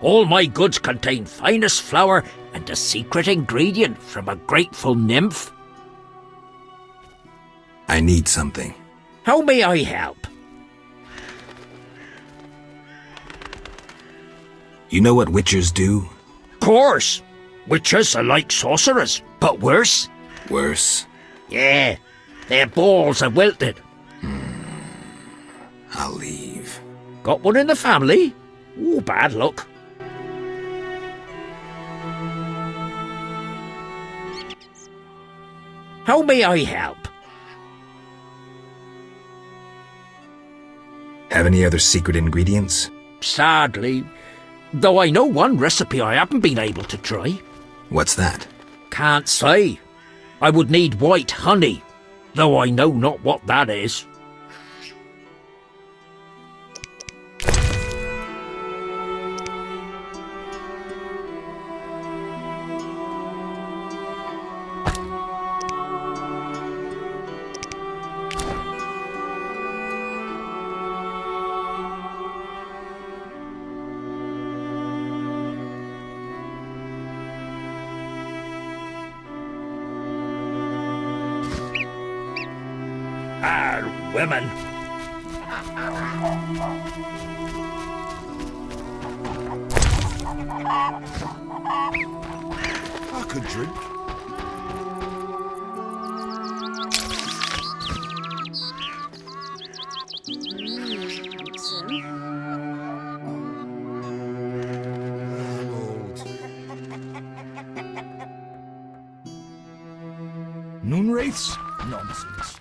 All my goods contain finest flour and a secret ingredient from a grateful nymph. I need something. How may I help? You know what witchers do? Course. Witches are like sorcerers, but worse. Worse? Yeah, their balls are wilted. I'll leave. Got one in the family? Oh, bad luck. How may I help? Have any other secret ingredients? Sadly, though I know one recipe I haven't been able to try. What's that? Can't say. I would need white honey, though I know not what that is. Women. I could drink. Noonwraiths? Nonsense.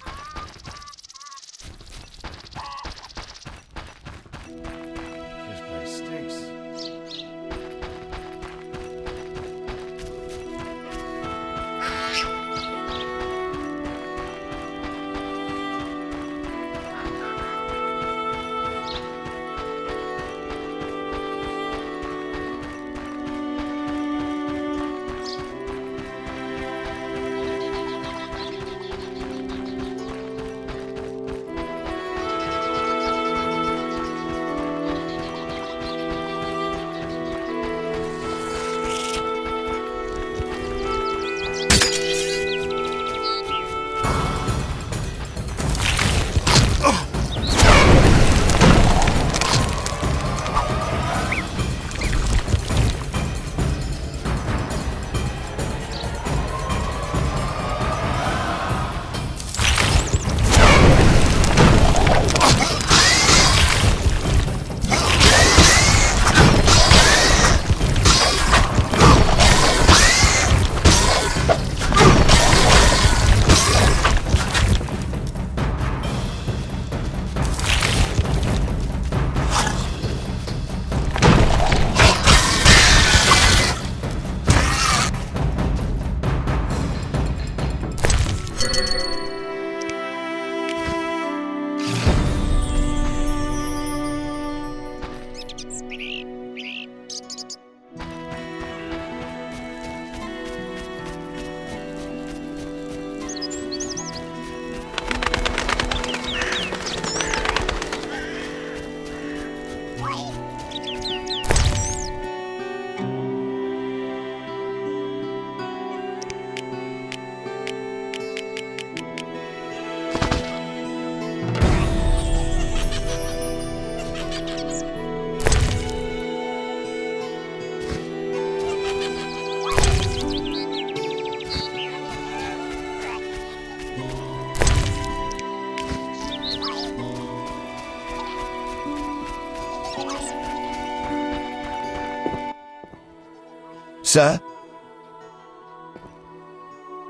Sir?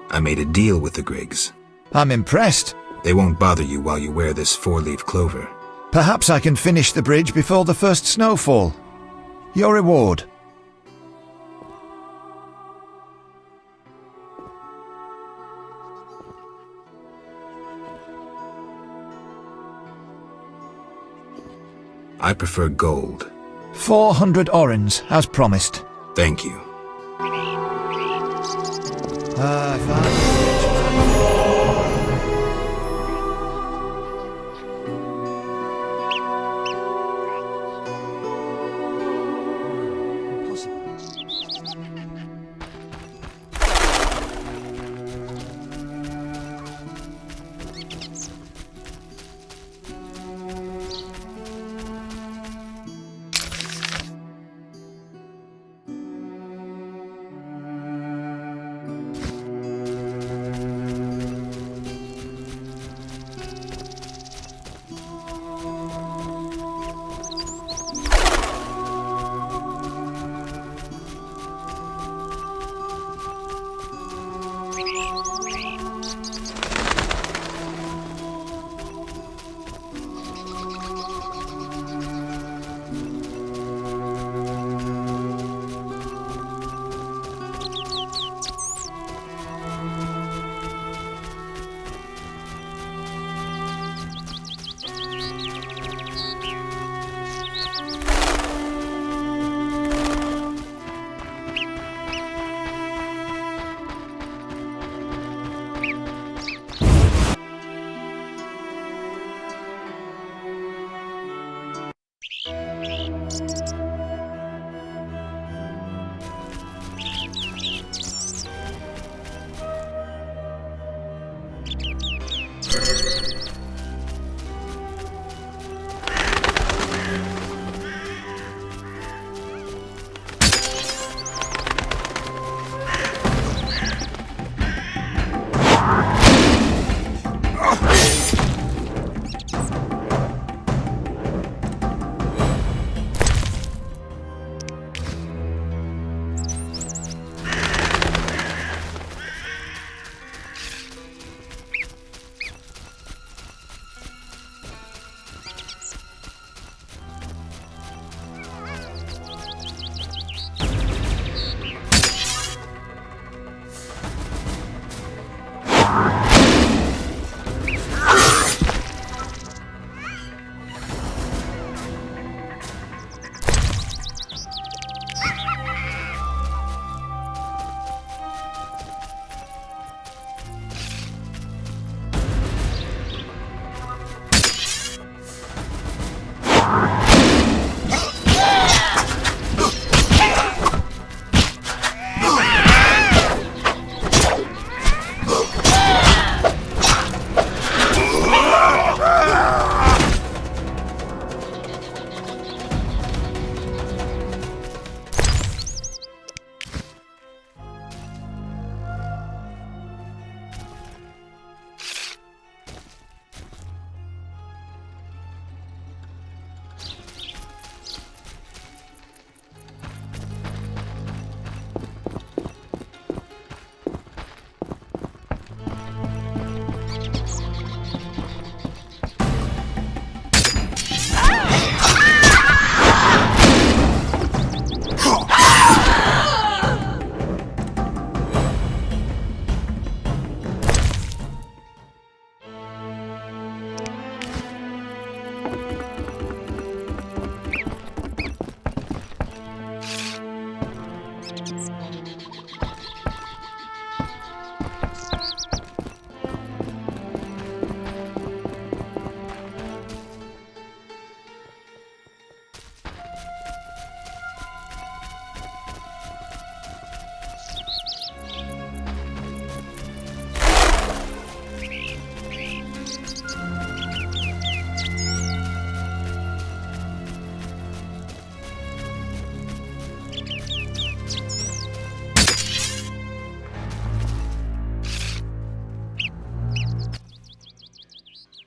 I made a deal with the Griggs. I'm impressed. They won't bother you while you wear this four-leaf clover. Perhaps I can finish the bridge before the first snowfall. Your reward. I prefer gold. 400 orens, as promised. Thank you. I found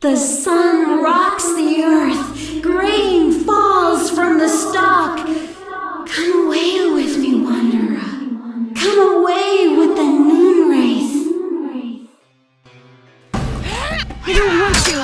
The sun rocks the earth, grain falls from the stalk. Come away with me, wanderer. Come away with the moon wraith. I don't want to.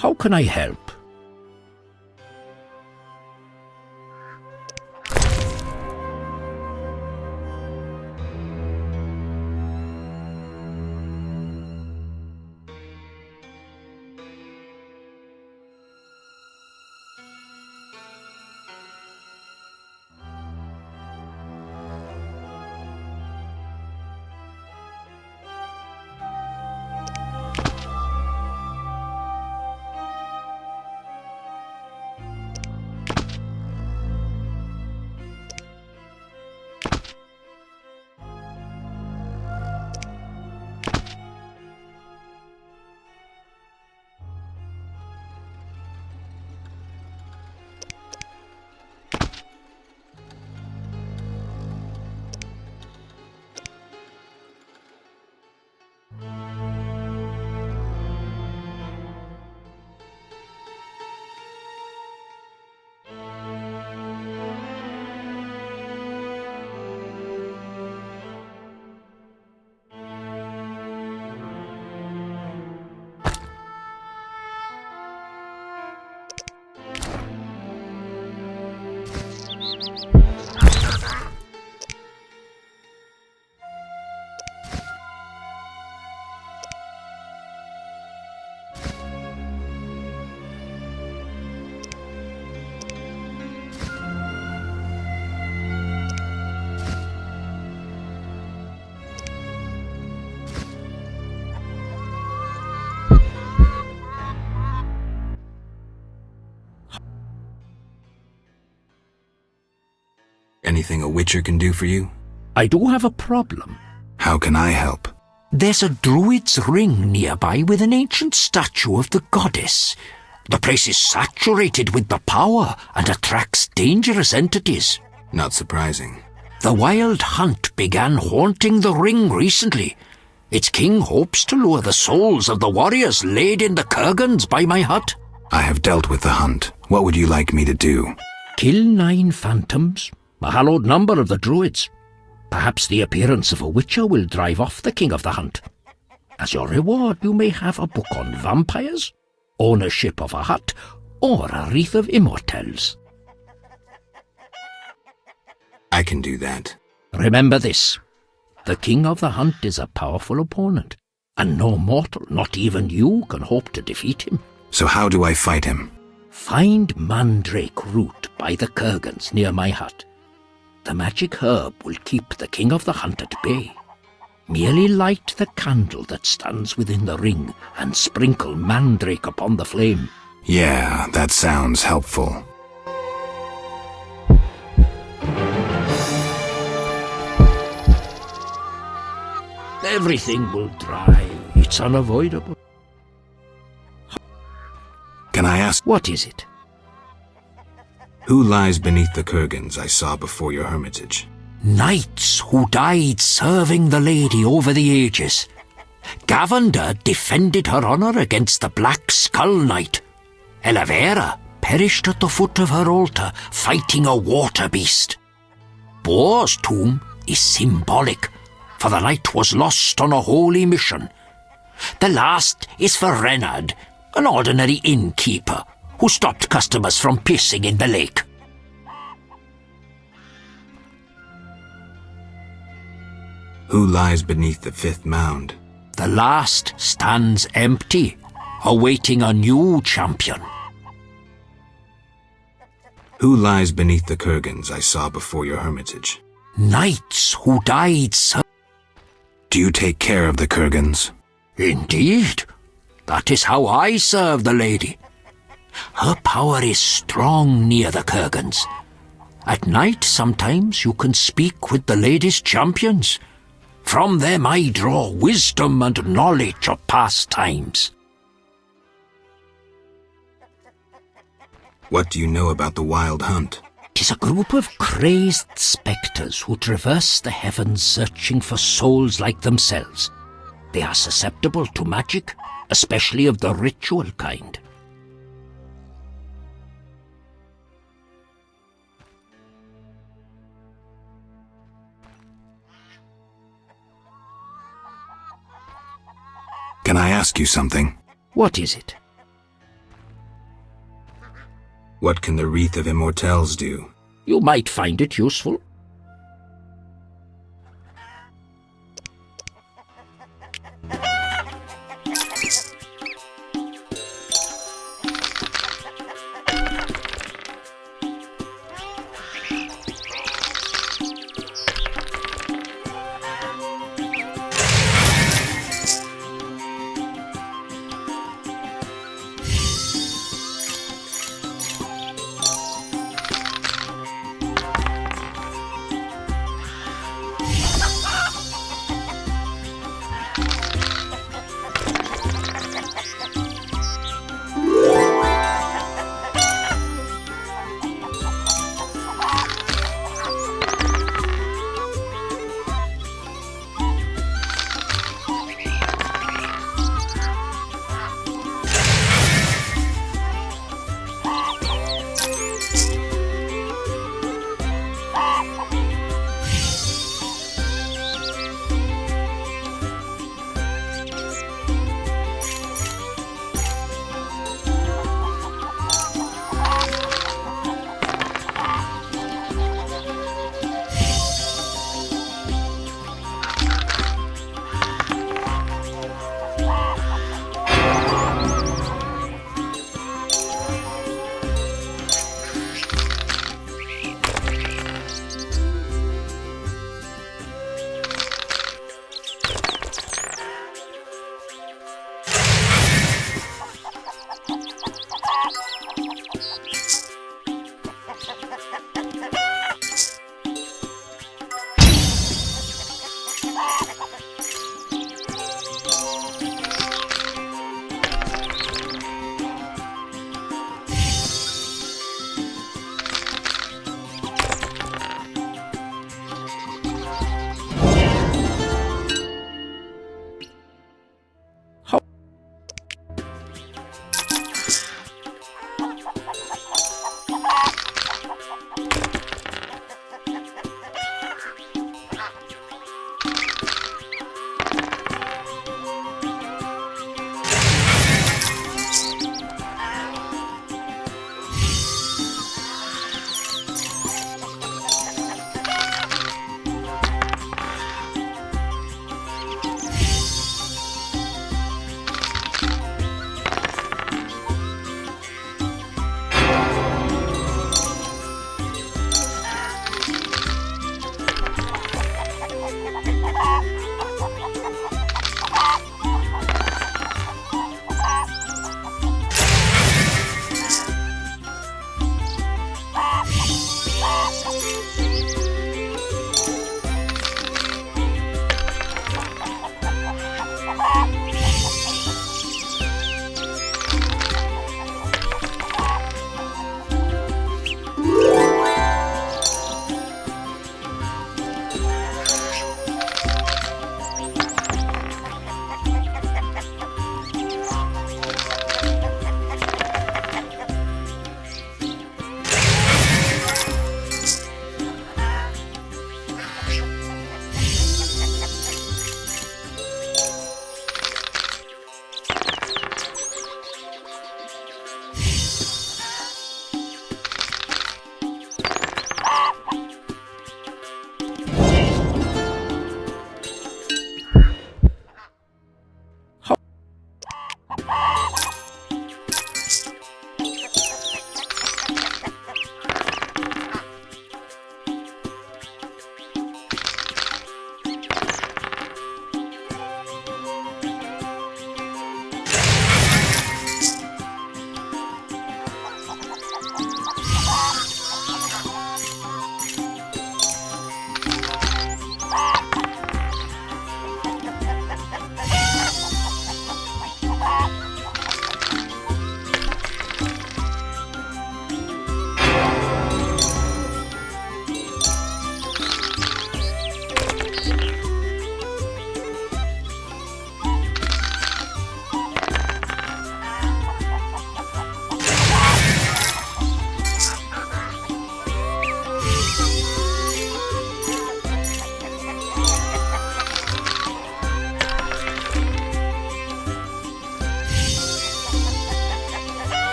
How can I help? Anything a witcher can do for you? I do have a problem. How can I help? There's a druid's ring nearby with an ancient statue of the goddess. The place is saturated with the power and attracts dangerous entities. Not surprising. The Wild Hunt began haunting the ring recently. Its king hopes to lure the souls of the warriors laid in the kurgans by my hut. I have dealt with the hunt. What would you like me to do? Kill 9 phantoms, a hallowed number of the druids. Perhaps the appearance of a witcher will drive off the king of the hunt. As your reward, you may have a book on vampires, ownership of a hut, or a wreath of immortelles. I can do that. Remember this. The king of the hunt is a powerful opponent, and no mortal, not even you, can hope to defeat him. So how do I fight him? Find mandrake root by the kurgans near my hut. The magic herb will keep the king of the hunt at bay. Merely light the candle that stands within the ring and sprinkle mandrake upon the flame. Yeah, that sounds helpful. Everything will dry. It's unavoidable. Can I ask? What is it? Who lies beneath the kurgans I saw before your hermitage? Knights who died serving the lady over the ages. Gavender defended her honour against the Black Skull Knight. Elevera perished at the foot of her altar fighting a water beast. Boar's tomb is symbolic, for the knight was lost on a holy mission. The last is for Reynard, an ordinary innkeeper who stopped customers from pissing in the lake. Who lies beneath the fifth mound? The last stands empty, awaiting a new champion. Who lies beneath the kurgans I saw before your hermitage? Knights who died Do you take care of the kurgans? Indeed. That is how I serve the lady. Her power is strong near the kurgans. At night, sometimes you can speak with the lady's champions. From them I draw wisdom and knowledge of past times. What do you know about the Wild Hunt? 'Tis a group of crazed spectres who traverse the heavens searching for souls like themselves. They are susceptible to magic, especially of the ritual kind. Can I ask you something? What is it? What can the Wreath of Immortelles do? You might find it useful.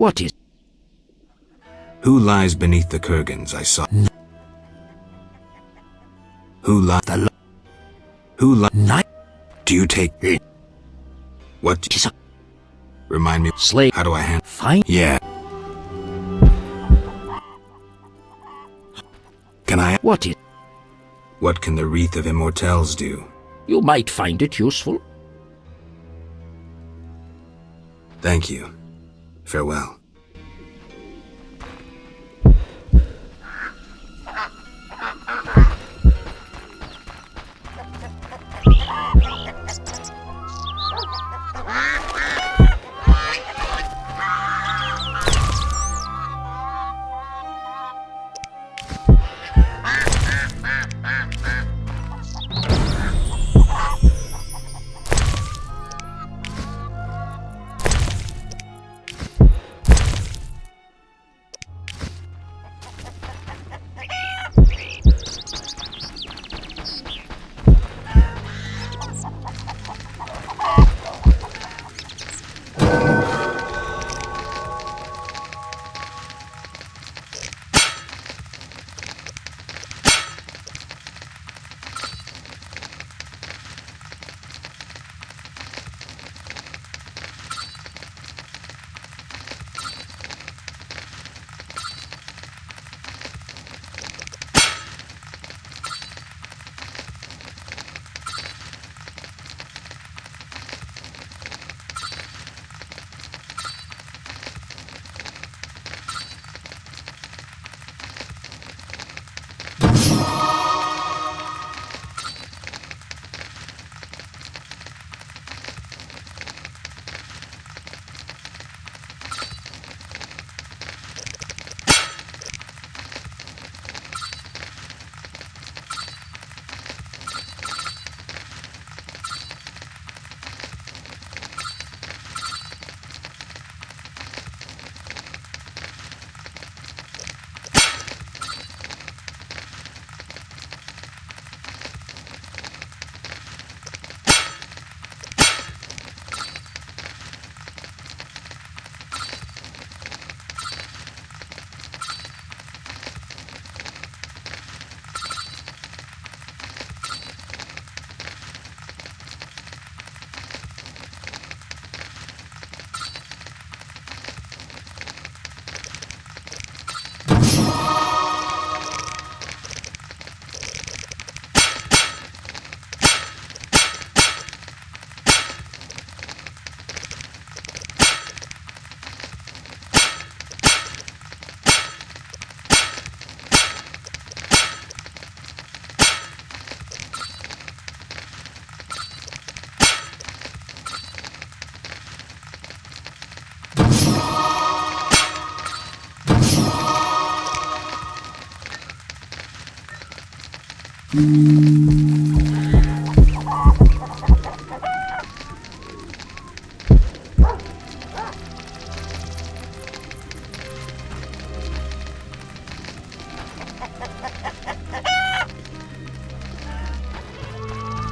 What is... Who lies beneath the kurgans I saw? Who lies... Who lies... Night? Do you take... What? Remind me... Slave. How do I handle... Fine. Yeah. Can I... What is... What can the Wreath of Immortelles do? You might find it useful. Thank you. Farewell.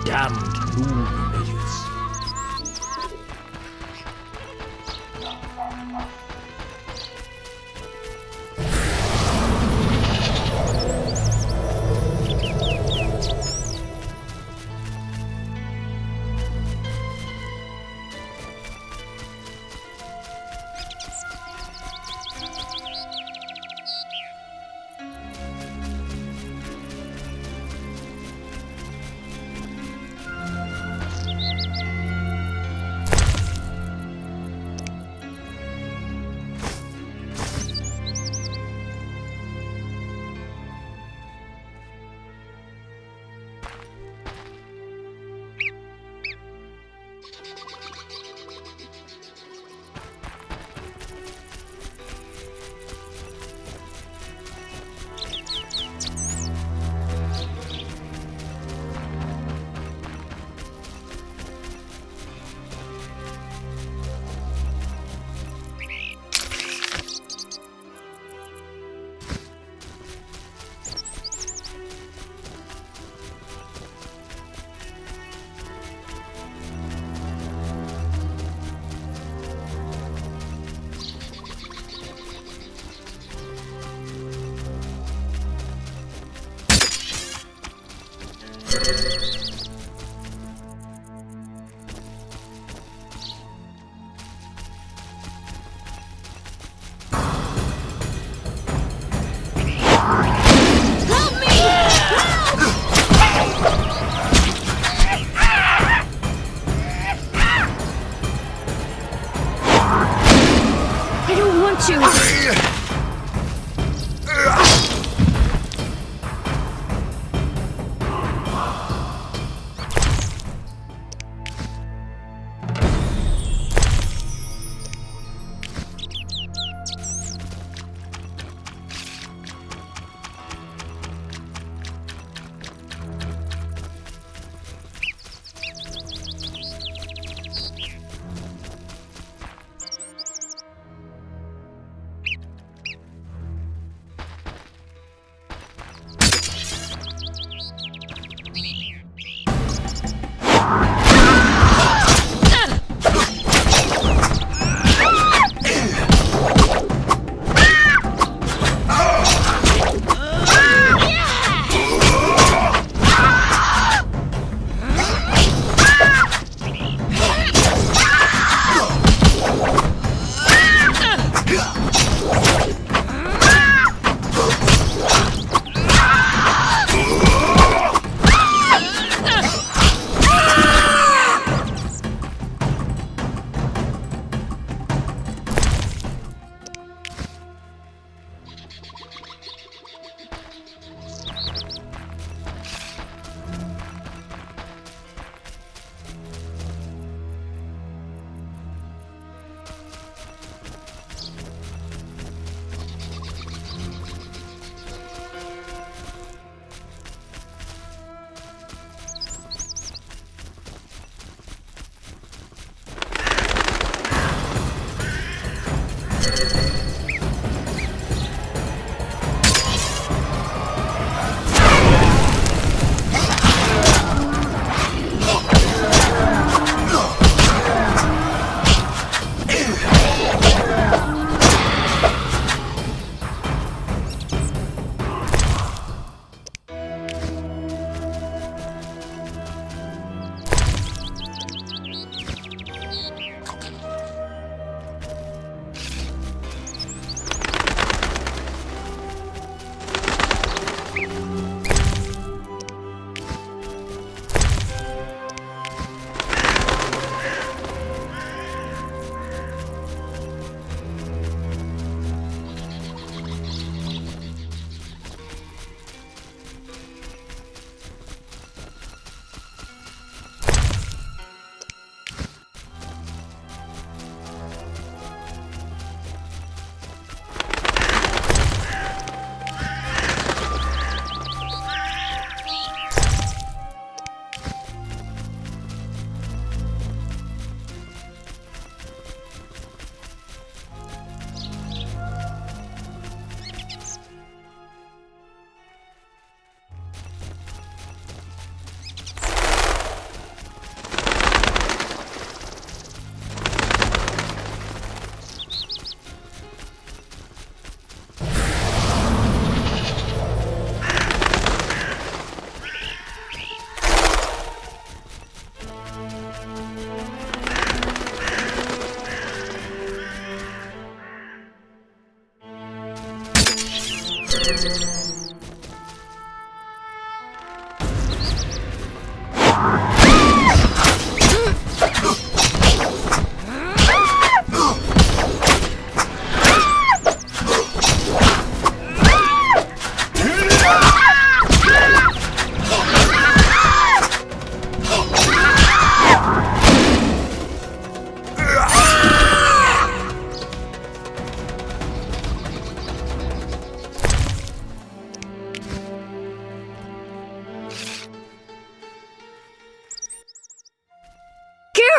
Damned moon idiots.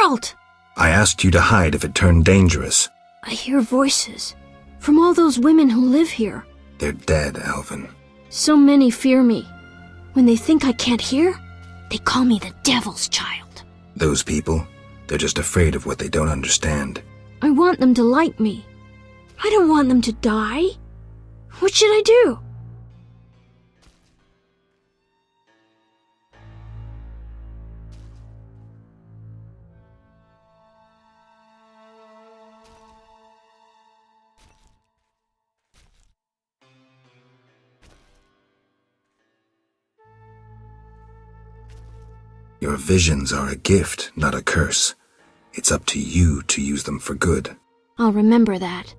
Geralt! I asked you to hide if it turned dangerous. I hear voices from all those women who live here. They're dead, Alvin. So many fear me. When they think I can't hear, they call me the Devil's Child. Those people, they're just afraid of what they don't understand. I want them to like me. I don't want them to die. What should I do? Your visions are a gift, not a curse. It's up to you to use them for good. I'll remember that.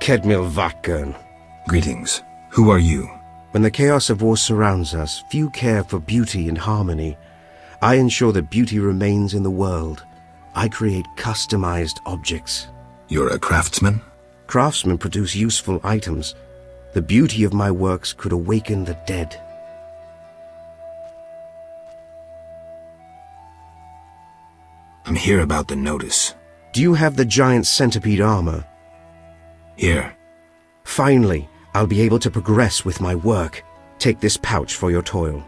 Kedmil Vatgern. Greetings. Who are you? When the chaos of war surrounds us, few care for beauty and harmony. I ensure that beauty remains in the world. I create customized objects. You're a craftsman? Craftsmen produce useful items. The beauty of my works could awaken the dead. I'm here about the notice. Do you have the giant centipede armor? Here. Finally, I'll be able to progress with my work. Take this pouch for your toil.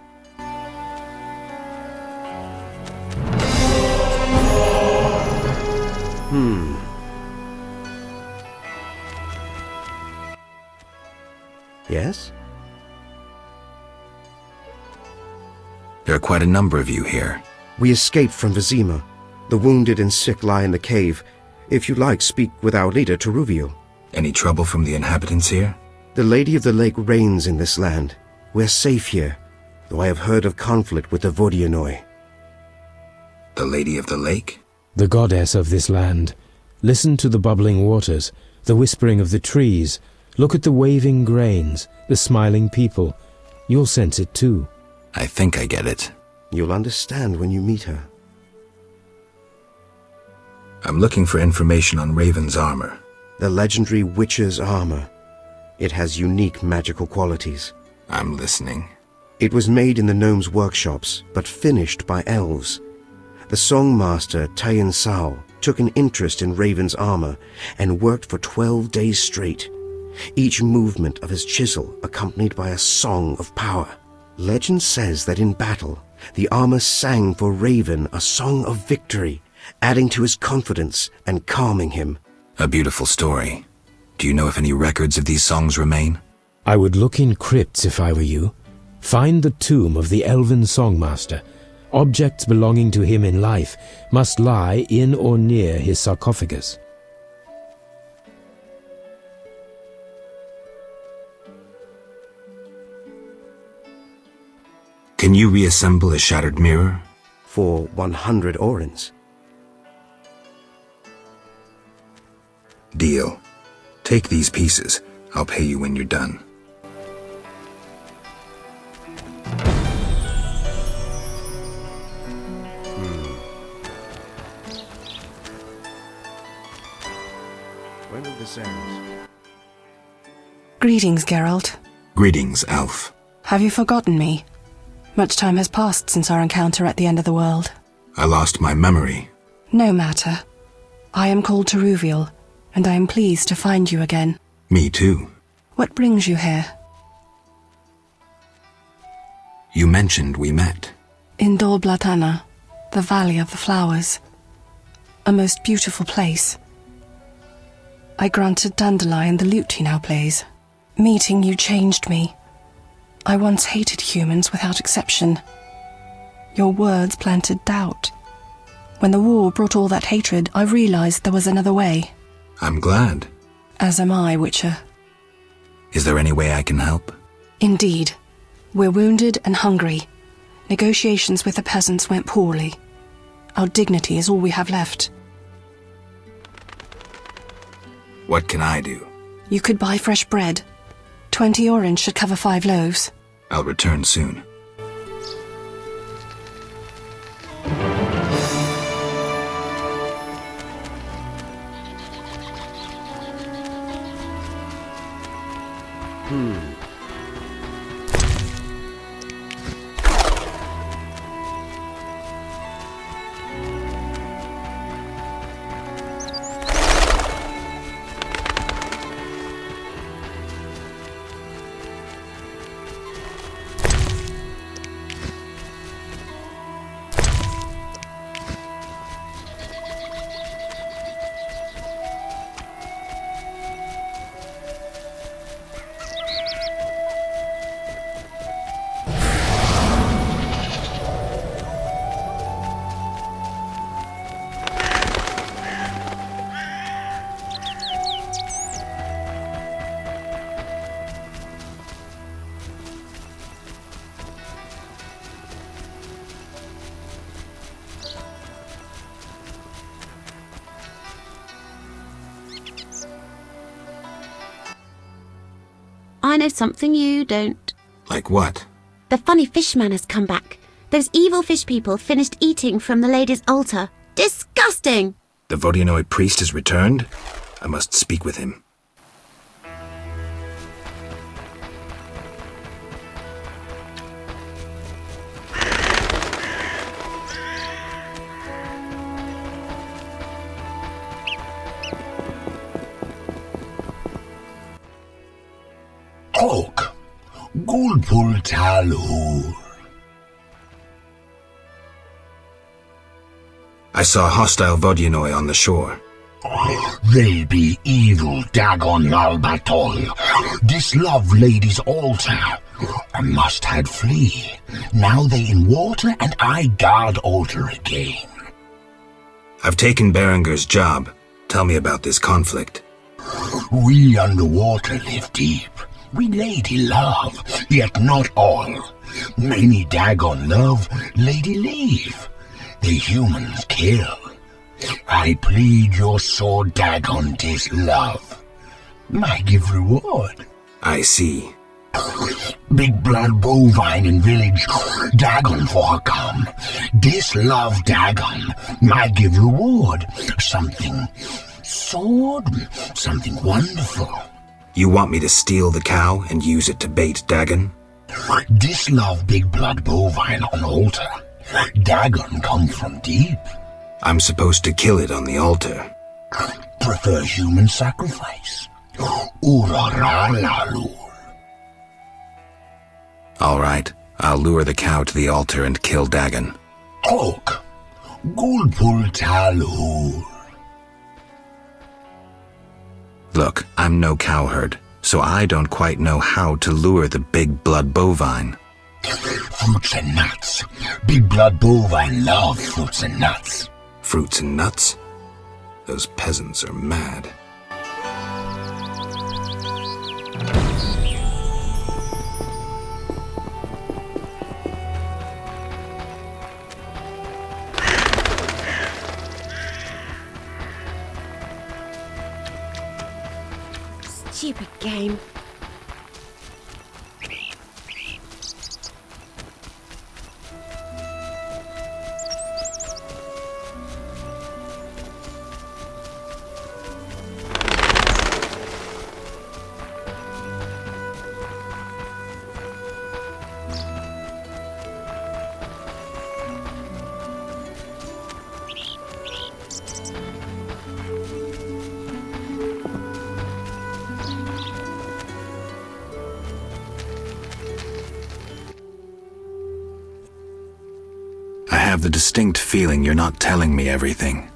Yes? There are quite a number of you here. We escaped from Vizima. The wounded and sick lie in the cave. If you like, speak with our leader, Teruviel. Any trouble from the inhabitants here? The Lady of the Lake reigns in this land. We're safe here, though I have heard of conflict with the Vodianoi. The Lady of the Lake? The goddess of this land. Listen to the bubbling waters, the whispering of the trees. Look at the waving grains, the smiling people. You'll sense it too. I think I get it. You'll understand when you meet her. I'm looking for information on Raven's armor. The legendary Witcher's armor. It has unique magical qualities. I'm listening. It was made in the gnomes' workshops, but finished by elves. The songmaster Tayan Sao took an interest in Raven's armor and worked for 12 days straight. Each movement of his chisel accompanied by a song of power. Legend says that in battle, the armor sang for Raven a song of victory, adding to his confidence and calming him. A beautiful story. Do you know if any records of these songs remain? I would look in crypts if I were you. Find the tomb of the elven songmaster. Objects belonging to him in life must lie in or near his sarcophagus. Can you reassemble a shattered mirror? For 100 orens. Deal. Take these pieces. I'll pay you when you're done. When will this end? Greetings, Geralt. Greetings, Elf. Have you forgotten me? Much time has passed since our encounter at the end of the world. I lost my memory. No matter. I am called Teruviel, and I am pleased to find you again. Me too. What brings you here? You mentioned we met. In Dol Blatana, the Valley of the Flowers. A most beautiful place. I granted Dandelion the lute he now plays. Meeting you changed me. I once hated humans without exception. Your words planted doubt. When the war brought all that hatred, I realized there was another way. I'm glad. As am I, Witcher. Is there any way I can help? Indeed. We're wounded and hungry. Negotiations with the peasants went poorly. Our dignity is all we have left. What can I do? You could buy fresh bread. 20 orange should cover 5 loaves. I'll return soon. know something you don't. Like what? The funny fishman has come back. Those evil fish people finished eating from the lady's altar. Disgusting! The Vodyanoi priest has returned? I must speak with him. Oak, Gulpul Talur. I saw hostile Vodyanoi on the shore. They be evil Dagon Albatol. Dislove lady's altar. I must had flee. Now they in water and I guard altar again. I've taken Berenger's job. Tell me about this conflict. We underwater live deep. We lady love, yet not all. Many Dagon love, lady leave. The humans kill. I plead your sword, Dagon, dis love. I give reward. I see. Big blood bovine in village, Dagon for her come. Dis love, Dagon, I give reward. Something sword, something wonderful. You want me to steal the cow and use it to bait Dagon? Dislove big blood bovine on altar. Dagon come from deep. I'm supposed to kill it on the altar. Prefer human sacrifice. Uraralalur. All right, I'll lure the cow to the altar and kill Dagon. Oak, Gulpul Talur. Look, I'm no cowherd, so I don't quite know how to lure the big blood bovine. Fruits and nuts. Big blood bovine love fruits and nuts. Fruits and nuts? Those peasants are mad. Stupid game. I have the distinct feeling you're not telling me everything.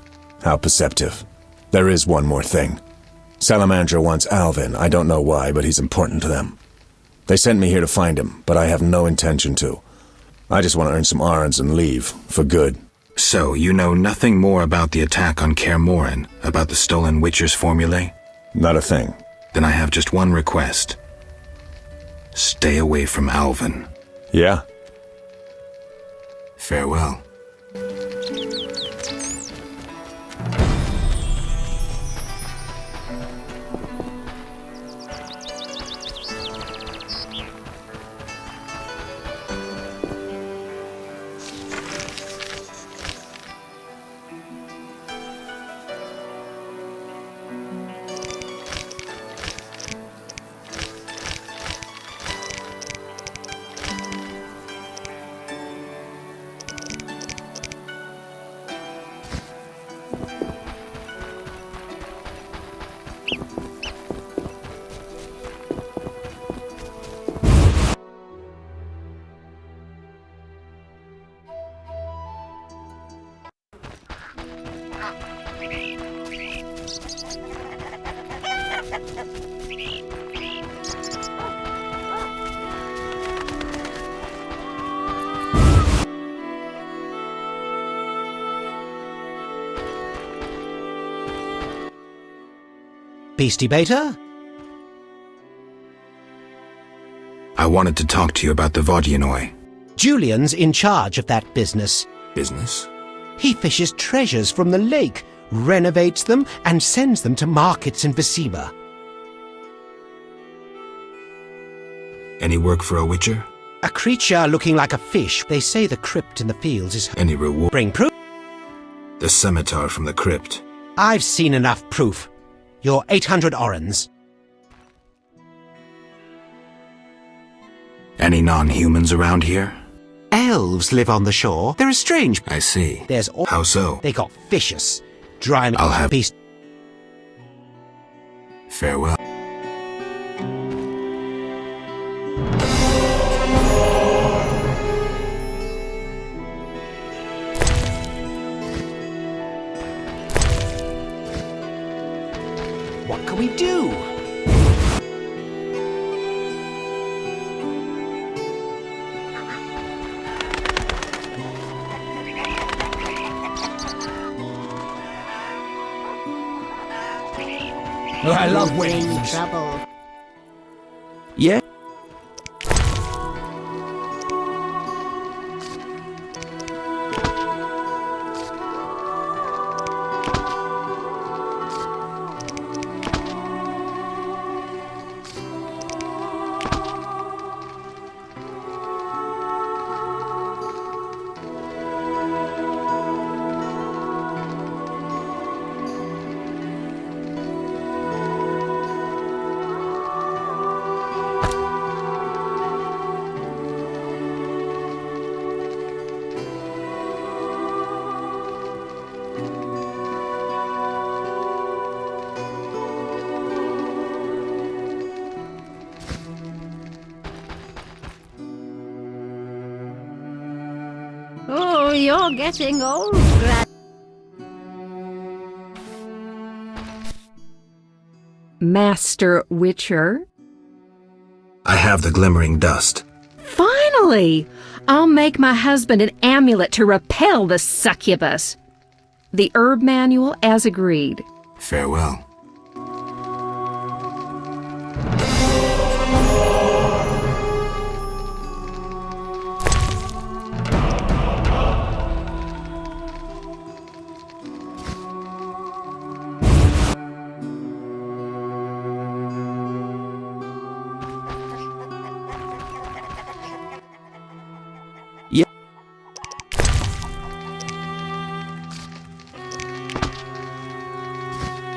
How perceptive. There is one more thing. Salamander wants Alvin. I don't know why, but he's important to them. They sent me here to find him, but I have no intention to. I just want to earn some Arns and leave, for good. So, you know nothing more about the attack on Kaer Morhen, about the stolen Witcher's formulae? Not a thing. Then I have just one request. Stay away from Alvin. Yeah? Farewell. Beastie Beta? I wanted to talk to you about the Vodyanoi. Julian's in charge of that business. Business? He fishes treasures from the lake, renovates them, and sends them to markets in Vizima. Any work for a witcher? A creature looking like a fish. They say the crypt in the fields is... Any reward? Bring proof? The scimitar from the crypt. I've seen enough proof. You're 800 orens. Any non-humans around here? Elves live on the shore. They're a strange... I see. There's... How so? They got vicious. Dry... I'll have... beast. Farewell. What can we do? I love wings. Trouble. Yeah. Oh, you're getting old, Master Witcher. I have the glimmering dust. Finally! I'll make my husband an amulet to repel the succubus. The herb manual as agreed. Farewell.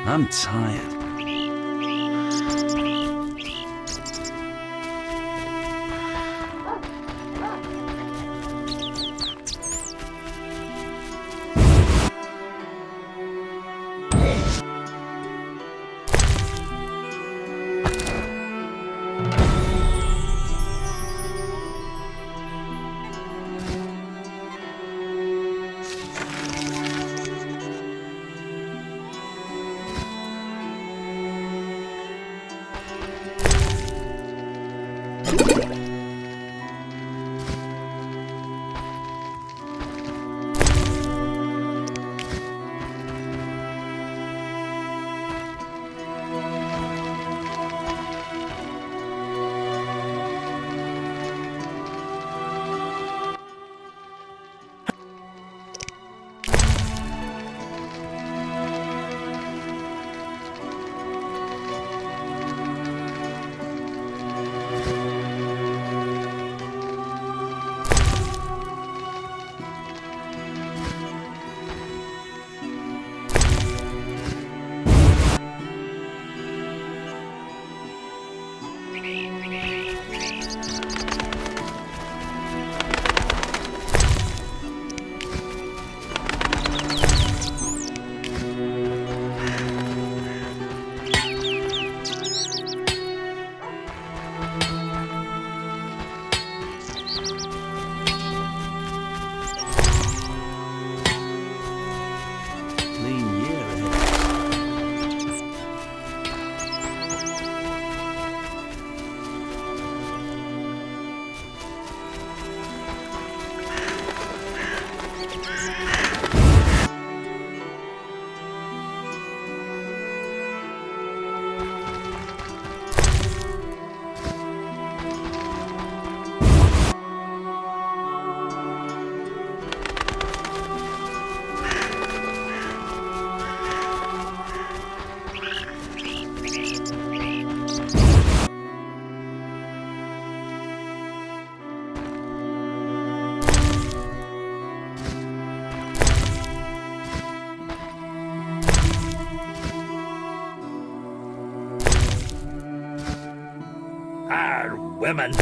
I'm tired. women.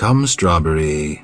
Come, Strawberry.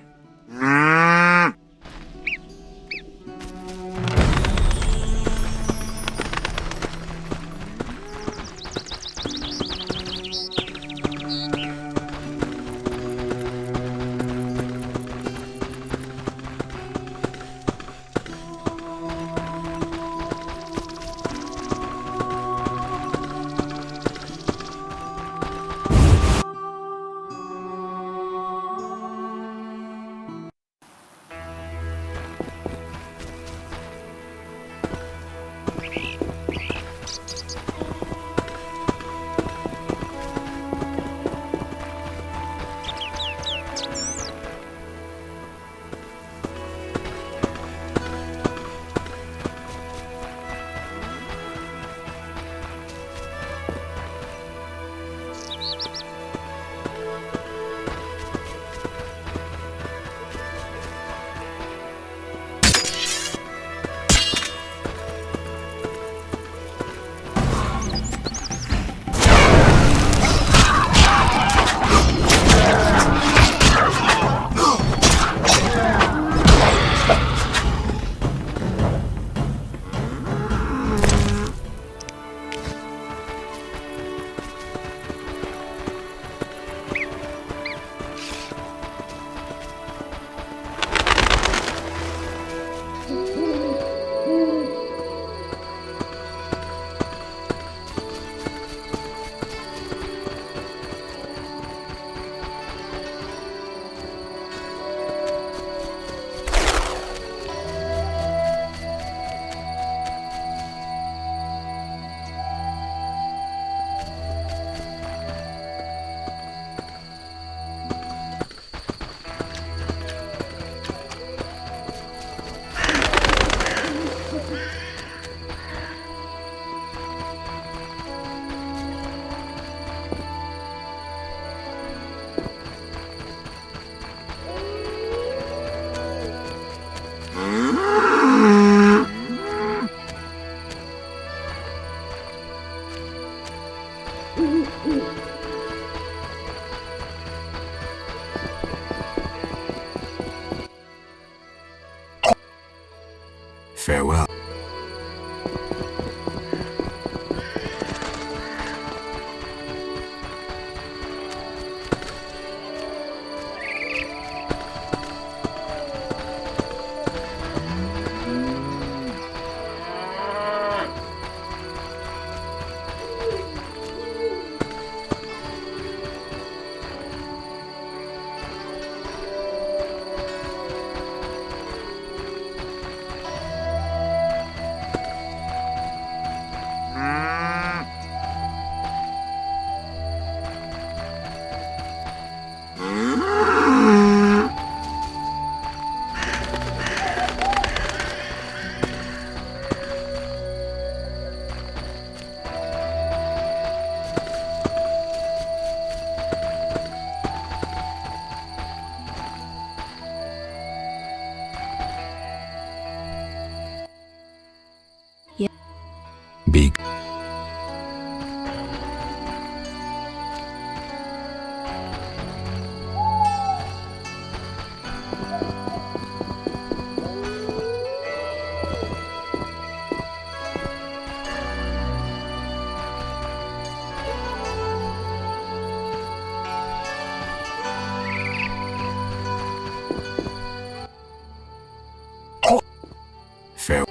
Farewell. Be fair.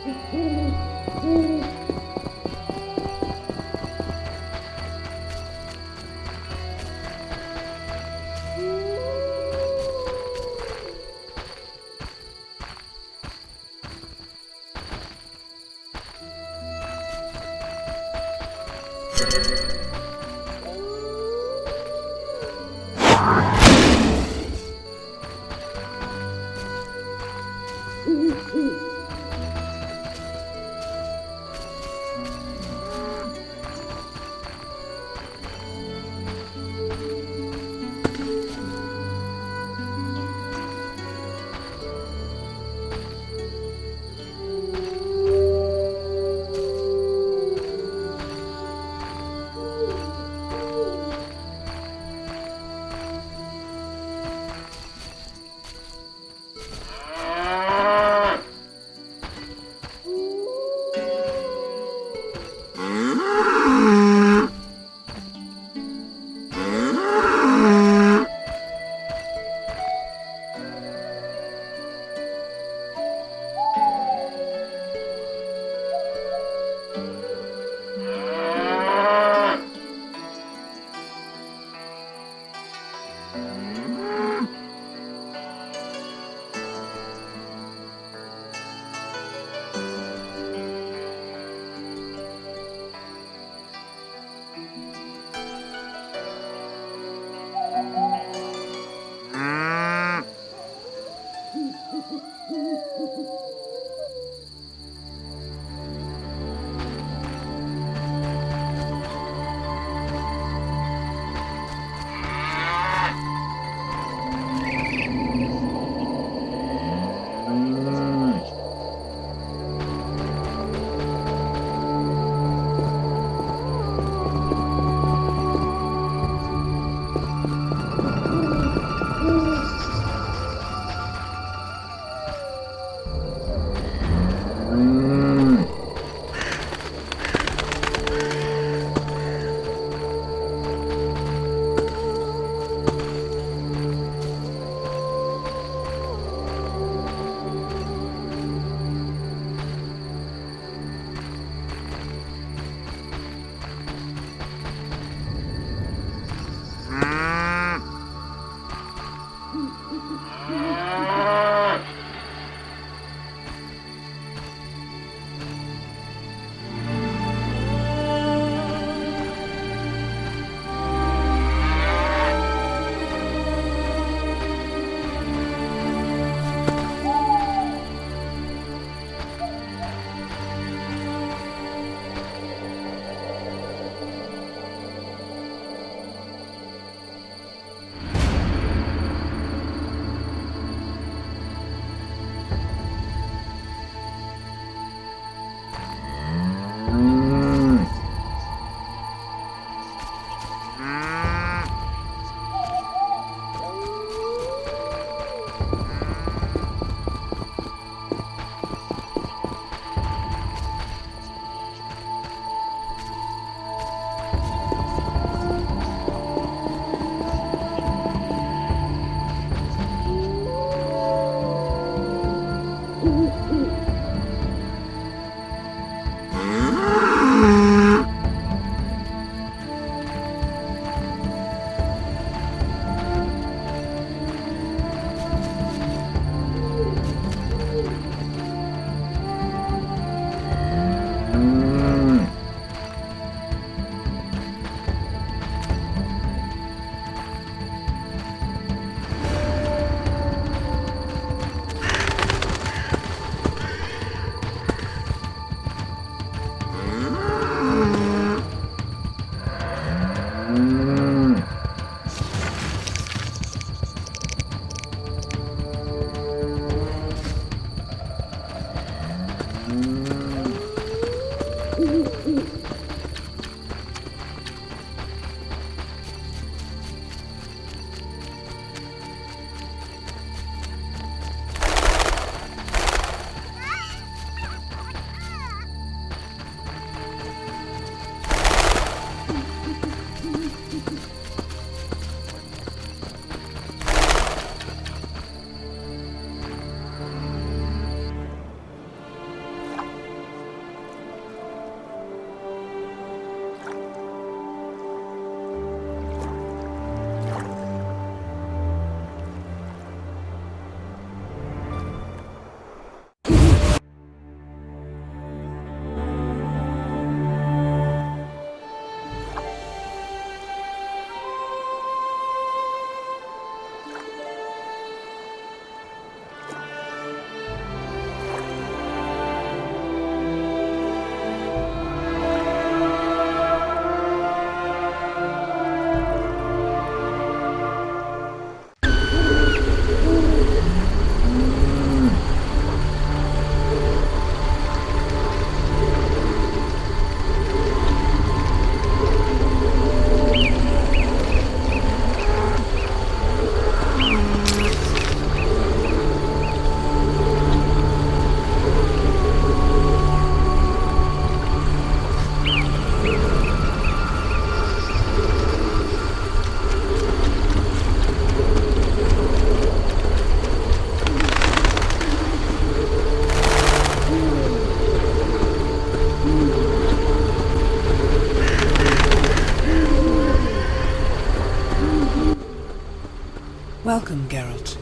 Welcome, Geralt.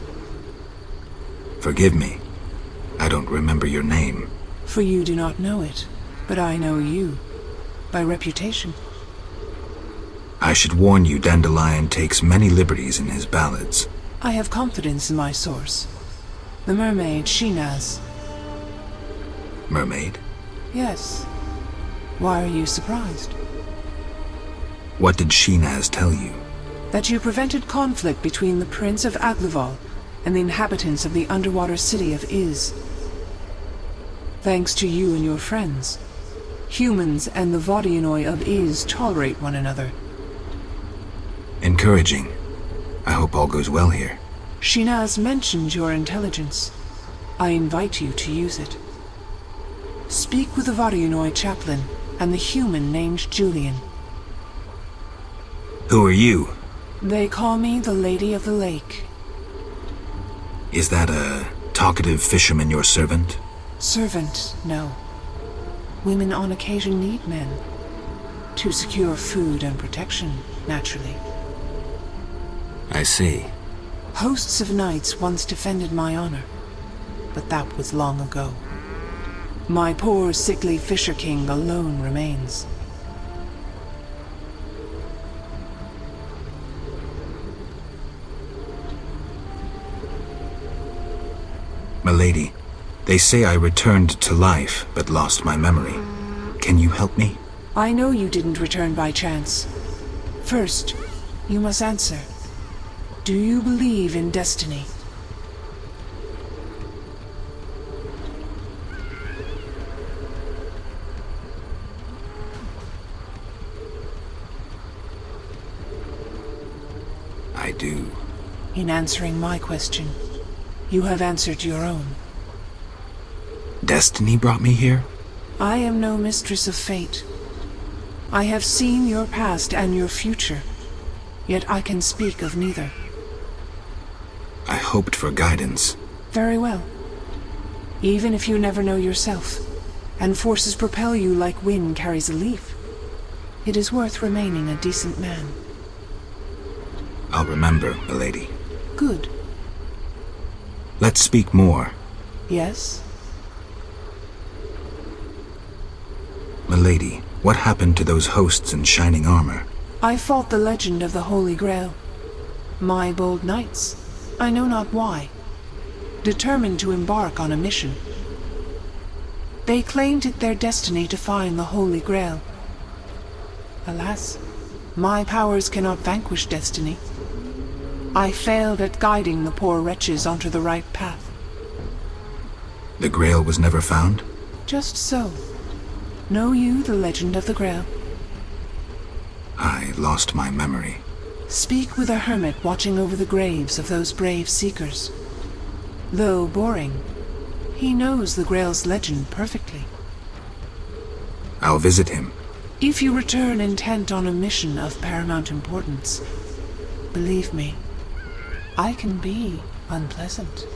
Forgive me. I don't remember your name. For you do not know it, but I know you. By reputation. I should warn you, Dandelion takes many liberties in his ballads. I have confidence in my source. The mermaid, Shinaz. Mermaid? Yes. Why are you surprised? What did Shinaz tell you? That you prevented conflict between the Prince of Aglaval and the inhabitants of the underwater city of Iz. Thanks to you and your friends, humans and the Vodianoi of Iz tolerate one another. Encouraging. I hope all goes well here. Shinaz mentioned your intelligence. I invite you to use it. Speak with the Vodianoi chaplain and the human named Julian. Who are you? They call me the Lady of the Lake. Is that a talkative fisherman your servant? Servant, no. Women on occasion need men. To secure food and protection, naturally. I see. Hosts of knights once defended my honor, but that was long ago. My poor, sickly Fisher King alone remains. Milady, they say I returned to life, but lost my memory. Can you help me? I know you didn't return by chance. First, you must answer. Do you believe in destiny? I do. In answering my question, you have answered your own. Destiny brought me here? I am no mistress of fate. I have seen your past and your future, yet I can speak of neither. I hoped for guidance. Very well. Even if you never know yourself, and forces propel you like wind carries a leaf, it is worth remaining a decent man. I'll remember, milady. Good. Let's speak more. Yes? Milady, what happened to those hosts in shining armor? I fought the legend of the Holy Grail. My bold knights, I know not why, determined to embark on a mission. They claimed it their destiny to find the Holy Grail. Alas, my powers cannot vanquish destiny. I failed at guiding the poor wretches onto the right path. The Grail was never found? Just so. Know you the legend of the Grail? I lost my memory. Speak with a hermit watching over the graves of those brave seekers. Though boring, he knows the Grail's legend perfectly. I'll visit him. If you return intent on a mission of paramount importance, believe me, I can be unpleasant.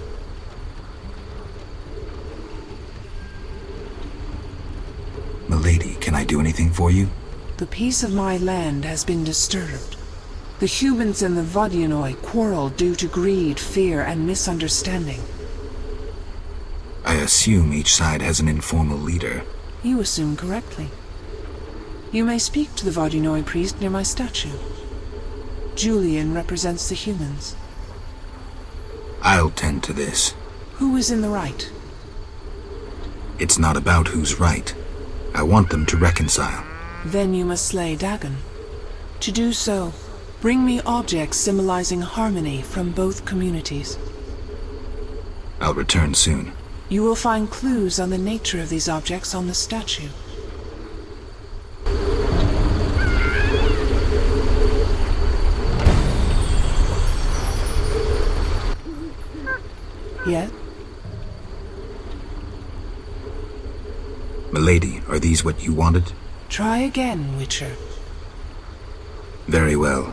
Milady, can I do anything for you? The peace of my land has been disturbed. The humans and the Vodyanoi quarrel due to greed, fear, and misunderstanding. I assume each side has an informal leader. You assume correctly. You may speak to the Vodyanoi priest near my statue. Julian represents the humans. I'll tend to this. Who is in the right? It's not about who's right. I want them to reconcile. Then you must slay Dagon. To do so, bring me objects symbolizing harmony from both communities. I'll return soon. You will find clues on the nature of these objects on the statue. Yes? Milady, are these what you wanted? Try again, Witcher. Very well.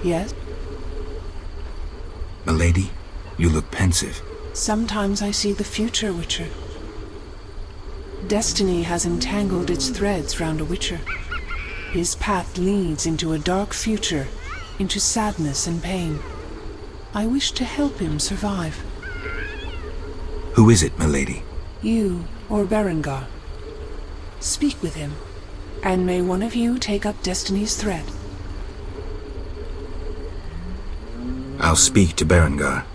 Yes? Milady, you look pensive. Sometimes I see the future, Witcher. Destiny has entangled its threads round a Witcher. His path leads into a dark future, into sadness and pain. I wish to help him survive. Who is it, milady? You or Berengar. Speak with him, and may one of you take up Destiny's thread. I'll speak to Berengar.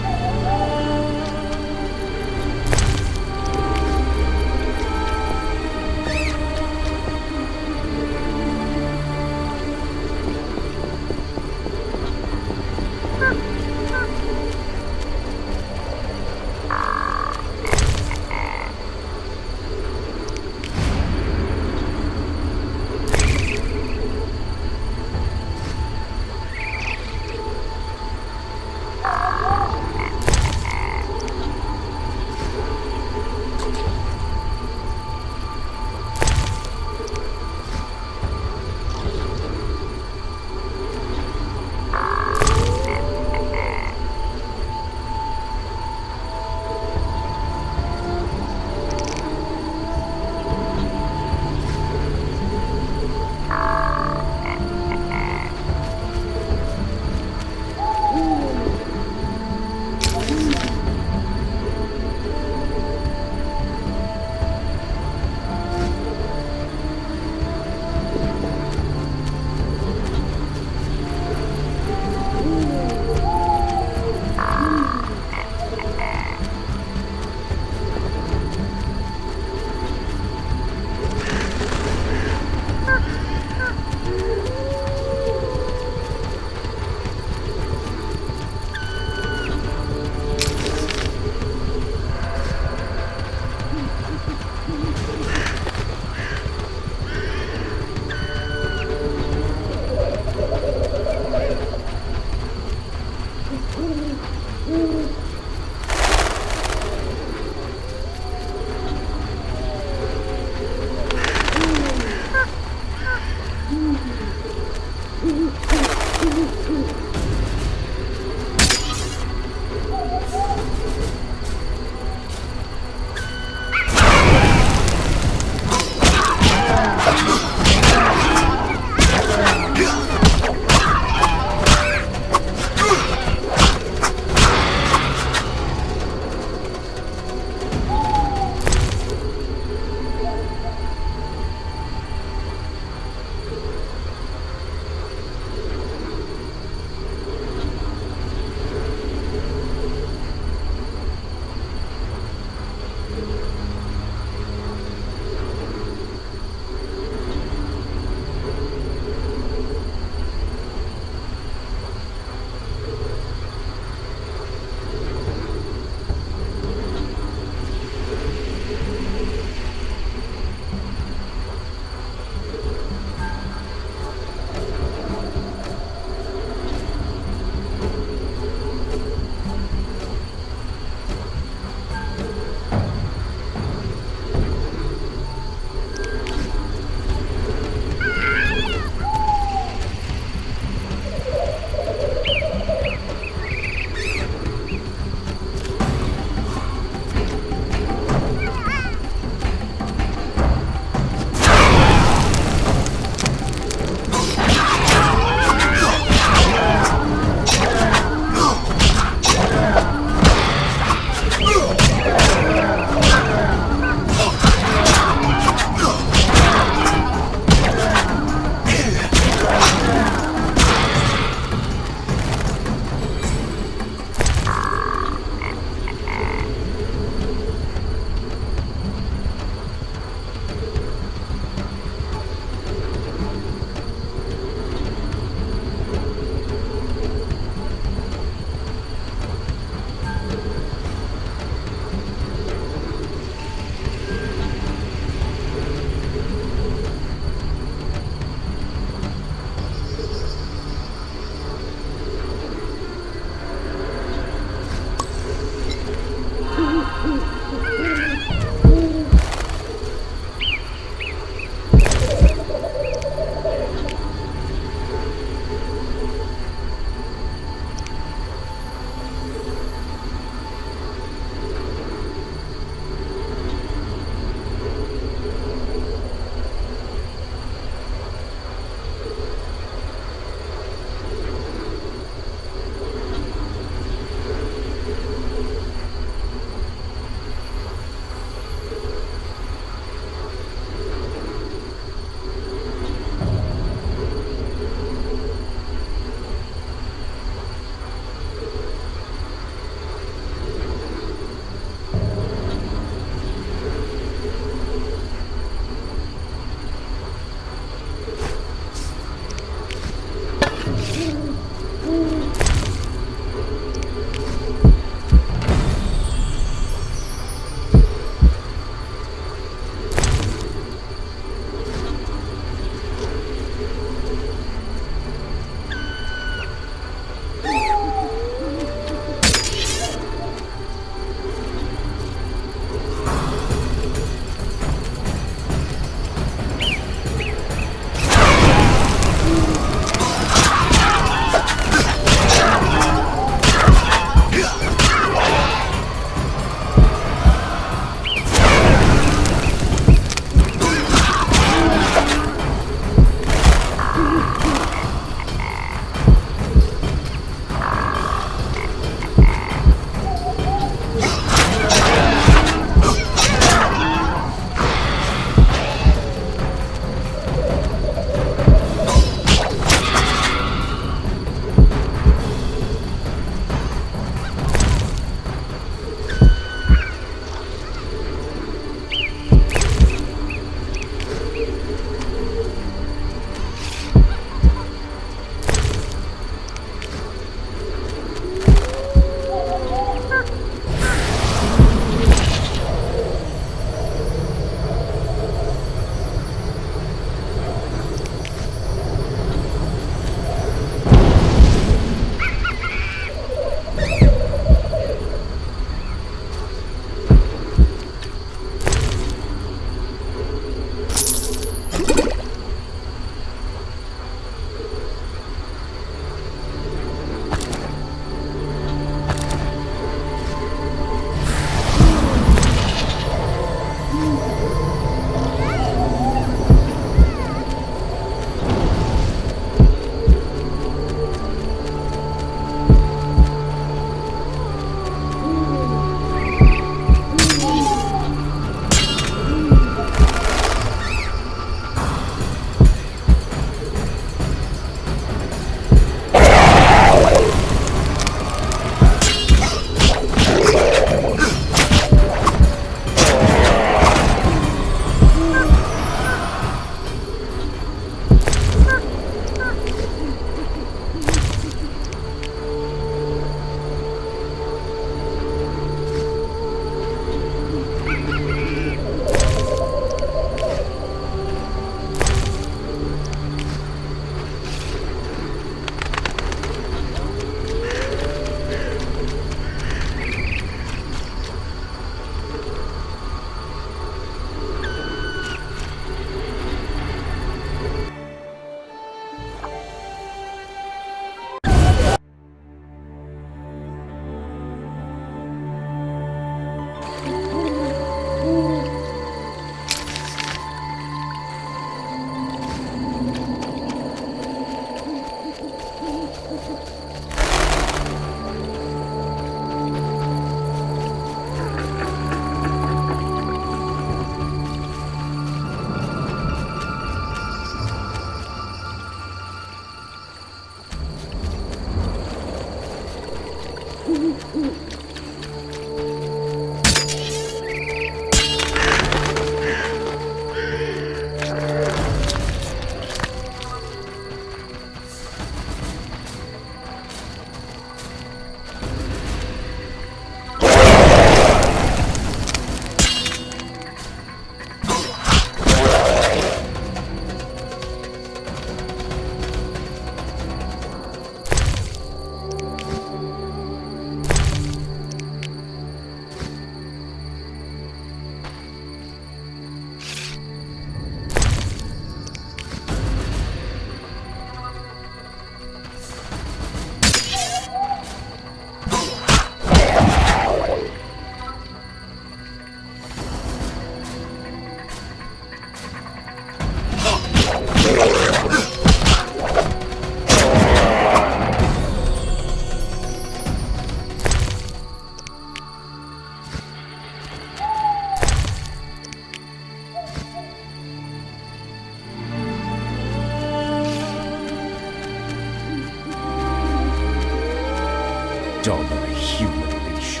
Dog on a human leash.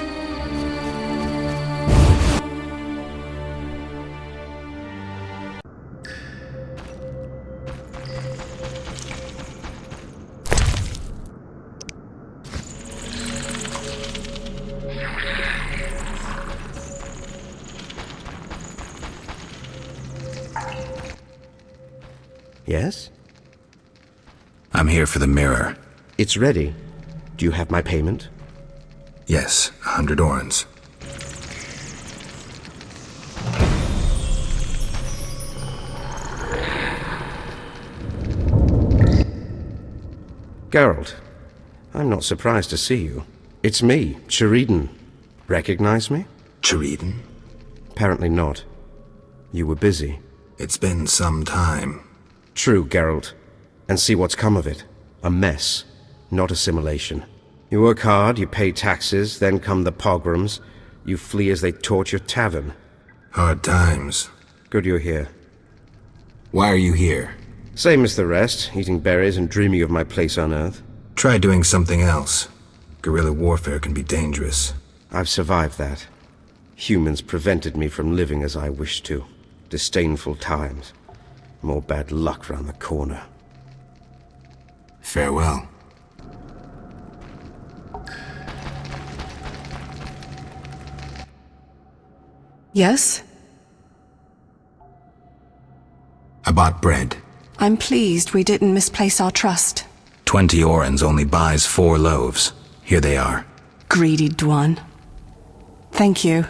Yes? I'm here for the mirror. It's ready. Do you have my payment? Yes, 100 orens. Geralt, I'm not surprised to see you. It's me, Cheredin. Recognize me? Cheredin? Apparently not. You were busy. It's been some time. True, Geralt. And see what's come of it. A mess, not assimilation. You work hard, you pay taxes, then come the pogroms. You flee as they torch your tavern. Hard times. Good you're here. Why are you here? Same as the rest, eating berries and dreaming of my place on Earth. Try doing something else. Guerrilla warfare can be dangerous. I've survived that. Humans prevented me from living as I wished to. Disdainful times. More bad luck round the corner. Farewell. Yes? I bought bread. I'm pleased we didn't misplace our trust. 20 orens only buys 4 loaves. Here they are. Greedy Dwan. Thank you.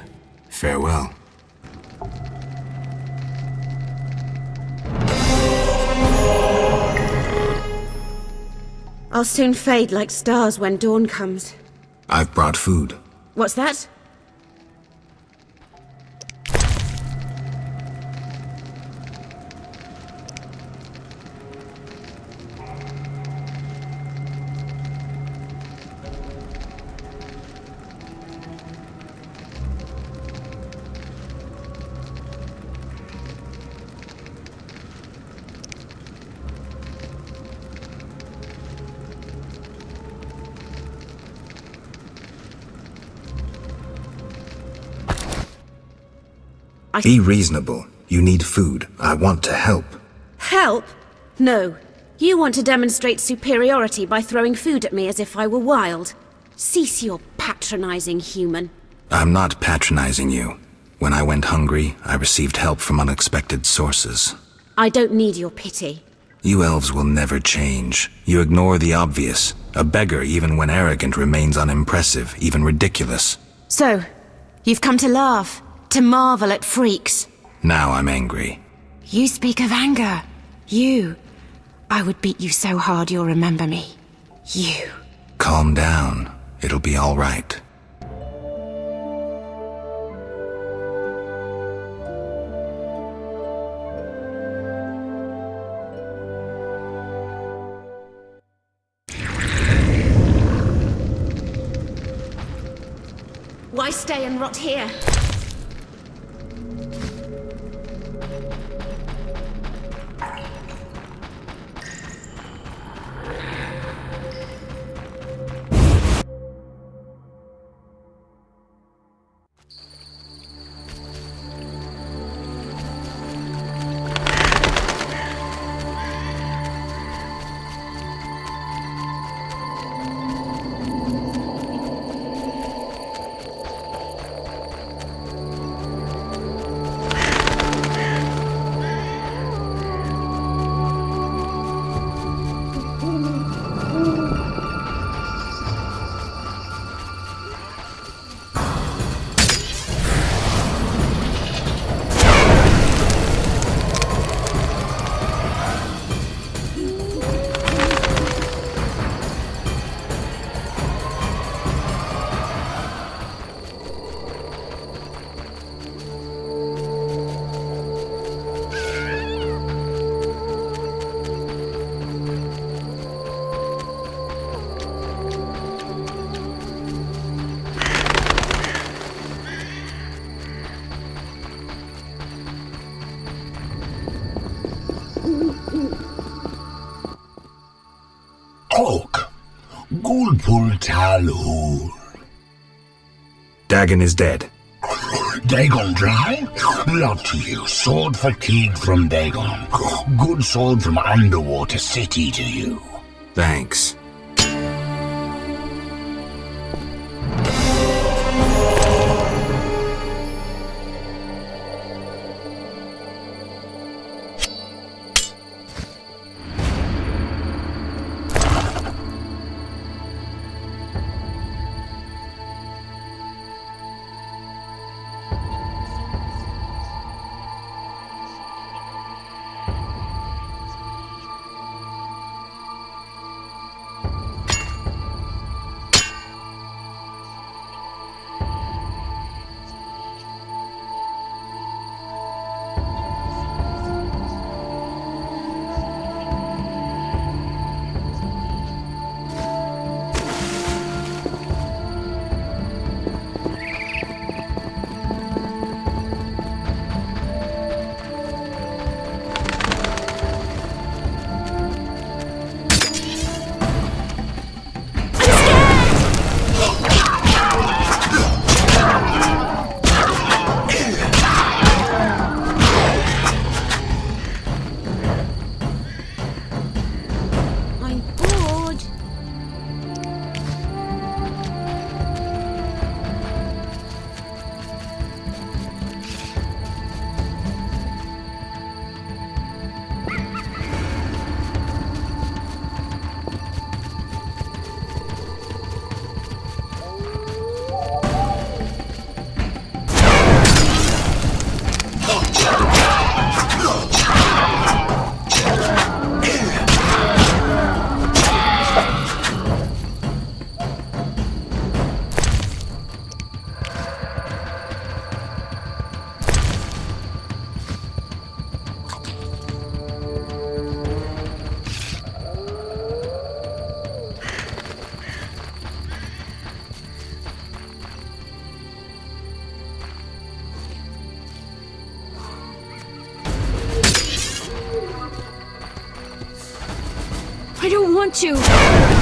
Farewell. I'll soon fade like stars when dawn comes. I've brought food. What's that? Be reasonable. You need food. I want to help. Help? No. You want to demonstrate superiority by throwing food at me as if I were wild. Cease your patronizing, human. I'm not patronizing you. When I went hungry, I received help from unexpected sources. I don't need your pity. You elves will never change. You ignore the obvious. A beggar, even when arrogant, remains unimpressive, even ridiculous. So, you've come to laugh, to marvel at freaks. Now I'm angry. You speak of anger. You. I would beat you so hard you'll remember me. You. Calm down. It'll be all right. Why stay and rot here? Dal Hul. Dagon is dead. Dagon dry? Not to you. Sword fatigue from Dagon. Good sword from Underwater City to you. Thanks. I don't want to.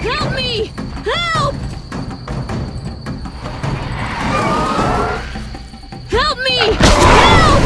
Help me! Help! Help me! Help!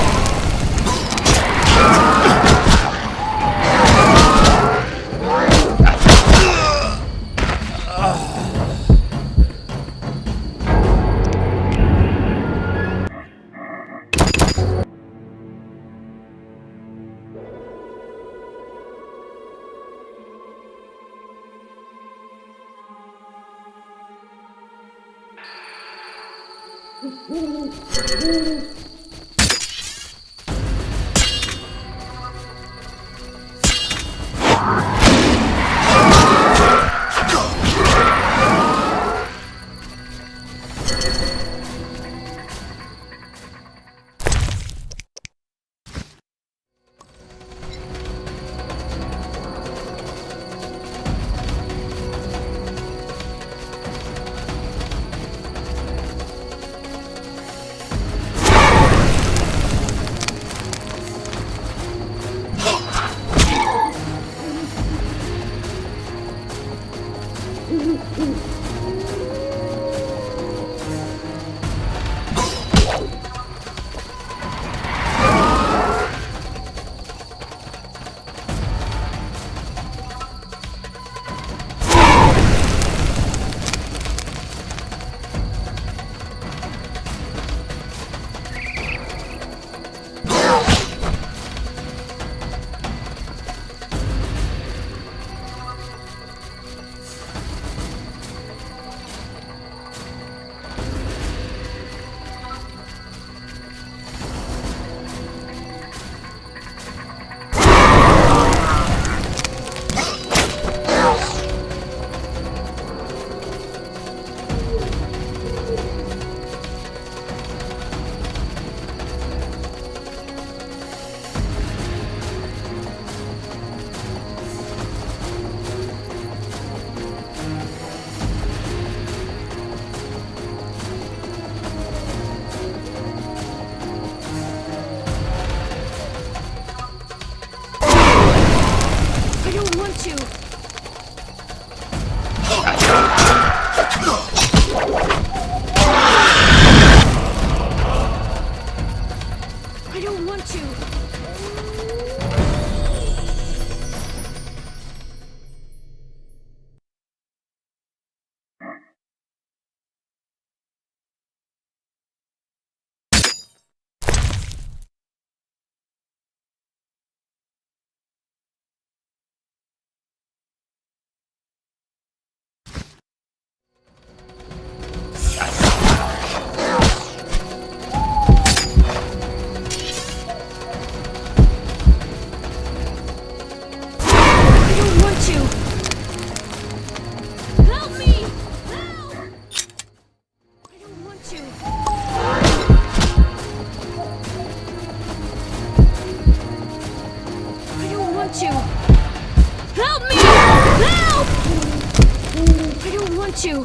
you!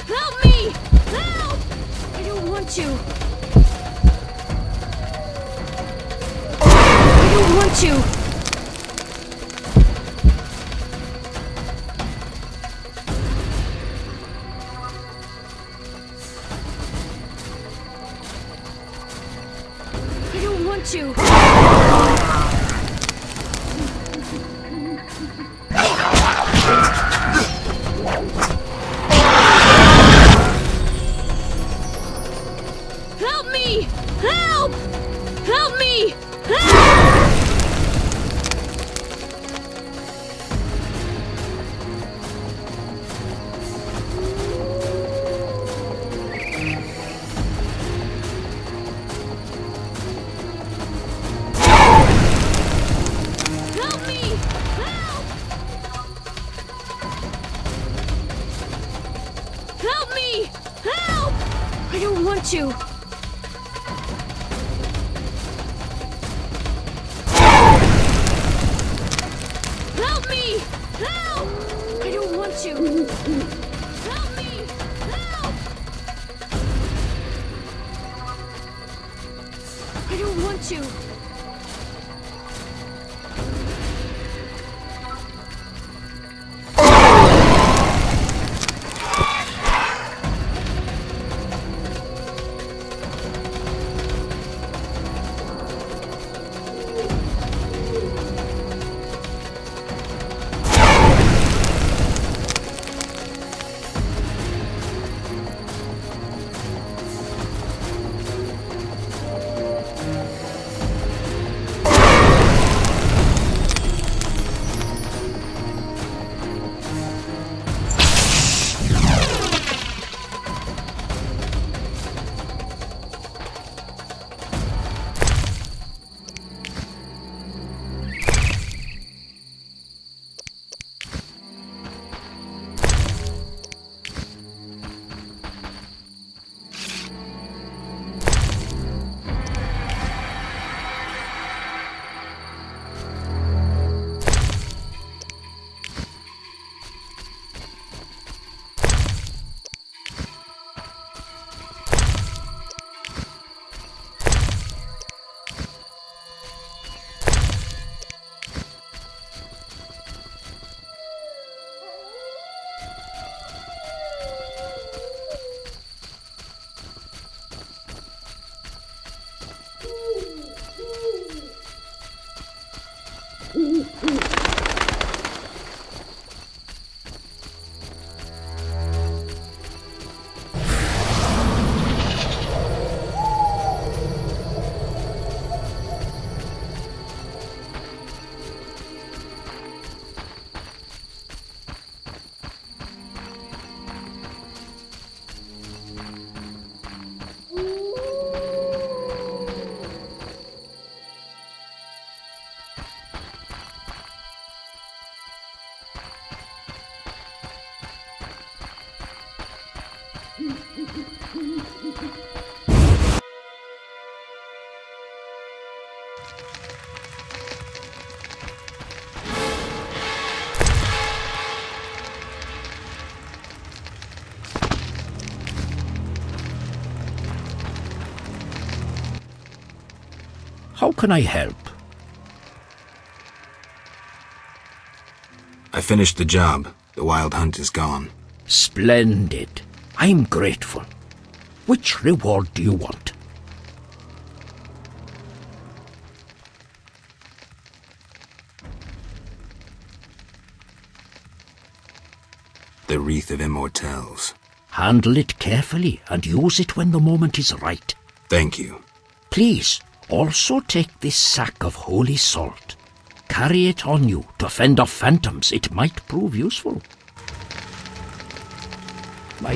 Help me! Help! I don't want you! I don't want you! want you! Help me! Help! Help me! Help! Help me! Help! Help me! Help! I don't want you. Help me! Help! I don't want you. Help me! Help! I don't want you. How can I help? I finished the job. The wild hunt is gone. Splendid. I'm grateful. Which reward do you want? The Wreath of Immortelles. Handle it carefully and use it when the moment is right. Thank you. Please, also take this sack of holy salt. Carry it on you to fend off phantoms. It might prove useful. My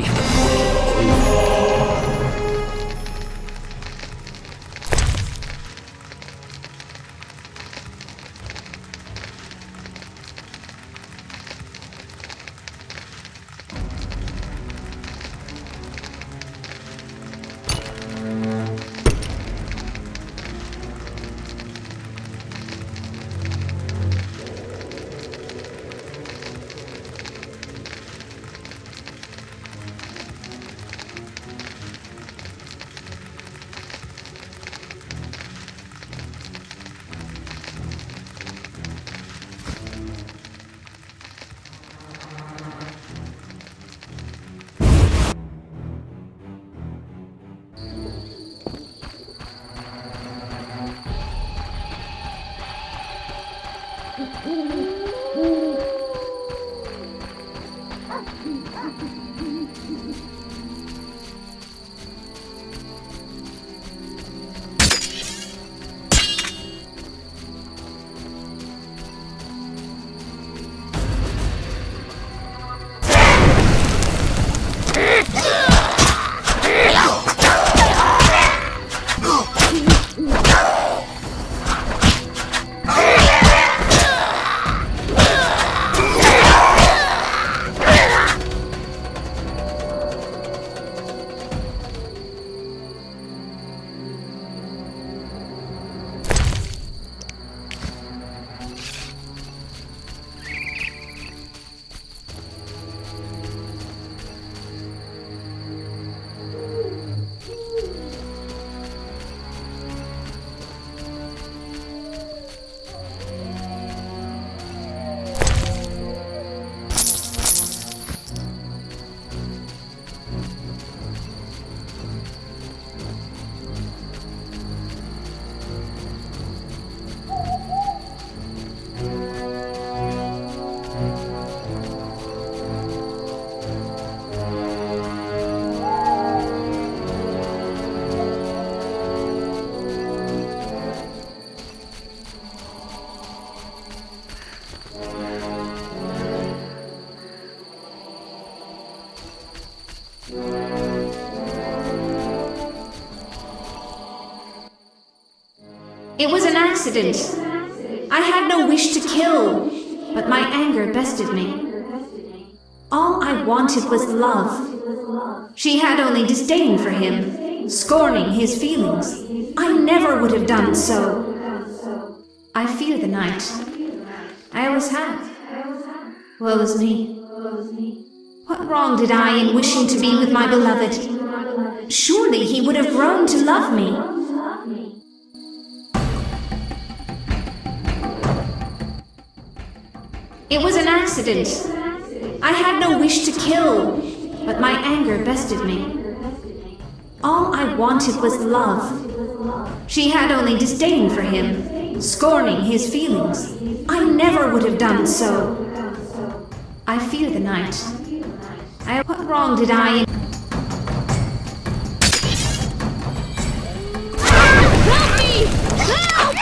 It was an accident. I had no wish to kill, but my anger bested me. All I wanted was love. She had only disdain for him, scorning his feelings. I never would have done so. I fear the night. I always have. Woe is me. What wrong did I in wishing to be with my beloved? Surely he would have grown to love me. It was an accident. I had no wish to kill, but my anger bested me. All I wanted was love. She had only disdain for him, scorning his feelings. I never would have done so. I fear the night. What wrong did I in... Help me! Help!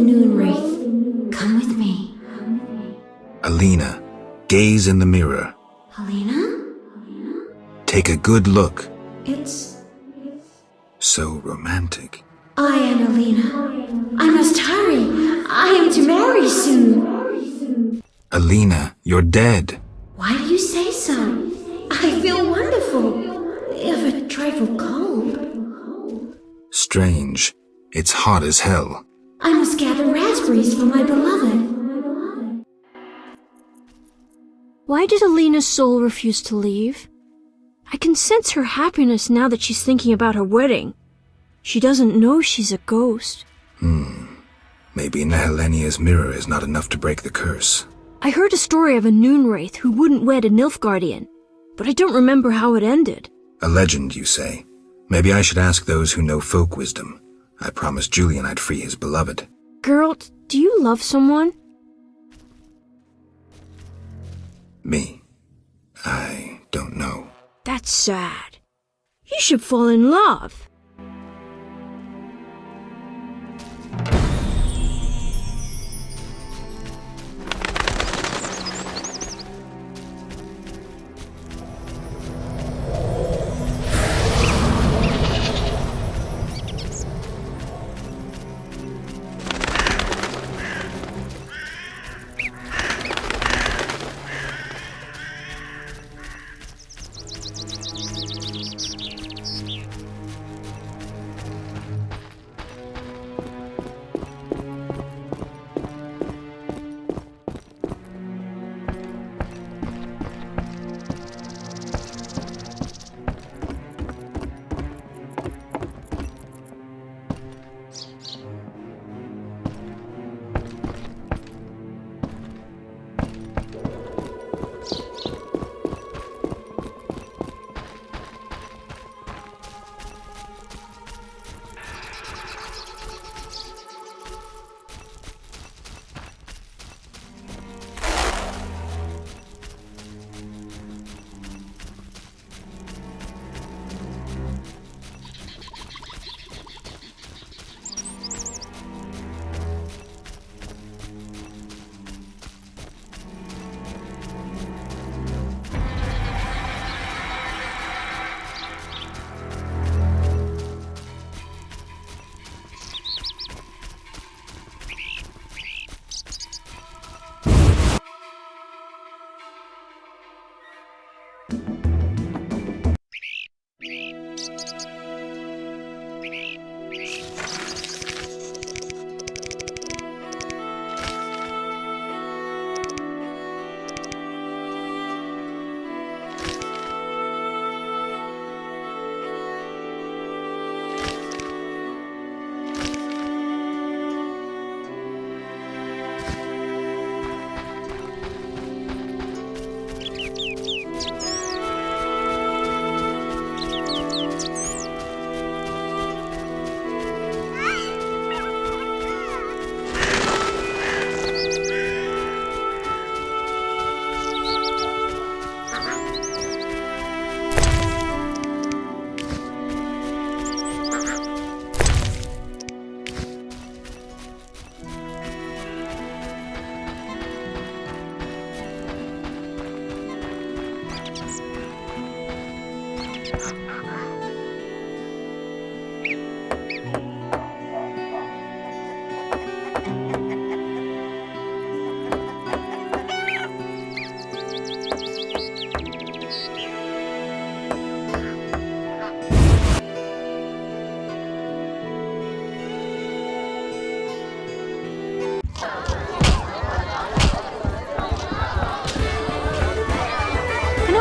Noon Wraith. Come with me. Alina, gaze in the mirror. Alina? Take a good look. It's... So romantic. I am Alina. I must hurry. I am to marry soon. Alina, you're dead. Why do you say so? I feel wonderful, if a trifle cold. Strange. It's hot as hell. I must gather raspberries for my beloved. Why did Alina's soul refuse to leave? I can sense her happiness now that she's thinking about her wedding. She doesn't know she's a ghost. Maybe Nehelenia's mirror is not enough to break the curse. I heard a story of a Noon Wraith who wouldn't wed a Nilfgaardian, but I don't remember how it ended. A legend, you say? Maybe I should ask those who know folk wisdom. I promised Julian I'd free his beloved. Geralt, do you love someone? Me? I don't know. That's sad. You should fall in love.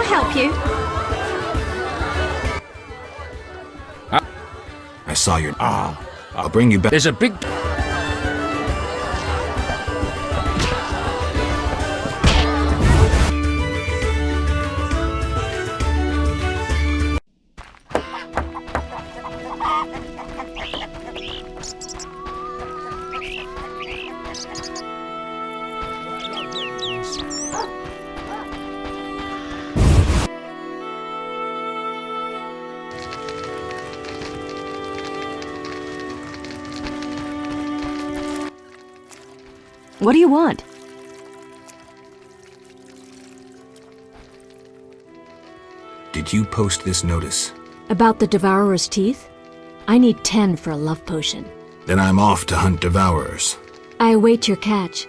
Help you? I saw your... I'll bring you back. There's a big... What do you want? Did you post this notice? About the Devourer's teeth? I need 10 for a love potion. Then I'm off to hunt Devourers. I await your catch.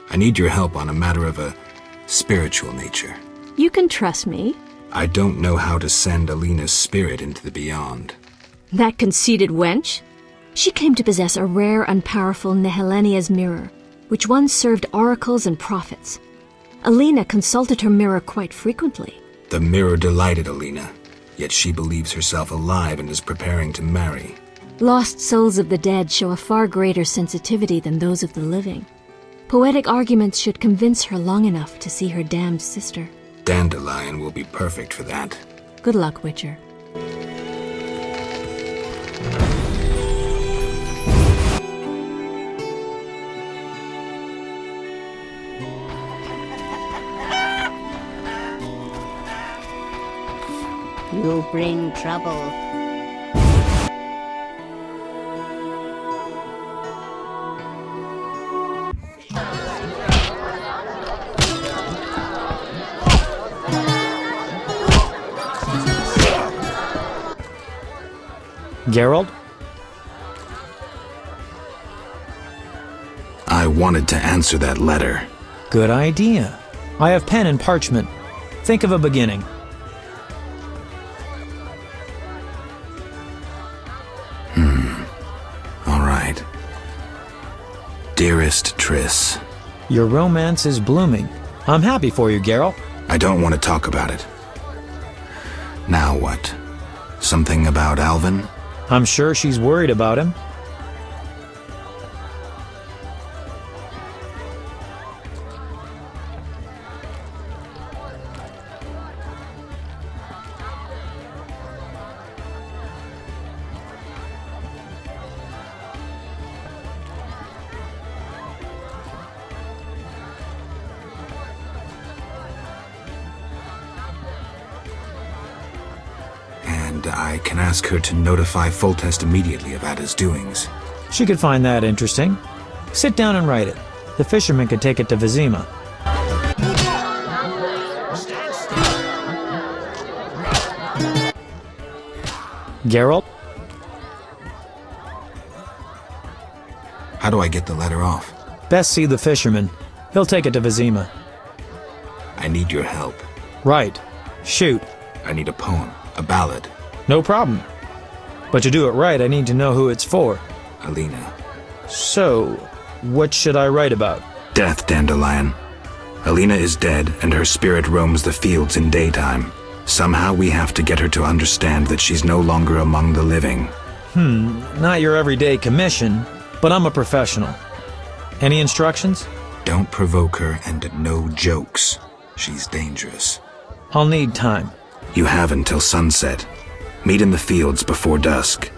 I need your help on a matter of a spiritual nature. You can trust me. I don't know how to send Alina's spirit into the beyond. That conceited wench? She claimed to possess a rare and powerful Nehelenia's mirror, which once served oracles and prophets. Alina consulted her mirror quite frequently. The mirror delighted Alina, yet she believes herself alive and is preparing to marry. Lost souls of the dead show a far greater sensitivity than those of the living. Poetic arguments should convince her long enough to see her damned sister. Dandelion will be perfect for that. Good luck, Witcher. You bring trouble. Geralt? I wanted to answer that letter. Good idea. I have pen and parchment. Think of a beginning. All right. Dearest Triss. Your romance is blooming. I'm happy for you, Geralt. I don't want to talk about it. Now what? Something about Alvin? I'm sure she's worried about him. And I can ask her to notify Foltest immediately of Ada's doings. She could find that interesting. Sit down and write it. The fisherman could take it to Vizima. Geralt? How do I get the letter off? Best see the fisherman. He'll take it to Vizima. I need your help. Right. Shoot. I need a poem, a ballad. No problem. But to do it right, I need to know who it's for. Alina. So, what should I write about? Death, Dandelion. Alina is dead, and her spirit roams the fields in daytime. Somehow we have to get her to understand that she's no longer among the living. Not your everyday commission, but I'm a professional. Any instructions? Don't provoke her, and no jokes. She's dangerous. I'll need time. You have until sunset. Meet in the fields before dusk.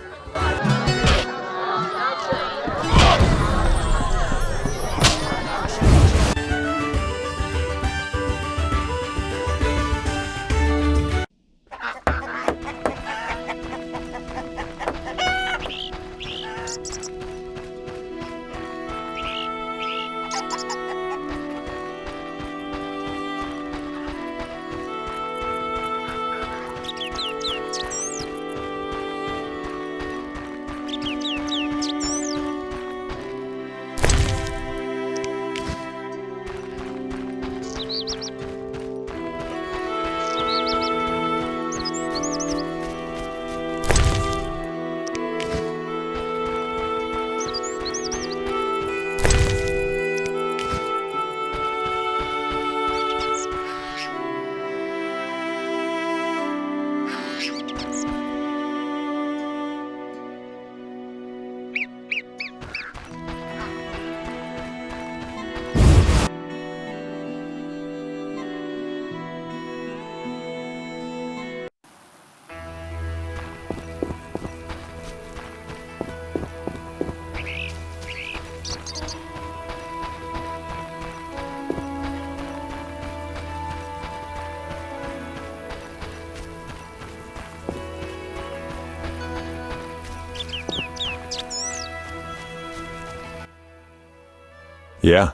Yeah?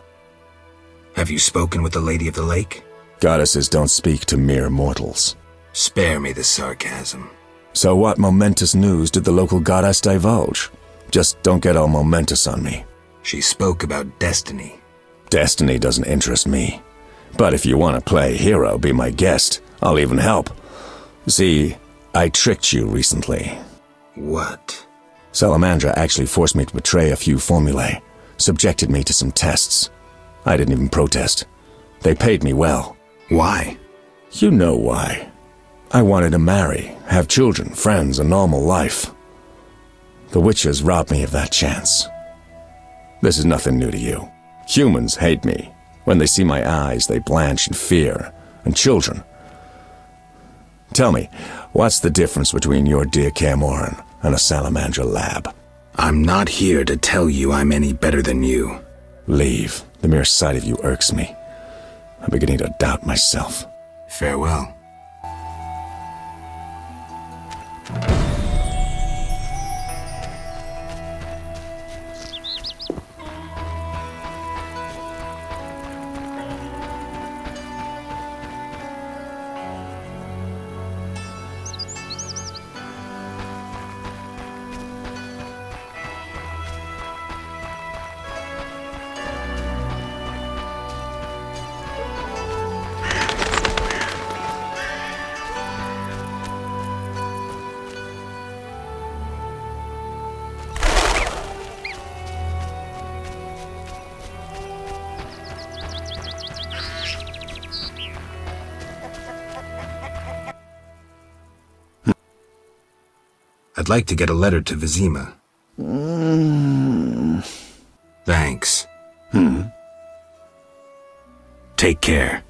Have you spoken with the Lady of the Lake? Goddesses don't speak to mere mortals. Spare me the sarcasm. So what momentous news did the local goddess divulge? Just don't get all momentous on me. She spoke about destiny. Destiny doesn't interest me. But if you want to play hero, be my guest. I'll even help. See, I tricked you recently. What? Salamandra actually forced me to betray a few formulae, subjected me to some tests. I didn't even protest. They paid me well. Why? You know why. I wanted to marry, have children, friends, a normal life. The witches robbed me of that chance. This is nothing new to you. Humans hate me. When they see my eyes, they blanch in fear. And children. Tell me, what's the difference between your dear Camoran and a Salamandra lab? I'm not here to tell you I'm any better than you. Leave. The mere sight of you irks me. I'm beginning to doubt myself. Farewell. I'd like to get a letter to Vizima. Thanks. Take care.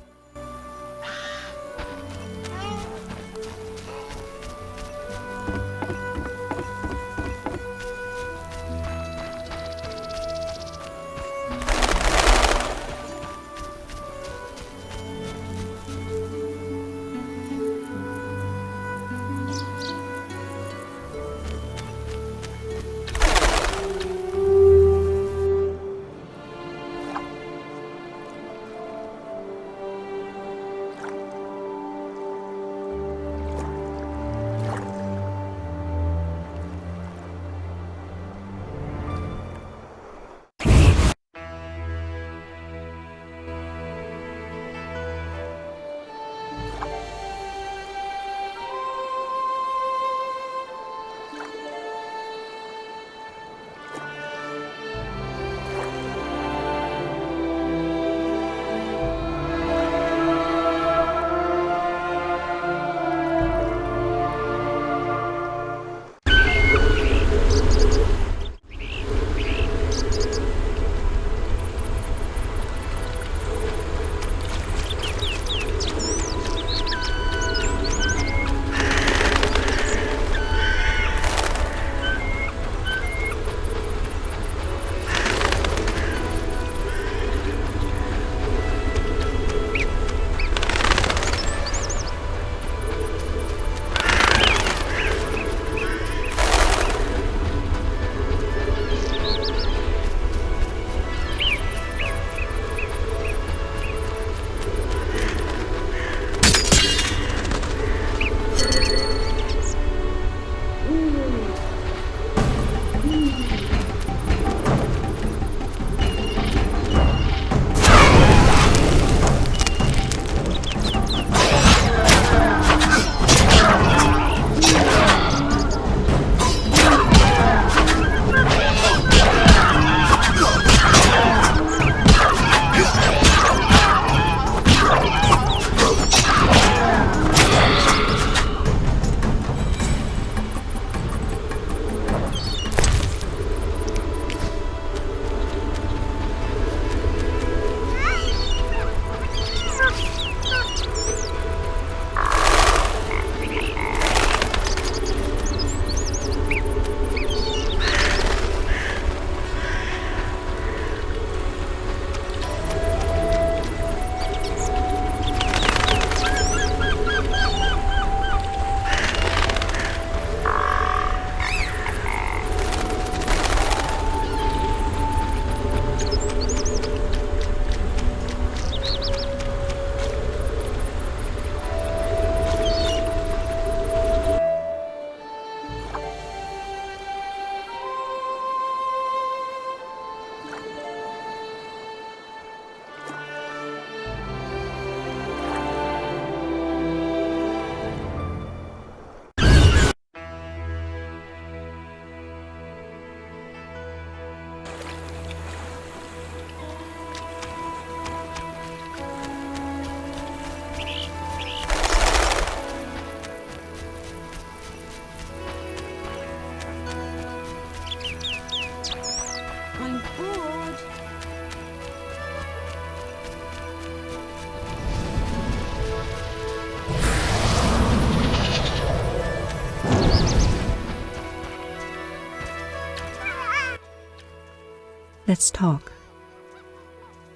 Let's talk.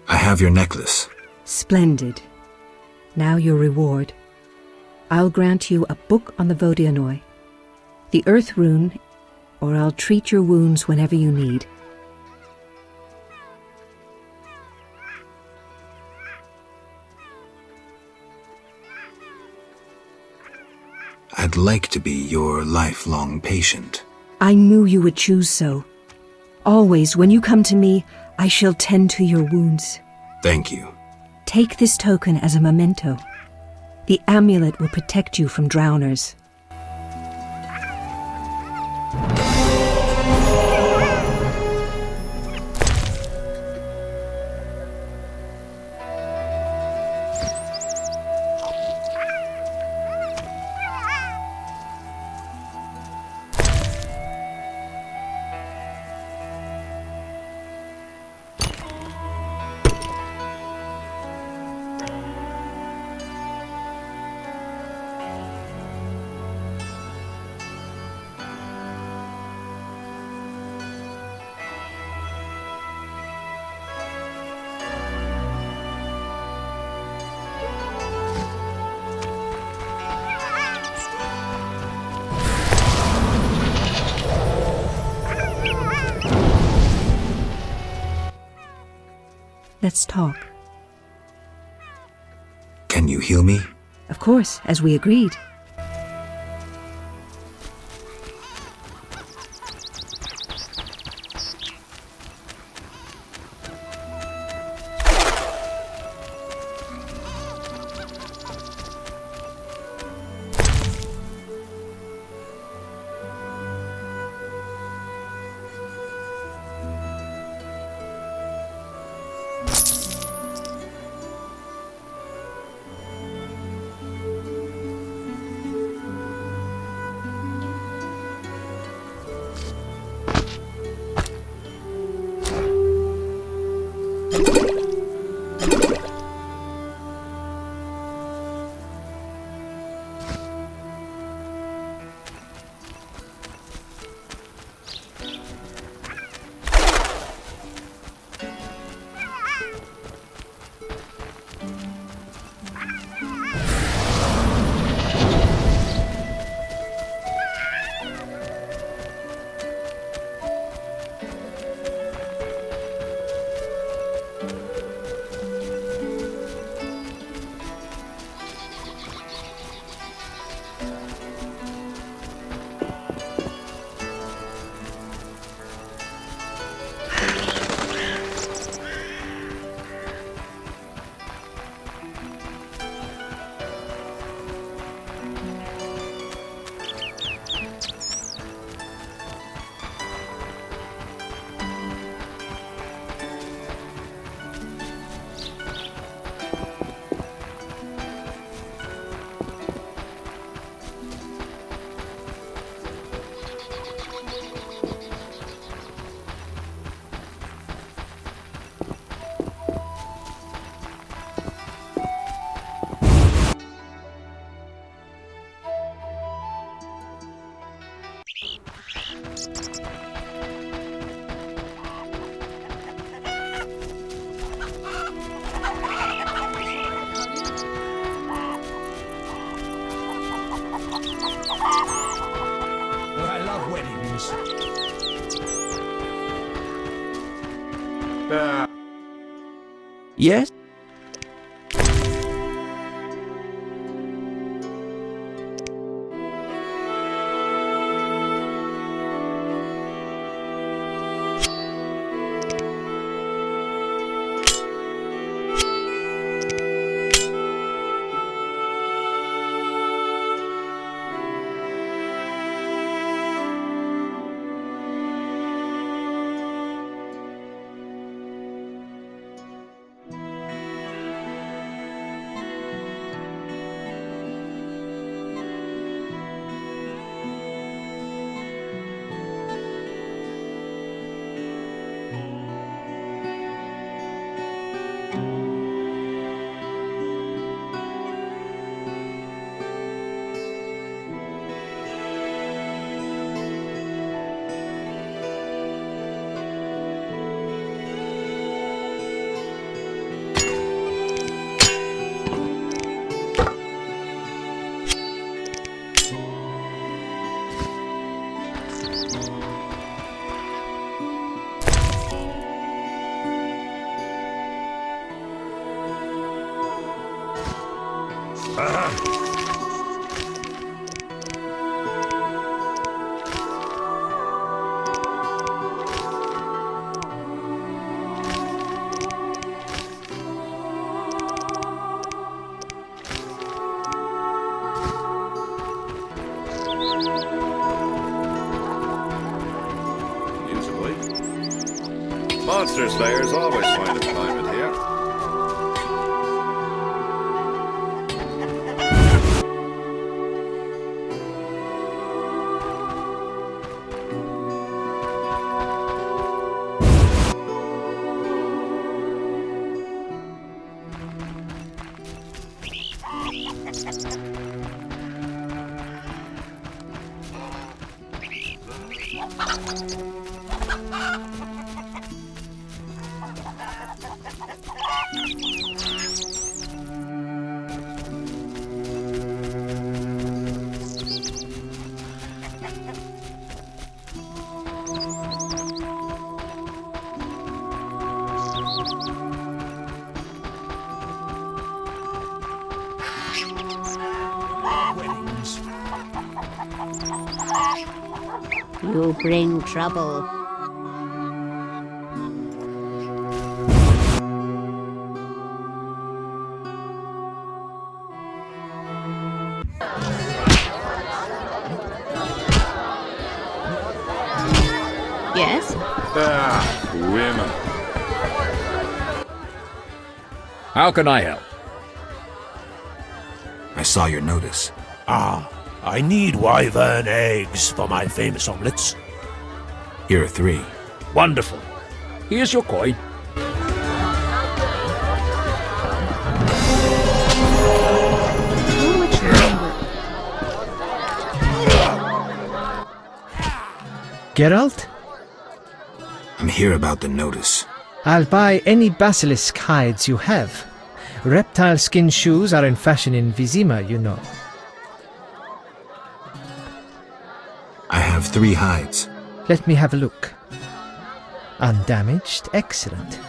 I have your necklace. Splendid. Now your reward. I'll grant you a book on the Vodianoi, the Earth Rune, or I'll treat your wounds whenever you need. I'd like to be your lifelong patient. I knew you would choose so. Always, when you come to me, I shall tend to your wounds. Thank you. Take this token as a memento. The amulet will protect you from drowners. Let's talk. Can you heal me? Of course, as we agreed. I love weddings. Yes? Monster slayers always find employment here. You bring trouble. Yes? Ah, women. How can I help? I saw your notice. Ah, I need wyvern eggs for my famous omelets. Here are 3. Wonderful. Here's your coin. Geralt? I'm here about the notice. I'll buy any basilisk hides you have. Reptile skin shoes are in fashion in Vizima, you know. I have 3 hides. Let me have a look. Undamaged? Excellent.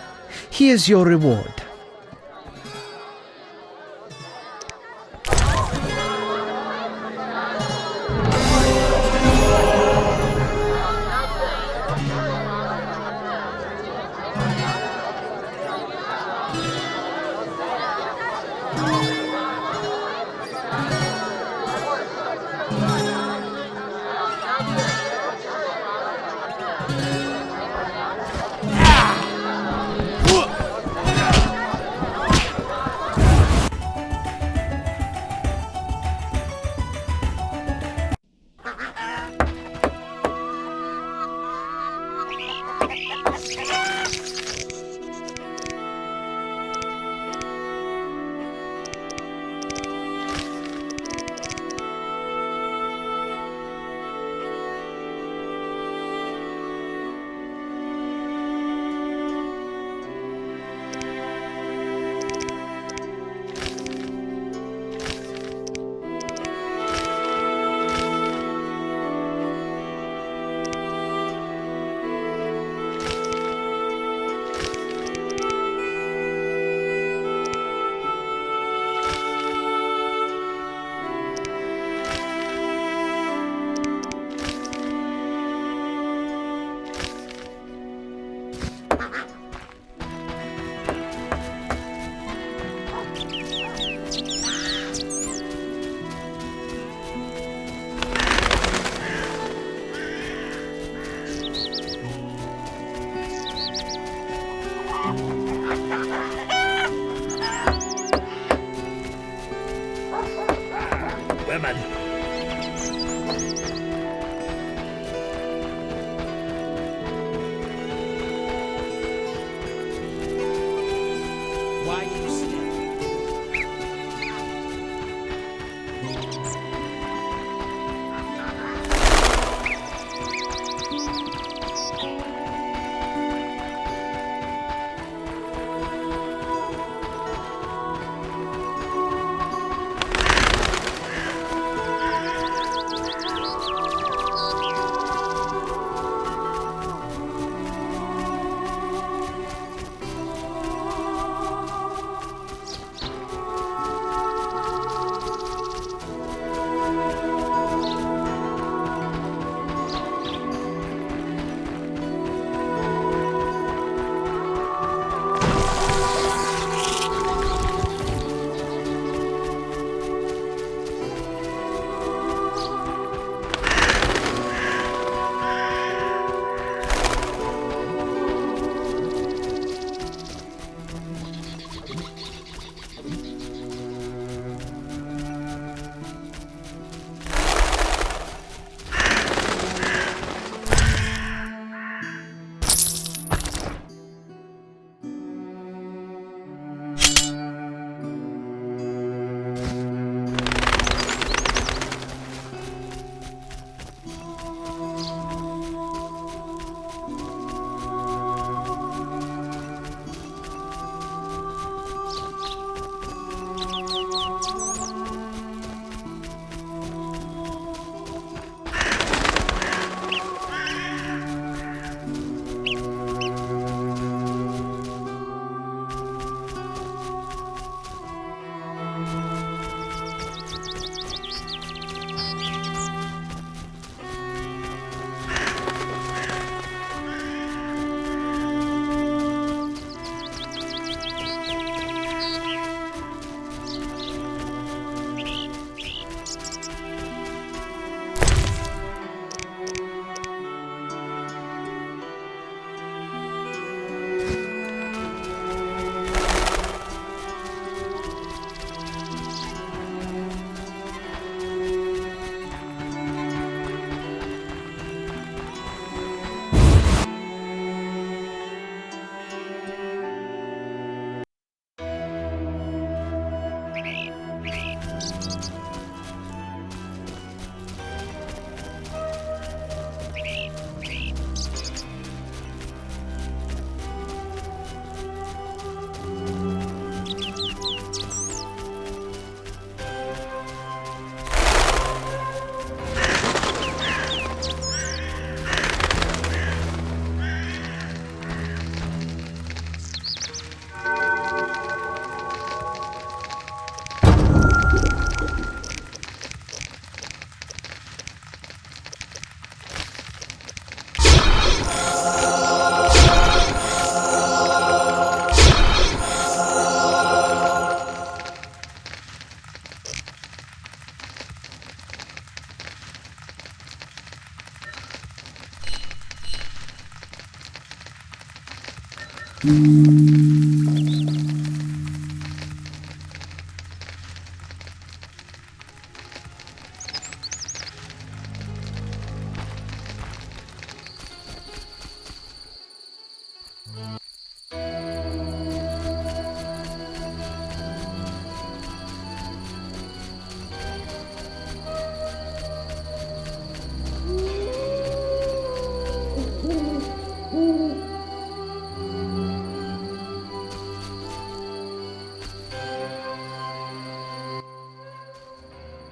Here's your reward. Women. Why do you stay?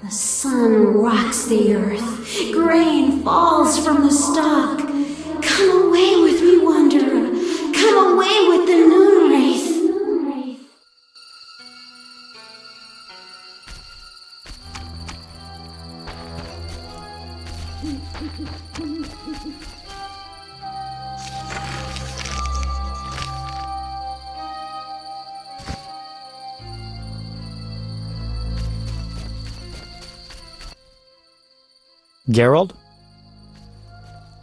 The sun rocks the earth, grain falls from the stalk. Come away with me, wanderer, come away with the moon wraith. Geralt?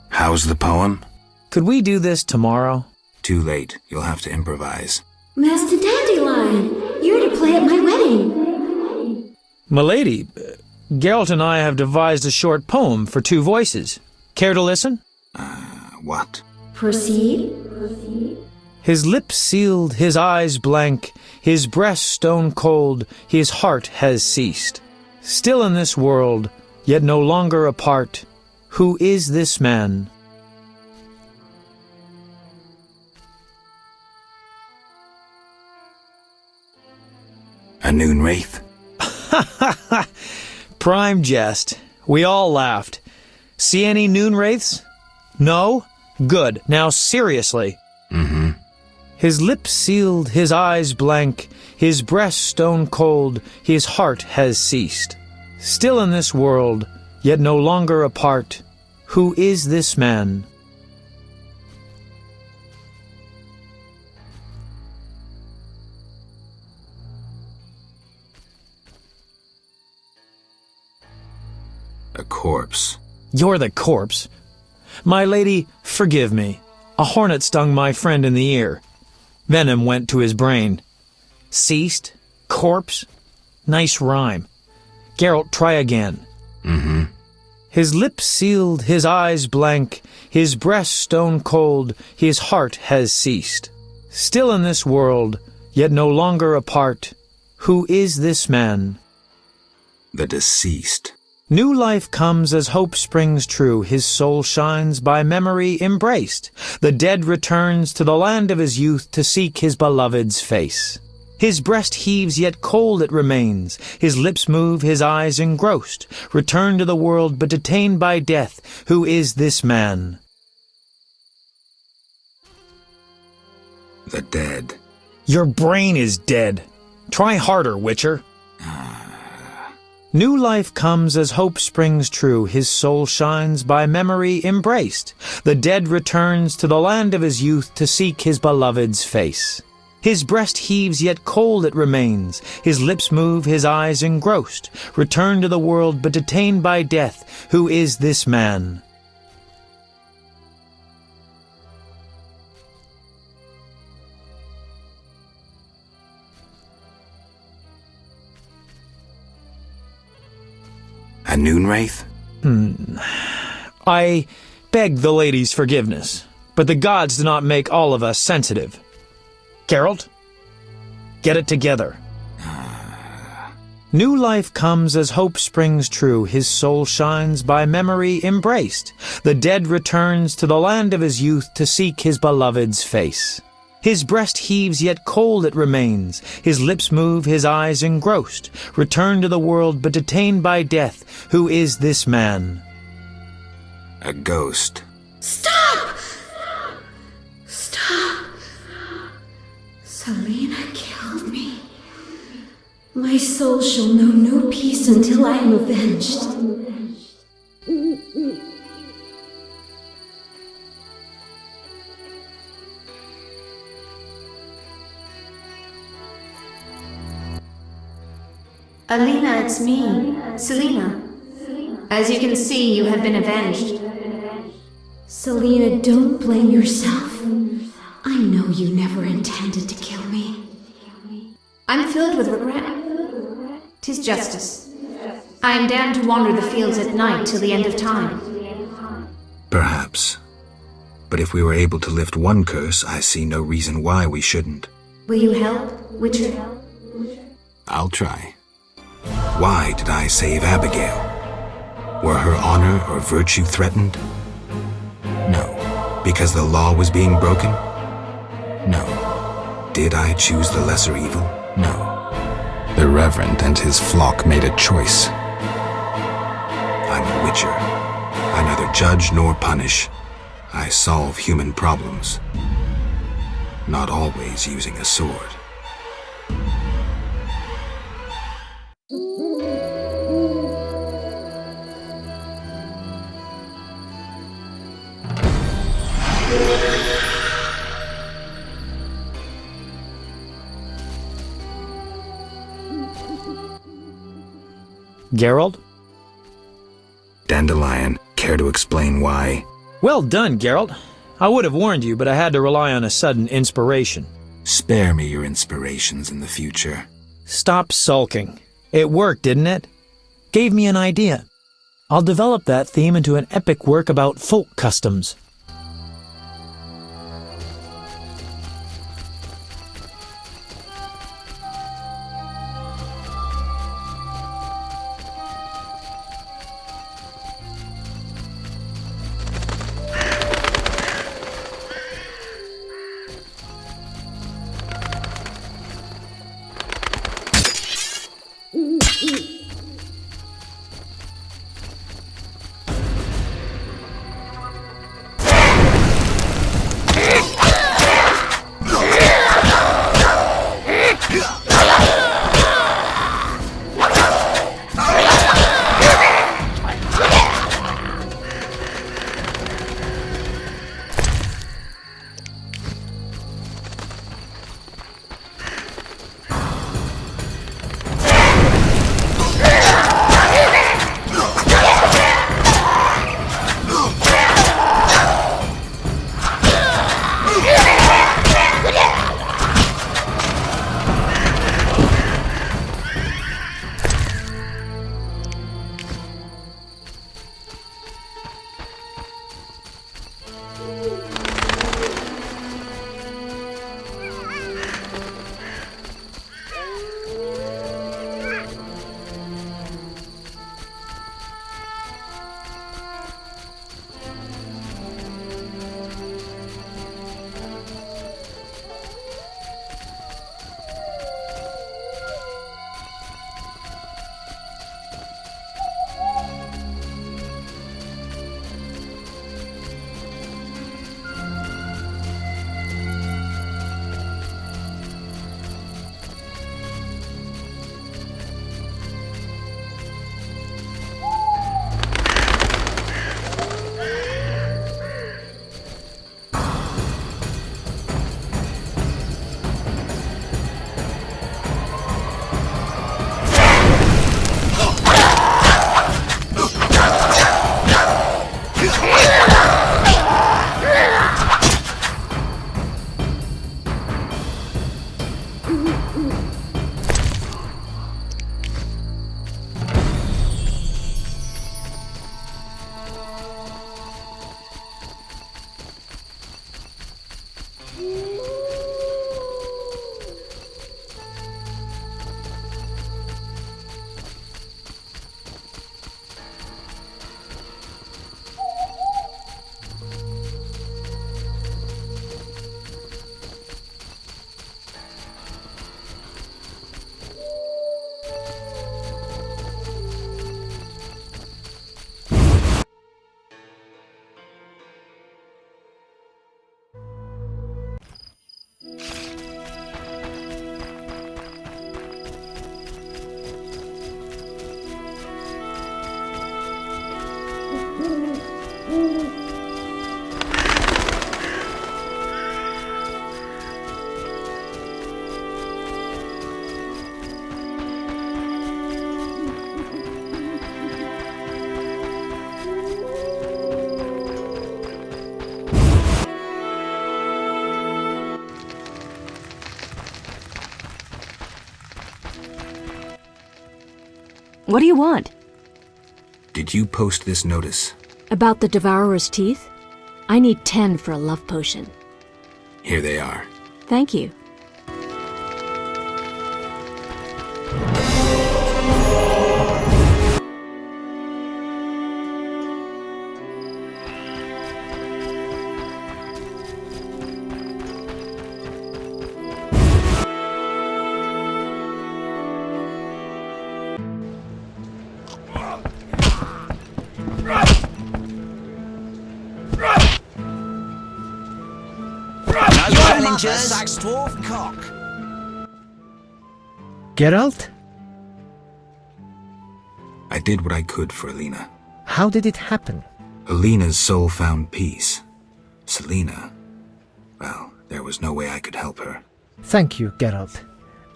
How's the poem? Could we do this tomorrow? Too late. You'll have to improvise. Master Dandelion, you're to play at my wedding. Milady, Geralt and I have devised a short poem for 2 voices. Care to listen? What? Proceed. His lips sealed, his eyes blank, his breast stone cold, his heart has ceased. Still in this world, yet no longer apart. Who is this man? A noon wraith? Prime jest. We all laughed. See any noon wraiths? No? Good. Now seriously. Mm-hmm. His lips sealed, his eyes blank, his breast stone cold, his heart has ceased. Still in this world, yet no longer apart. Who is this man? A corpse. You're the corpse. My lady, forgive me. A hornet stung my friend in the ear. Venom went to his brain. Ceased? Corpse? Nice rhyme. Geralt, try again. Mm-hmm. His lips sealed, his eyes blank, his breast stone cold, his heart has ceased. Still in this world, yet no longer apart. Who is this man? The deceased. New life comes as hope springs true, his soul shines by memory embraced. The dead returns to the land of his youth to seek his beloved's face. His breast heaves, yet cold it remains. His lips move, his eyes engrossed. Return to the world, but detained by death. Who is this man? The dead. Your brain is dead. Try harder, Witcher. New life comes as hope springs true. His soul shines by memory embraced. The dead returns to the land of his youth to seek his beloved's face. His breast heaves, yet cold it remains. His lips move, his eyes engrossed. Return to the world, but detained by death. Who is this man? A noon wraith? I beg the lady's forgiveness, but the gods do not make all of us sensitive. Geralt, get it together. New life comes as hope springs true. His soul shines by memory embraced. The dead returns to the land of his youth to seek his beloved's face. His breast heaves, yet cold it remains. His lips move, his eyes engrossed. Return to the world, but detained by death. Who is this man? A ghost. Stop! Stop! Selena killed me. My soul shall know no peace until I am avenged. Alina, it's me, Selena. As you can see, you have been avenged. Selena, don't blame yourself. I know you never intended to kill me. I'm filled with regret. 'Tis justice. I am damned to wander the fields at night till the end of time. Perhaps. But if we were able to lift one curse, I see no reason why we shouldn't. Will you help, Witcher? I'll try. Why did I save Abigail? Were her honor or virtue threatened? No. Because the law was being broken? No. Did I choose the lesser evil? No. The Reverend and his flock made a choice. I'm a witcher. I neither judge nor punish. I solve human problems. Not always using a sword. Geralt? Dandelion, care to explain why? Well done, Geralt. I would have warned you, but I had to rely on a sudden inspiration. Spare me your inspirations in the future. Stop sulking. It worked, didn't it? Gave me an idea. I'll develop that theme into an epic work about folk customs. What do you want? Did you post this notice? About the Devourer's teeth? I need 10 for a love potion. Here they are. Thank you. Challengers, dwarf cock. Geralt? I did what I could for Alina. How did it happen? Alina's soul found peace. Selena, well, there was no way I could help her. Thank you, Geralt.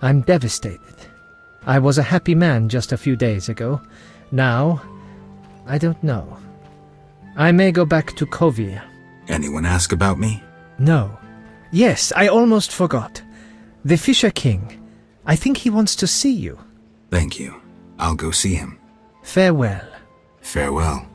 I'm devastated. I was a happy man just a few days ago. Now, I don't know. I may go back to Kovir. Anyone ask about me? No. Yes, I almost forgot. The Fisher King. I think he wants to see you. Thank you. I'll go see him. Farewell. Farewell.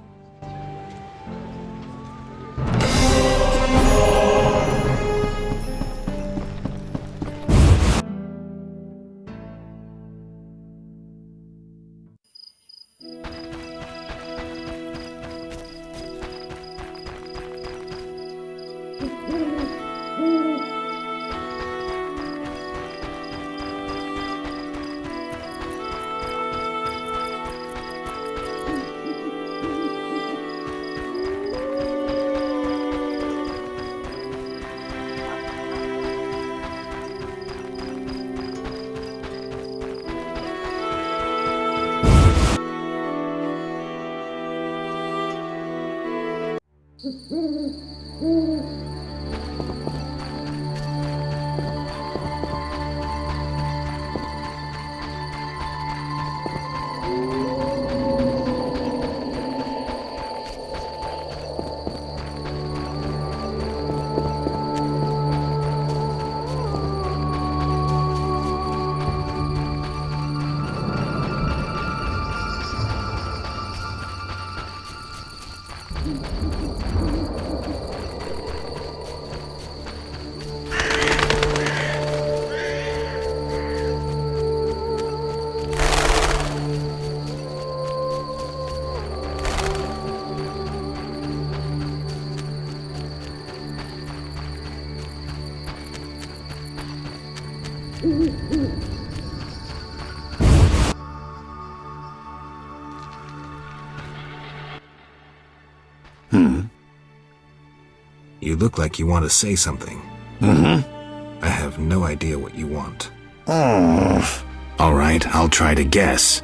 You look like you want to say something. I have no idea what you want. All right, I'll try to guess.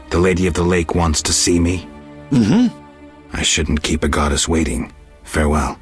The Lady of the Lake wants to see me? I shouldn't keep a goddess waiting. Farewell.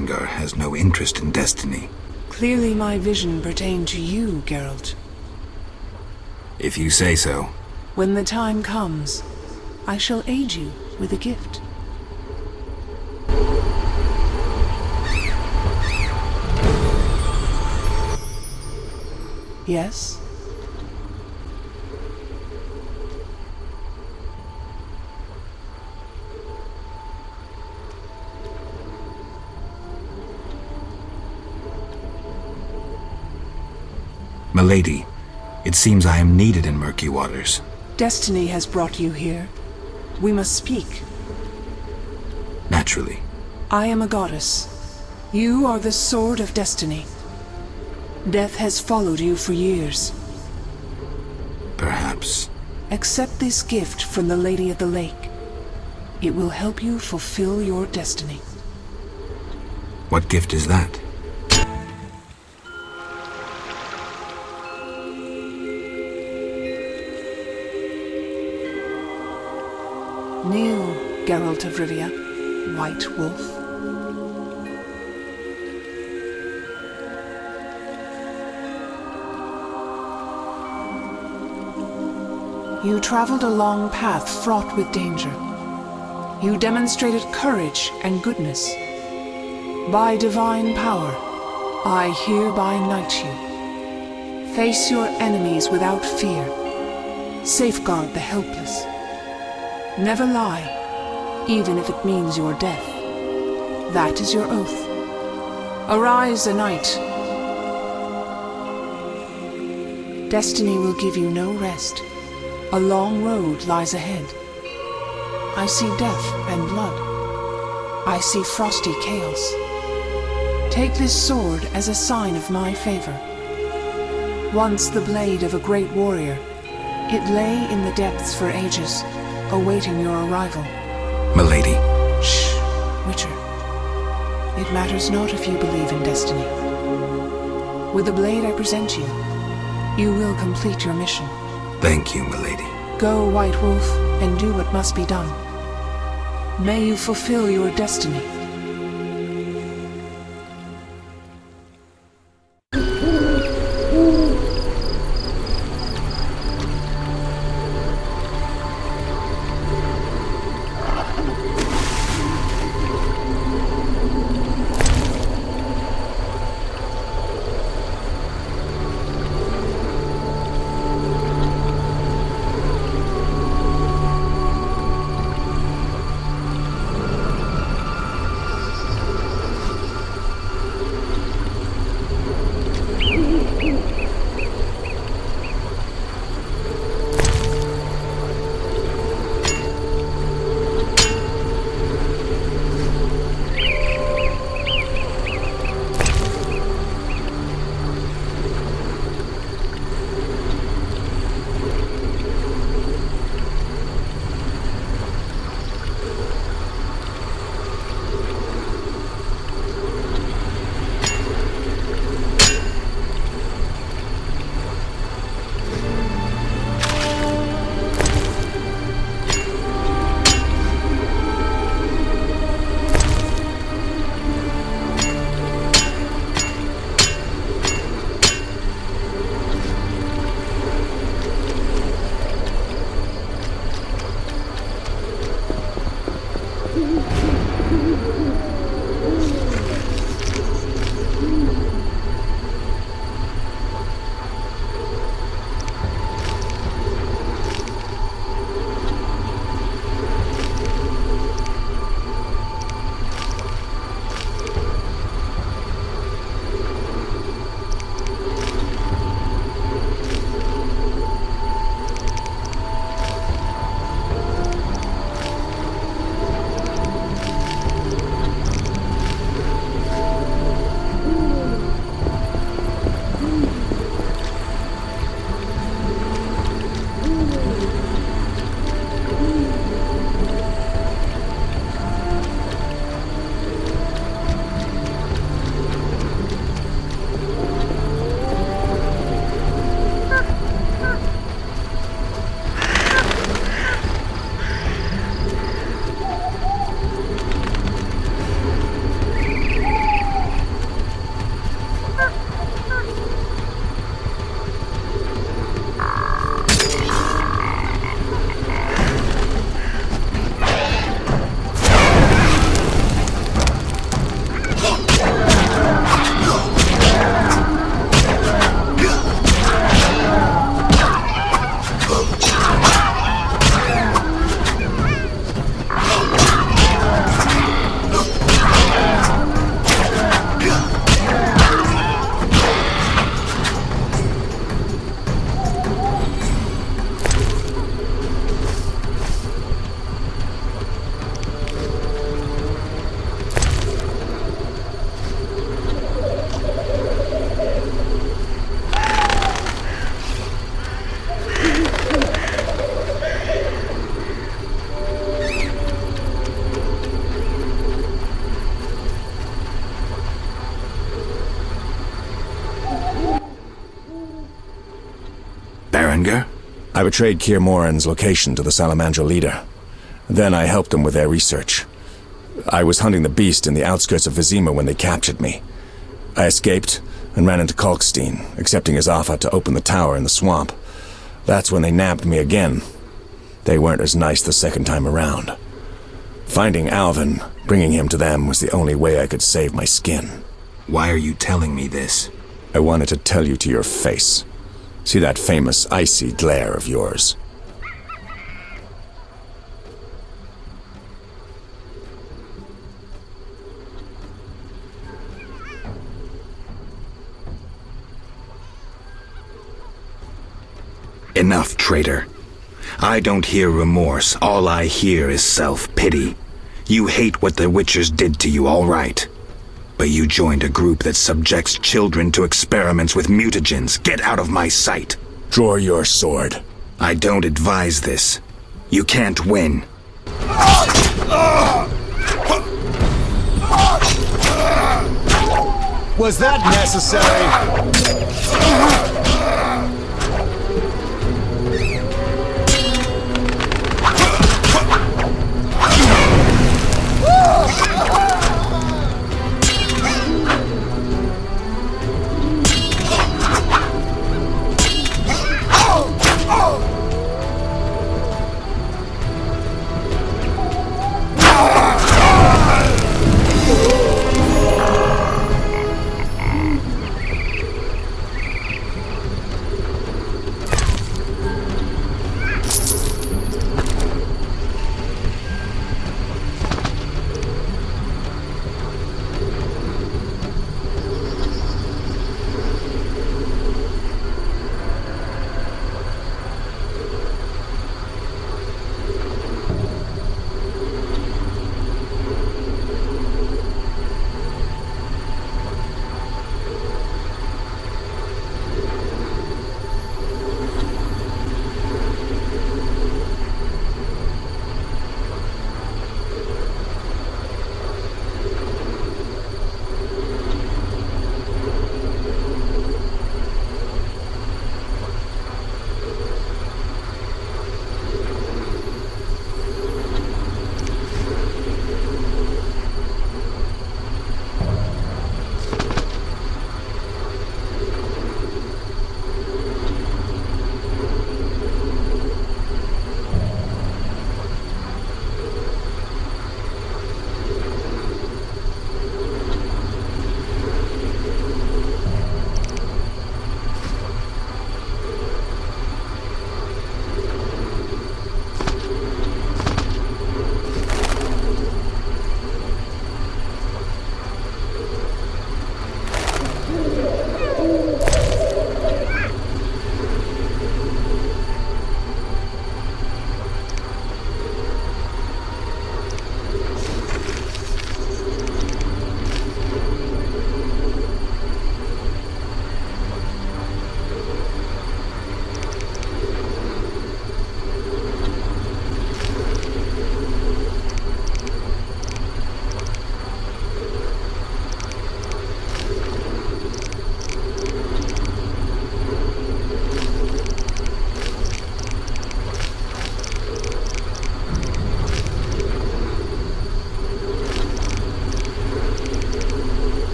Sovngarde has no interest in destiny. Clearly my vision pertained to you, Geralt. If you say so. When the time comes, I shall aid you with a gift. Yes? Milady, it seems I am needed in Murky Waters. Destiny has brought you here. We must speak. Naturally. I am a goddess. You are the Sword of Destiny. Death has followed you for years. Perhaps. Accept this gift from the Lady of the Lake. It will help you fulfill your destiny. What gift is that? Kneel, Geralt of Rivia, White Wolf. You traveled a long path fraught with danger. You demonstrated courage and goodness. By divine power, I hereby knight you. Face your enemies without fear. Safeguard the helpless. Never lie, even if it means your death. That is your oath. Arise a knight. Destiny will give you no rest. A long road lies ahead. I see death and blood. I see frosty chaos. Take this sword as a sign of my favor. Once the blade of a great warrior, it lay in the depths for ages, awaiting your arrival. Milady. Shh, Witcher. It matters not if you believe in destiny. With the blade I present you, you will complete your mission. Thank you, milady. Go, White Wolf, and do what must be done. May you fulfill your destiny. I betrayed Keir Moran's location to the Salamandra leader. Then I helped them with their research. I was hunting the beast in the outskirts of Vizima when they captured me. I escaped and ran into Kalkstein, accepting his offer to open the tower in the swamp. That's when they nabbed me again. They weren't as nice the second time around. Finding Alvin, bringing him to them, was the only way I could save my skin. Why are you telling me this? I wanted to tell you to your face. See that famous icy glare of yours? Enough, traitor. I don't hear remorse. All I hear is self-pity. You hate what the Witchers did to you, all right. But you joined a group that subjects children to experiments with mutagens. Get out of my sight. Draw your sword. I don't advise this. You can't win. Was that necessary?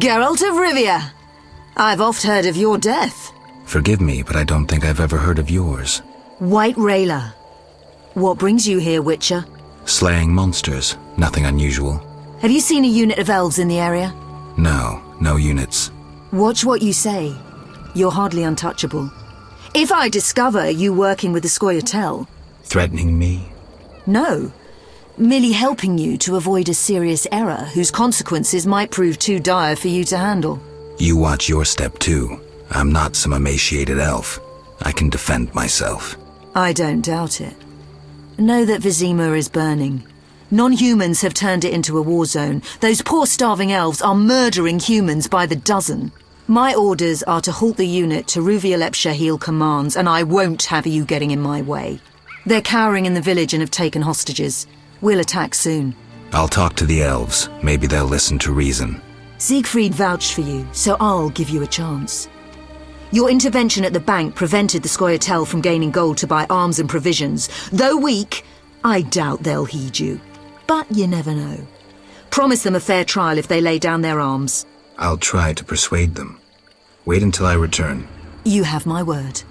Geralt of Rivia. I've oft heard of your death. Forgive me, but I don't think I've ever heard of yours. White Rayla. What brings you here, Witcher? Slaying monsters. Nothing unusual. Have you seen a unit of elves in the area? No units. Watch what you say. You're hardly untouchable. If I discover you working with the Scoia'tael... Threatening me? No. Merely helping you to avoid a serious error whose consequences might prove too dire for you to handle. You watch your step too. I'm not some emaciated elf. I can defend myself. I don't doubt it. Know that Vizima is burning. Non-humans have turned it into a war zone. Those poor starving elves are murdering humans by the dozen. My orders are to halt the unit to Ruvialep Shahil commands, and I won't have you getting in my way. They're cowering in the village and have taken hostages. We'll attack soon. I'll talk to the elves. Maybe they'll listen to reason. Siegfried vouched for you, so I'll give you a chance. Your intervention at the bank prevented the Scoia'tael from gaining gold to buy arms and provisions. Though weak, I doubt they'll heed you. But you never know. Promise them a fair trial if they lay down their arms. I'll try to persuade them. Wait until I return. You have my word.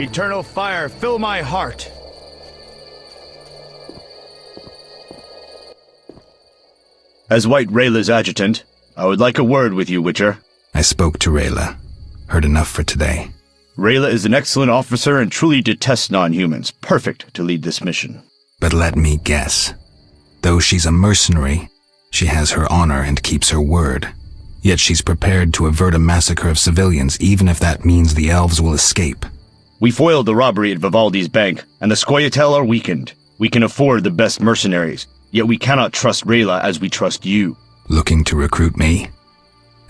Eternal fire, fill my heart. As White Rayla's adjutant, I would like a word with you, Witcher. I spoke to Rayla. Heard enough for today. Rayla is an excellent officer and truly detests non-humans. Perfect to lead this mission. But let me guess. Though she's a mercenary, she has her honor and keeps her word. Yet she's prepared to avert a massacre of civilians, even if that means the elves will escape. We foiled the robbery at Vivaldi's bank, and the Scoia'tael are weakened. We can afford the best mercenaries, yet we cannot trust Rayla as we trust you. Looking to recruit me?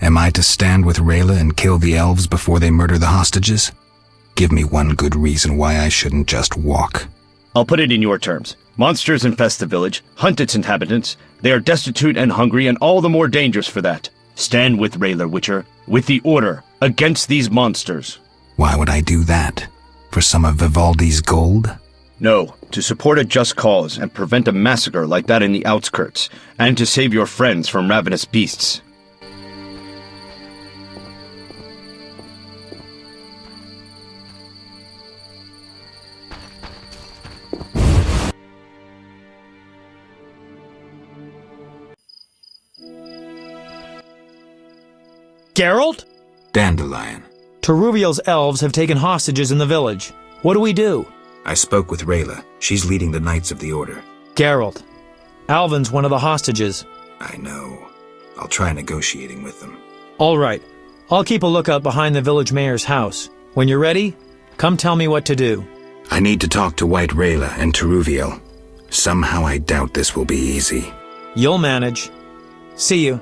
Am I to stand with Rayla and kill the elves before they murder the hostages? Give me one good reason why I shouldn't just walk. I'll put it in your terms. Monsters infest the village, hunt its inhabitants. They are destitute and hungry, and all the more dangerous for that. Stand with Rayla, Witcher, with the Order, against these monsters. Why would I do that? For some of Vivaldi's gold? No, to support a just cause and prevent a massacre like that in the outskirts, and to save your friends from ravenous beasts. Geralt? Dandelion. Teruviel's elves have taken hostages in the village. What do we do? I spoke with Rayla. She's leading the Knights of the Order. Geralt. Alvin's one of the hostages. I know. I'll try negotiating with them. All right. I'll keep a lookout behind the village mayor's house. When you're ready, come tell me what to do. I need to talk to White Rayla and Teruviel. Somehow I doubt this will be easy. You'll manage. See you.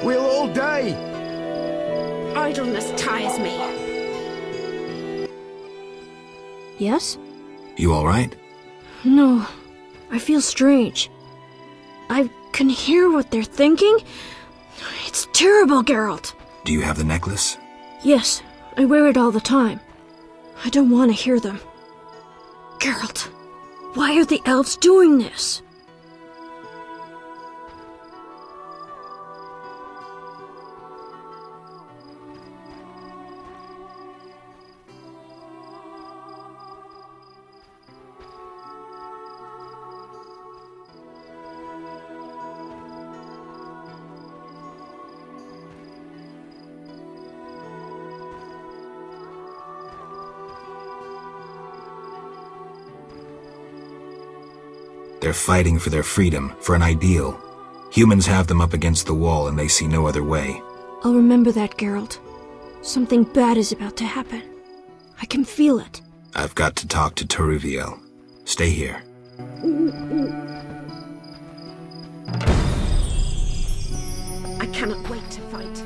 We'll all die! Idleness tires me. Yes? You all right? No, I feel strange. I can hear what they're thinking. It's terrible, Geralt. Do you have the necklace? Yes, I wear it all the time. I don't want to hear them. Geralt, why are the elves doing this? They're fighting for their freedom, for an ideal. Humans have them up against the wall and they see no other way. I'll remember that, Geralt. Something bad is about to happen. I can feel it. I've got to talk to Teruviel. Stay here. I cannot wait to fight.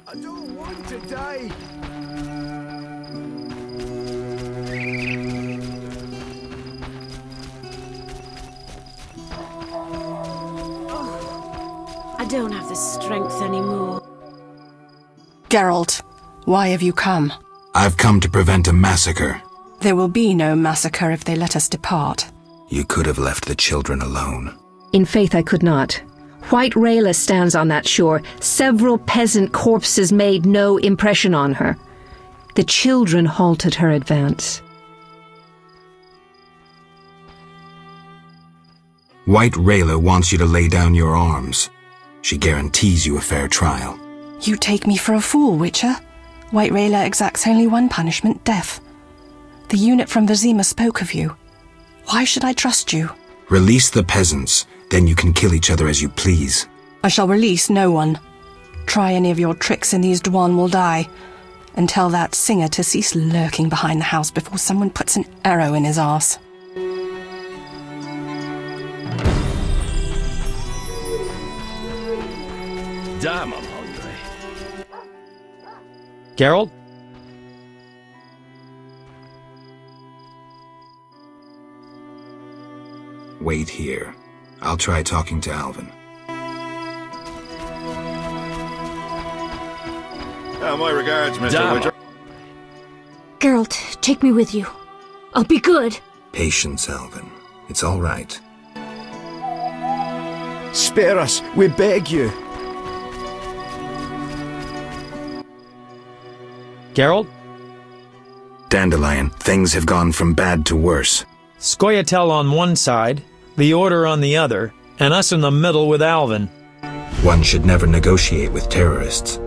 I don't want to die! I don't have the strength anymore. Geralt, why have you come? I've come to prevent a massacre. There will be no massacre if they let us depart. You could have left the children alone. In faith, I could not. White Rayla stands on that shore. Several peasant corpses made no impression on her. The children halted her advance. White Rayla wants you to lay down your arms. She guarantees you a fair trial. You take me for a fool, Witcher. White Rayla exacts only one punishment, death. The unit from Vizima spoke of you. Why should I trust you? Release the peasants, then you can kill each other as you please. I shall release no one. Try any of your tricks and these Dwan will die. and tell that singer to cease lurking behind the house before someone puts an arrow in his arse. Damn, I'm hungry. Geralt? Wait here. I'll try talking to Alvin. My regards, Mr. Witcher. Geralt, take me with you. I'll be good. Patience, Alvin. It's all right. Spare us, we beg you. Geralt? Dandelion, things have gone from bad to worse. Scoia'tael on one side, the Order on the other, and us in the middle with Alvin. One should never negotiate with terrorists.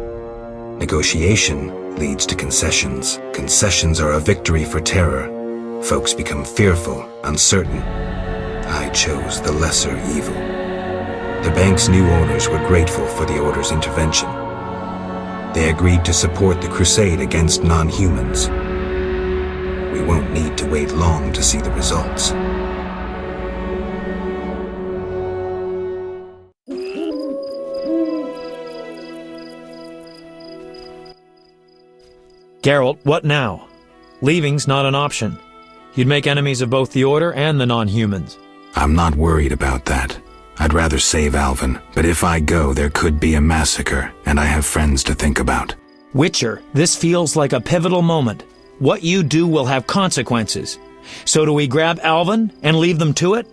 Negotiation leads to concessions. Concessions are a victory for terror. Folks become fearful, uncertain. I chose the lesser evil. The bank's new owners were grateful for the Order's intervention. They agreed to support the crusade against non-humans. We won't need to wait long to see the results. Geralt, what now? Leaving's not an option. You'd make enemies of both the Order and the non-humans. I'm not worried about that. I'd rather save Alvin, but if I go, there could be a massacre, and I have friends to think about. Witcher, this feels like a pivotal moment. What you do will have consequences. So do we grab Alvin and leave them to it?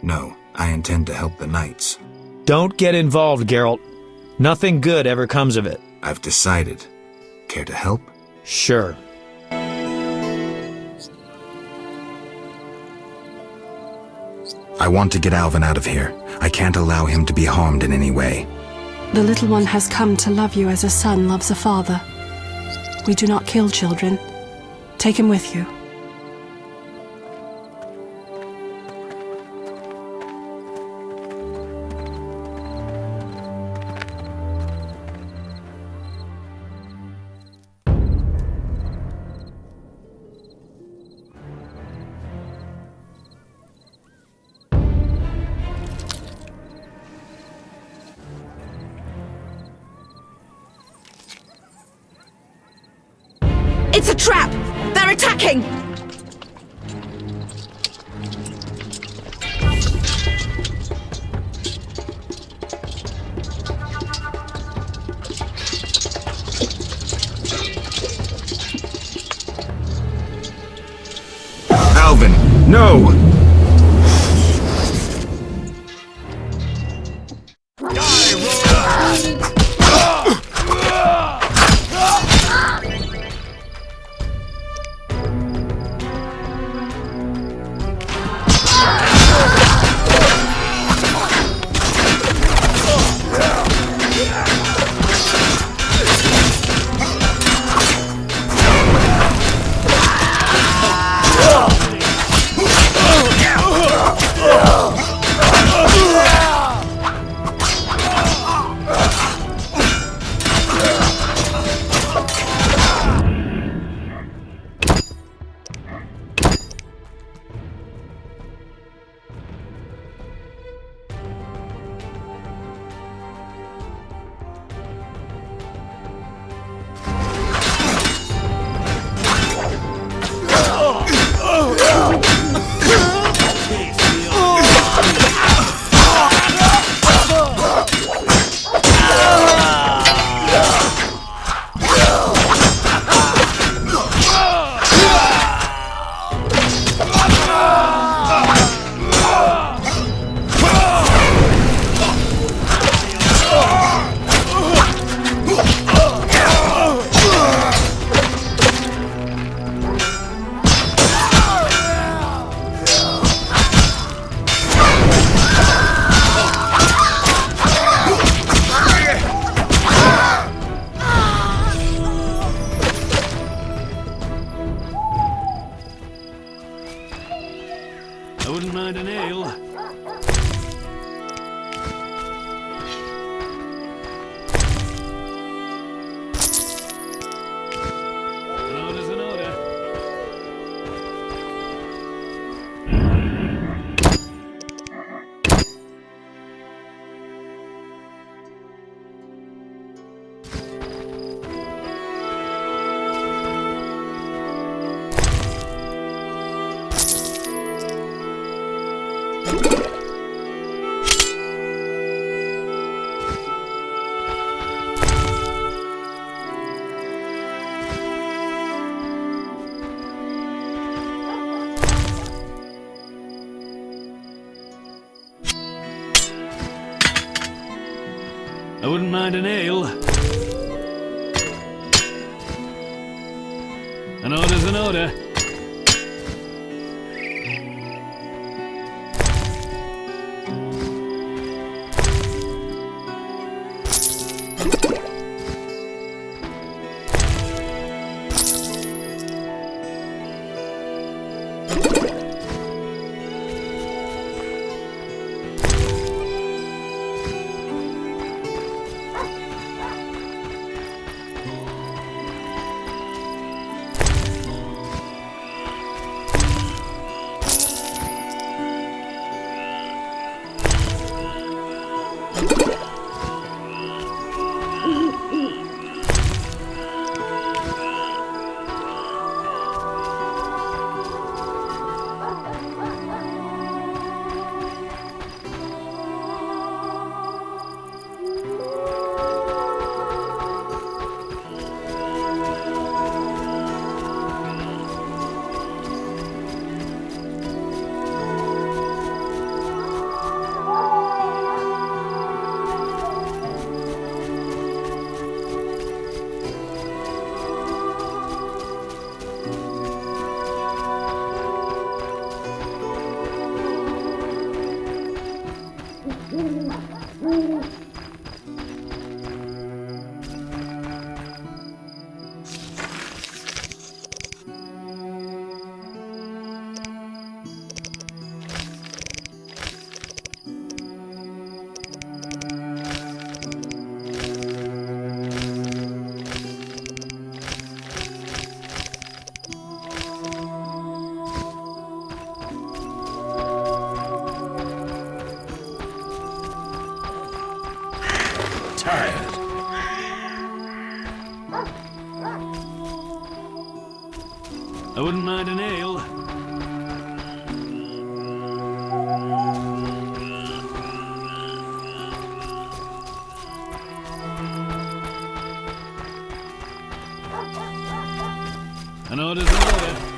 No, I intend to help the knights. Don't get involved, Geralt. Nothing good ever comes of it. I've decided. Care to help? Sure. I want to get Alvin out of here. I can't allow him to be harmed in any way. The little one has come to love you as a son loves a father. We do not kill children. Take him with you. It's a trap! They're attacking! Alvin, no! I wouldn't mind an ale. An order's an order. Tired. I wouldn't mind an ale. An order's an order.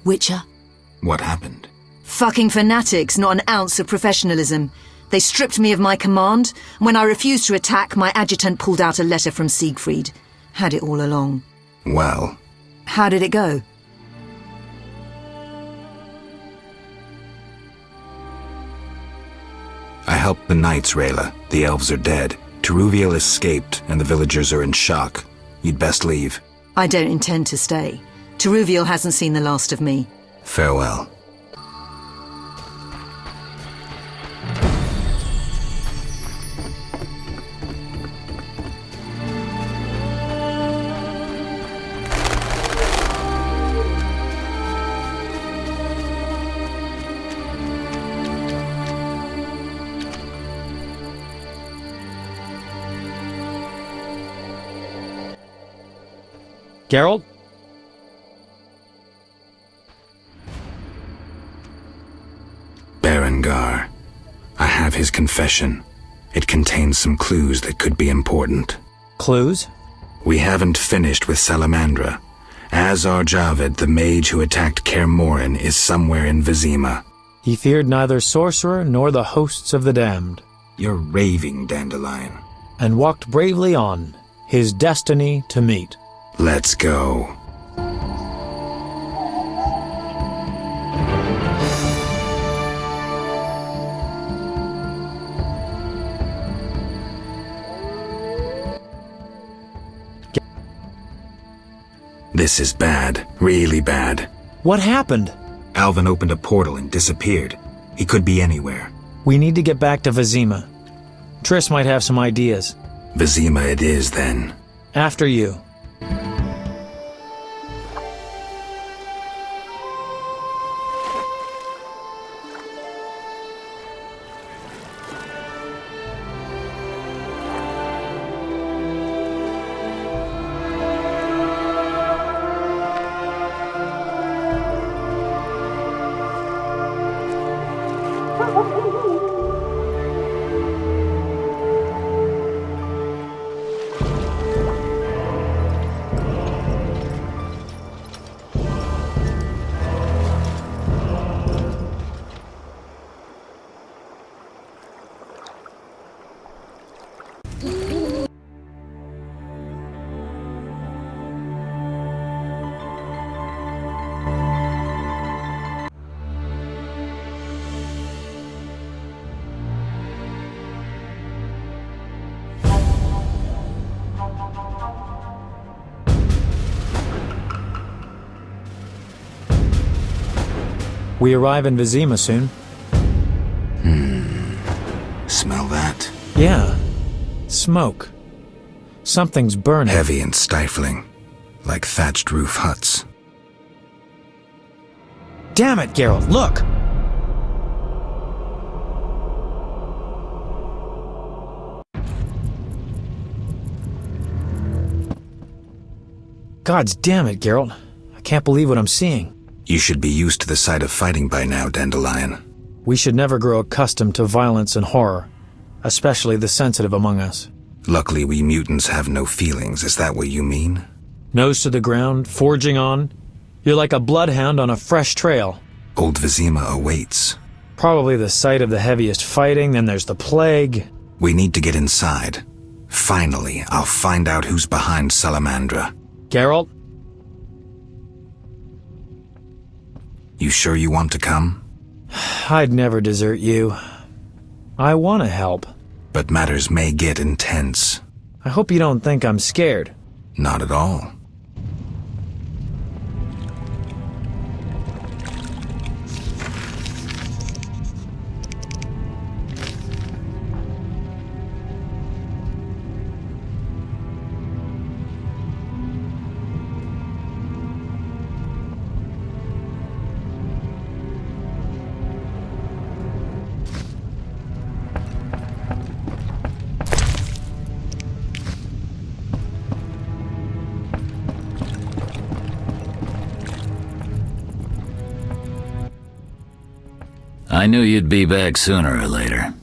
Witcher? What happened? Fucking fanatics, not an ounce of professionalism. They stripped me of my command, and when I refused to attack, my adjutant pulled out a letter from Siegfried. Had it all along. Well? How did it go? I helped the knights, Rayla. The elves are dead. Teruviel escaped, and the villagers are in shock. You'd best leave. I don't intend to stay. Teruviel hasn't seen the last of me. Farewell. Geralt? Berengar. I have his confession. It contains some clues that could be important. Clues? We haven't finished with Salamandra. Azar Javed, the mage who attacked Kaer Morhen, is somewhere in Vizima. He feared neither sorcerer nor the hosts of the damned. You're raving, Dandelion. And walked bravely on, his destiny to meet. Let's go. This is bad. Really bad. What happened? Alvin opened a portal and disappeared. He could be anywhere. We need to get back to Vizima. Triss might have some ideas. Vizima it is, then. After you. We arrive in Vizima soon. Smell that? Yeah. Smoke. Something's burning. Heavy and stifling. Like thatched roof huts. Damn it, Geralt, look! Gods damn it, Geralt. I can't believe what I'm seeing. You should be used to the sight of fighting by now, Dandelion. We should never grow accustomed to violence and horror, especially the sensitive among us. Luckily, we mutants have no feelings. Is that what you mean? Nose to the ground, forging on. You're like a bloodhound on a fresh trail. Old Vizima awaits. Probably the site of the heaviest fighting, then there's the plague. We need to get inside. Finally, I'll find out who's behind Salamandra. Geralt? You sure you want to come? I'd never desert you. I want to help. But matters may get intense. I hope you don't think I'm scared. Not at all. I knew you'd be back sooner or later.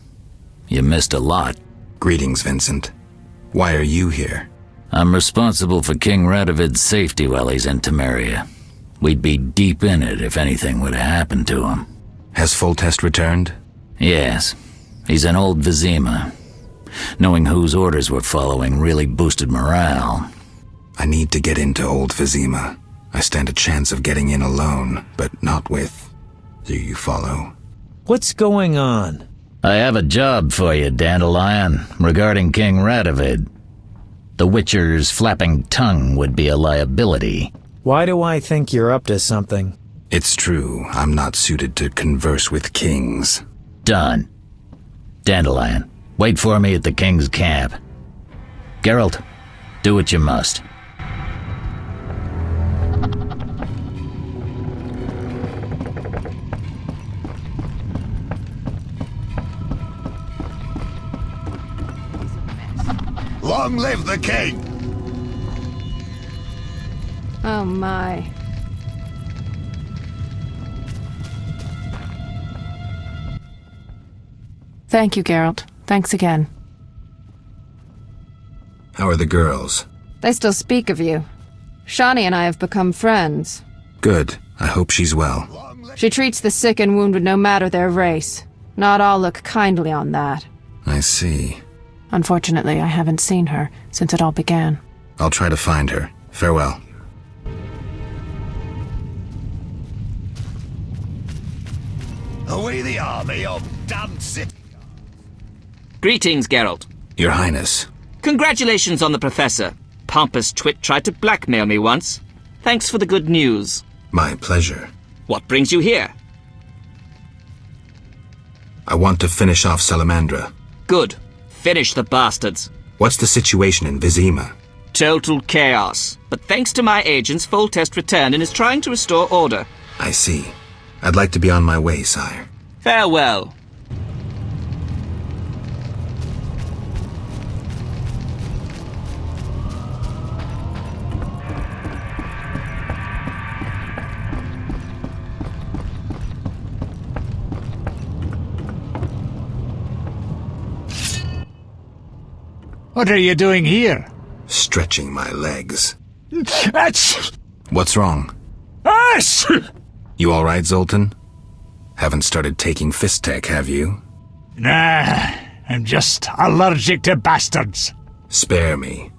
You missed a lot. Greetings, Vincent. Why are you here? I'm responsible for King Radovid's safety while he's in Temeria. We'd be deep in it if anything would have happened to him. Has Foltest returned? Yes. He's in Old Vizima. Knowing whose orders we're following really boosted morale. I need to get into Old Vizima. I stand a chance of getting in alone, but not with... Do you follow? What's going on? I have a job for you, Dandelion, regarding King Radovid. The Witcher's flapping tongue would be a liability. Why do I think you're up to something? It's true, I'm not suited to converse with kings. Done. Dandelion, wait for me at the king's camp. Geralt, do what you must. Long live the king! Oh my. Thank you, Geralt. Thanks again. How are the girls? They still speak of you. Shani and I have become friends. Good. I hope she's well. She treats the sick and wounded no matter their race. Not all look kindly on that. I see. Unfortunately, I haven't seen her since it all began. I'll try to find her. Farewell. Away the army of damned city. Greetings, Geralt. Your Highness. Congratulations on the Professor. Pompous twit tried to blackmail me once. Thanks for the good news. My pleasure. What brings you here? I want to finish off Salamandra. Good. Finish the bastards. What's the situation in Vizima? Total chaos. But thanks to my agents, Foltest returned and is trying to restore order. I see. I'd like to be on my way, sire. Farewell. What are you doing here? Stretching my legs. That's... What's wrong? Us! You all right, Zoltan? Haven't started taking fist tech, have you? Nah, I'm just allergic to bastards. Spare me.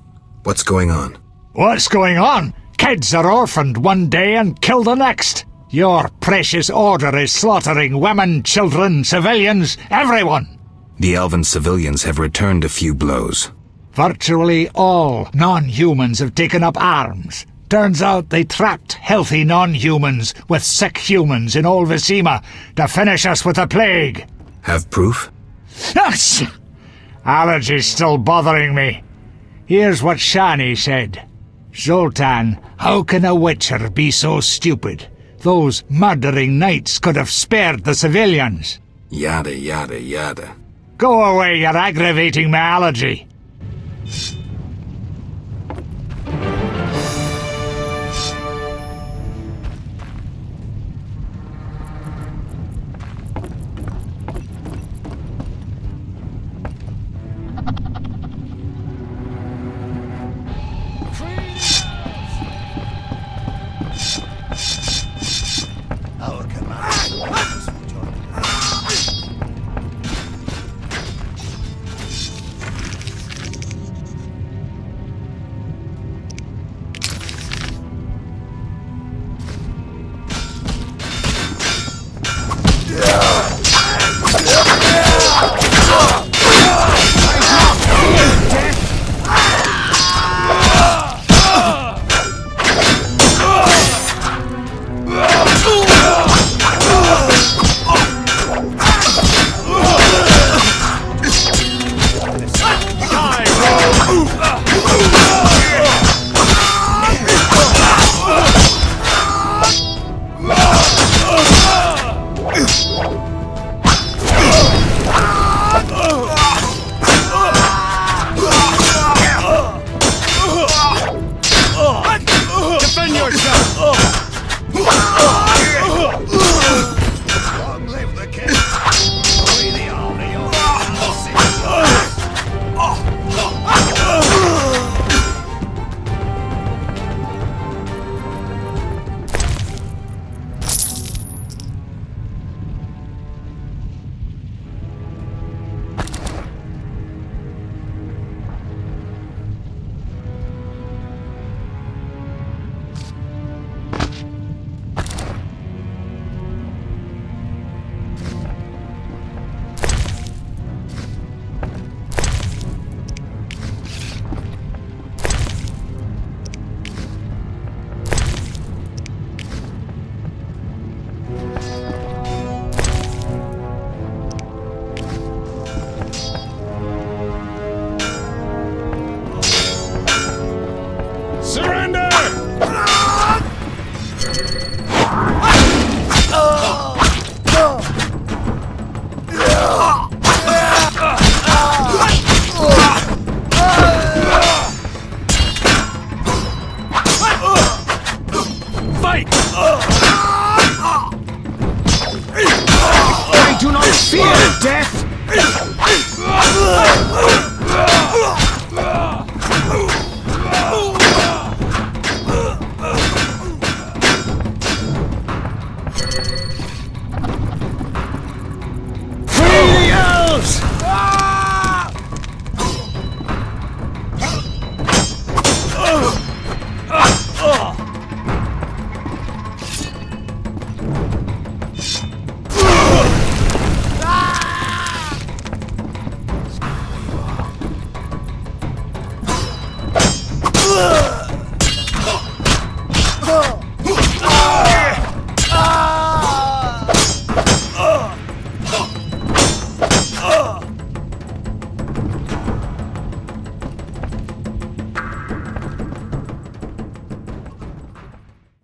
What's going on? What's going on? Kids are orphaned one day and killed the next. Your precious order is slaughtering women, children, civilians, everyone. The elven civilians have returned a few blows. Virtually all non-humans have taken up arms. Turns out they trapped healthy non-humans with sick humans in Old Vizima to finish us with the plague. Have proof? Yes! Allergy's still bothering me. Here's what Shani said. Zoltan, how can a witcher be so stupid? Those murdering knights could have spared the civilians. Yada, yada, yada. Go away, you're aggravating my allergy.